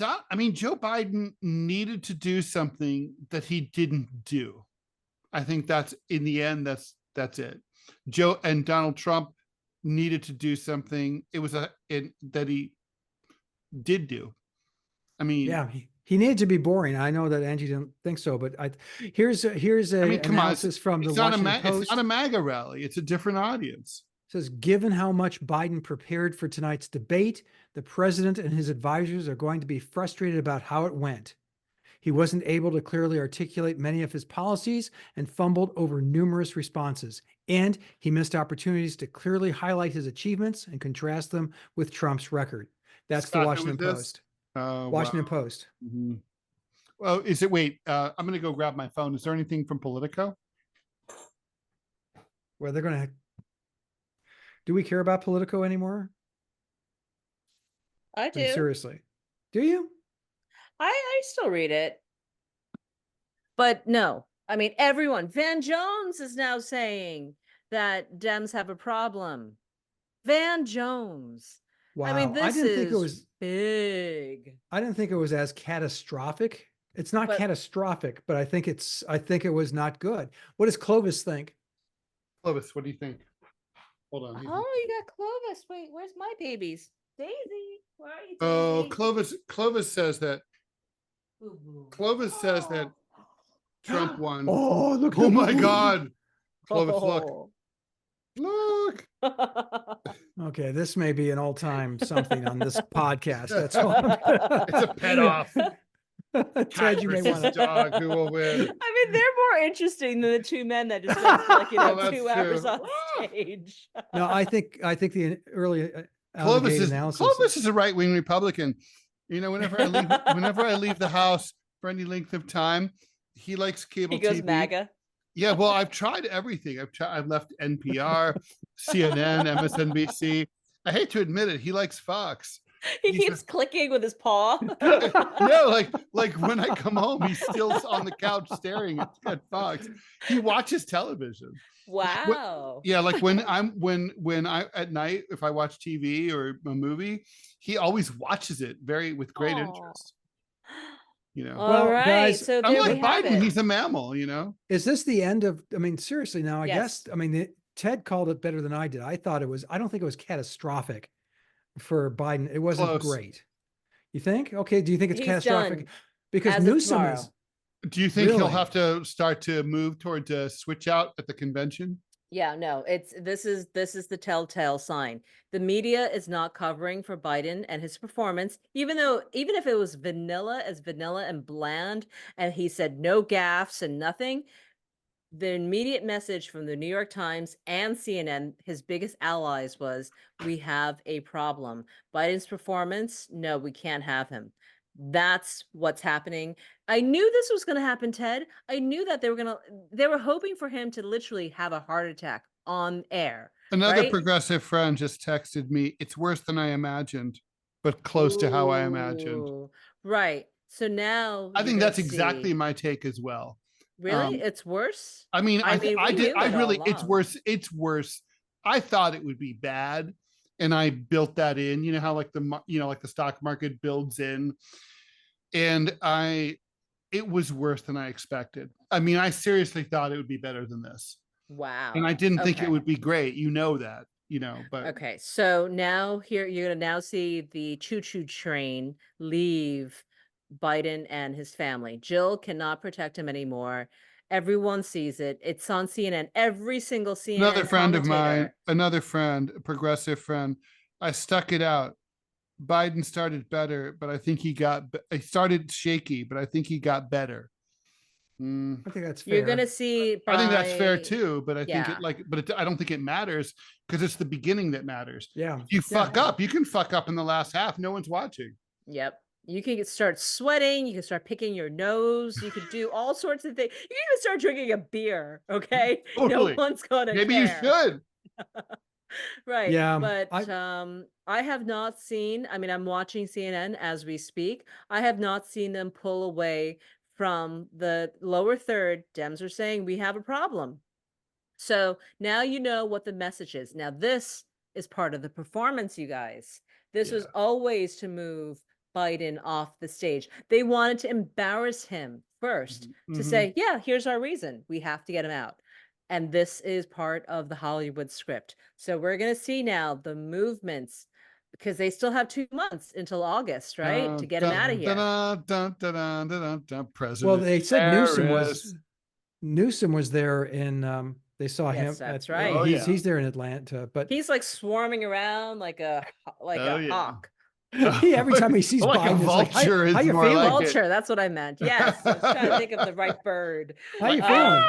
I mean, Joe Biden needed to do something that he didn't do. I think that's in the end, that's it. Joe and Donald Trump needed to do something. It was that he did do. I mean, Yeah, he needed to be boring. I know that Angie didn't think so, but here's a come on, analysis from the it's not Washington Post. it's not a MAGA rally. It's a different audience. Says, given how much Biden prepared for tonight's debate, the president and his advisors are going to be frustrated about how it went. He wasn't able to clearly articulate many of his policies and fumbled over numerous responses. And he missed opportunities to clearly highlight his achievements and contrast them with Trump's record. That's Scott, the who Washington was this? Post. Oh, Washington wow. Post. Mhm. Well, is it? Wait, I'm going to go grab my phone. Is there anything from Politico? Where they're going to. Do we care about Politico anymore? I I do. mean, seriously. Do you? I still read it. But no, I mean, everyone, Van Jones is now saying that Dems have a problem. Van Jones. Wow. I mean, this didn't is think it was. big. I didn't think it was as catastrophic. It's not But- catastrophic, but I think it was not good. What does Clovis think? Clovis, what do you think? Hold on. Oh, you got Clovis. Wait, where's my babies? Daisy, where are you? Oh, Daisy? Clovis says that. Boo-boo. Clovis says that Trump won. Oh, look! Oh my God. Clovis, look. Oh. Look. Okay, this may be an all-time something on this podcast. That's all. It's a pet off. Ted, you may Versus want to. dog, who will win? I mean, they're more interesting than the two men that just spent like, Well, that's 2 hours true. on stage. No, I think the early Clovis Allegate is analysis. Clovis is a right-wing Republican. You know, whenever I leave the house for any length of time, he likes cable He goes TV. MAGA. Yeah, well, I've tried everything. I've left NPR, CNN, MSNBC. I hate to admit it, he likes Fox. He He's keeps clicking with his paw. no, like when I come home, he's still on the couch staring at Fox. He watches television. Wow. Yeah, like when I at night, if I watch TV or a movie, he always watches it with great Aw. interest. You know, All Well, right. guys, So there we unlike have Biden, it. he's a mammal. You know, is this the end of, I mean, seriously now, I Yes. guess, I mean, Ted called it better than I did. I thought it was, I don't think it was catastrophic for Biden. It wasn't Close. great. You think? Okay. Do you think it's He's catastrophic? done Because as of Newsom tomorrow. is, do you think he'll Really? have to start to move towards a switch out at the convention? Yeah, no, this is the telltale sign. The media is not covering for Biden and his performance, even if it was vanilla and bland, and he said no gaffes and nothing. The immediate message from the New York Times and CNN, his biggest allies, was we have a problem. Biden's performance, no, we can't have him. That's what's happening. I knew this was going to happen, Ted. I knew that they were hoping for him to literally have a heart attack on air. Another right? progressive friend just texted me, it's worse than I imagined, but close to how I imagined. Ooh, right. So now I you're think gonna that's exactly see. my take as well. Really, it's worse. I mean, I I mean, we did. knew I it all really, it's along. worse. It's worse. I thought it would be bad, and I built that in. You know how like like the stock market builds in, and it was worse than I expected. I mean, I seriously thought it would be better than this, Wow. and I didn't think it Okay. would be great. You know that. But Okay, so now here you're gonna now see the choo-choo train leave Biden and his family. Jill cannot protect him anymore. Everyone sees it. It's on CNN. Every single another CNN friend of mine, commentator. another friend, a progressive friend, I stuck it out. Biden started better, but I think he started shaky, but I think he got better. I think that's fair. You're gonna see. I think that's fair by- too, but I think Yeah. I don't think it matters because it's the beginning that matters. Yeah. If you fuck up, you can fuck up in the last half. No one's watching. Yep. You can start sweating. You can start picking your nose. You could do all sorts of things. You can even start drinking a beer. Okay. Totally. No one's gonna Maybe care. you should. Right. Yeah, But I have not seen, I mean, I'm watching CNN as we speak. I have not seen them pull away from the lower third. Dems are saying we have a problem. So now you know what the message is. Now, this is part of the performance, you guys. This was always to move Biden off the stage. They wanted to embarrass him first to say, yeah, here's our reason. We have to get him out. And this is part of the Hollywood script. So we're going to see now the movements because they still have 2 months until August, right? To get him out of here. President. Well, they said Harris. Newsom was there in, they saw him. Yes, that's at- right. Oh, yeah. He's there in Atlanta, but He's like swarming around like a Oh, yeah. hawk. every time he sees Like a Biden, it's like, vulture is how you more feeling? like it. Vulture, that's what I meant. Yes, I was trying to think of the right bird. How you Like, feeling?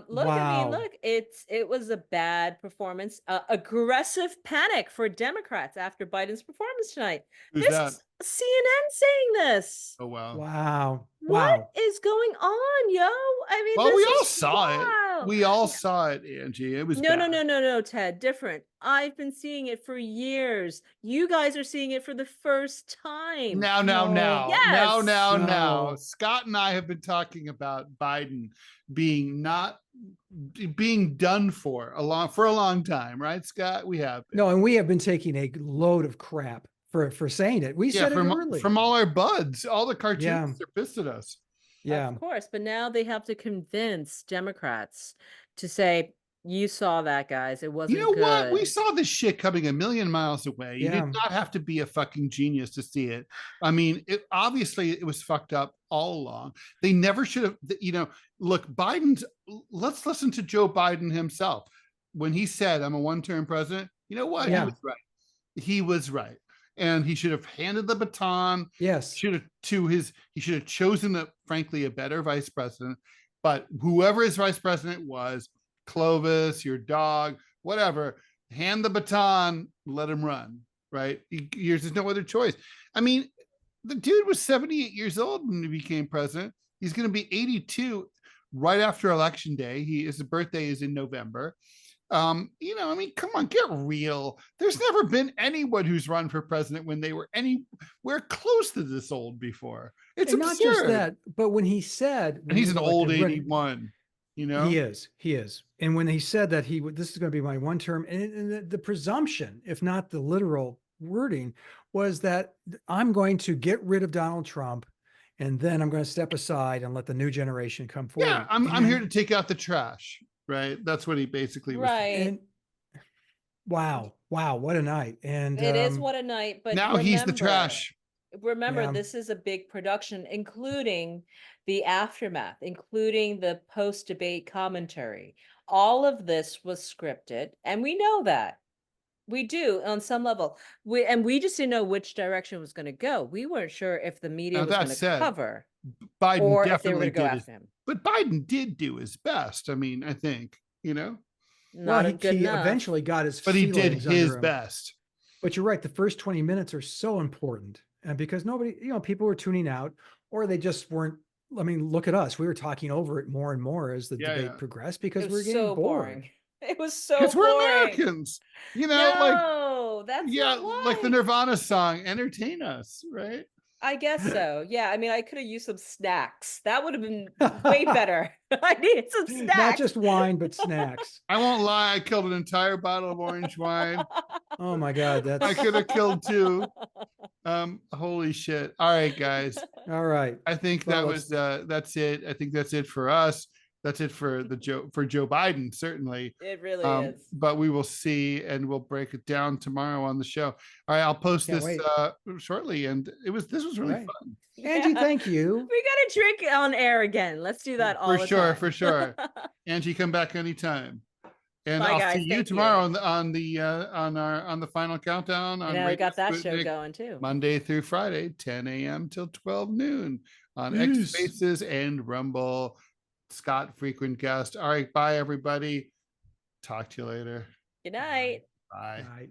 Look, I mean, Wow. look, it was a bad performance. Aggressive panic for Democrats after Biden's performance tonight. Who's This that? is CNN saying this. Oh, wow. Wow. What Wow. is going on, yo? I mean, Well, we this all is saw it. wild. We all saw it, Angie. It was No, bad. no, Ted. Different. I've been seeing it for years. You guys are seeing it for the first time. Now. Yes. No. Scott and I have been talking about Biden being done for a long time, right, Scott? We have been. No, and we have been taking a load of crap for saying it. We said it early. from all our buds, all the cartoonists are pissed at us. Yeah. Of course, but now they have to convince Democrats to say, you saw that, guys. It wasn't You know what? good. We saw this shit coming a million miles away. You Yeah. did not have to be a fucking genius to see it. I mean, obviously it was fucked up all along. They never should have, look, let's listen to Joe Biden himself. When he said, I'm a one-term president, you know what? Yeah. He was right. He was right. And he should have handed the baton. Yes. He should have chosen frankly, a better vice president. But whoever his vice president was, Clovis, your dog, whatever, hand the baton, let him run, right? There's no other choice. I mean, the dude was 78 years old when he became president. He's going to be 82 right after election day. His birthday is in November. You know, I mean, come on, get real. There's never been anyone who's run for president when they were anywhere close to this old before. It's And absurd. not just that, but when he said, And he's an old like, 81, you know? he is. And when he said that this is going to be my one term, and the presumption, if not the literal wording, was that I'm going to get rid of Donald Trump, and then I'm going to step aside and let the new generation come forward. Yeah, I'm here to take out the trash, right? That's what he basically was saying. Right. And wow, what a night. And It is what a night, but Now he's the remember- trash. Remember, Yeah. this is a big production, including the aftermath, including the post-debate commentary. All of this was scripted, and we know that. We do on some level. We just didn't know which direction it was going to go. We weren't sure if the media Now, was that going to said, cover Biden or if they were definitely going to go did his, after him. but Biden did do his best. I mean, I think, you know, Not he good enough. eventually got his but he did feelings under his him. best. But you're right. The first 20 minutes are so important. And because nobody, people were tuning out, or they just weren't. I mean, look at us. We were talking over it more and more as the debate progressed because It we were was getting so bored. boring. It was so Because we're boring. Americans, you know, No, that's not like the why. Nirvana song, entertain us, right? I guess so. Yeah, I mean, I could have used some snacks. That would have been way better. I needed some snacks. Not just wine, but snacks. I won't lie, I killed an entire bottle of orange wine. Oh my God, I could have killed 2. Holy shit. All right, guys. All right. I think Well, that was that's it. I think that's it for us. That's it for Joe Biden, certainly. It really is. But we will see, and we'll break it down tomorrow on the show. All right, I'll post Can't this wait. shortly. And this was really Right. fun. Angie, thank you. We got to drink on air again. Let's do that all the time. For sure. Angie, come back anytime. And Bye, I'll guys. see you Thank tomorrow you. on the final countdown on Yeah, we Radio got that show Sputnik, going too. Monday through Friday, 10 a.m. till 12 noon on Yes. X Spaces and Rumble. Scott, frequent guest. All right, bye everybody. Talk to you later. Good night. Bye. All right.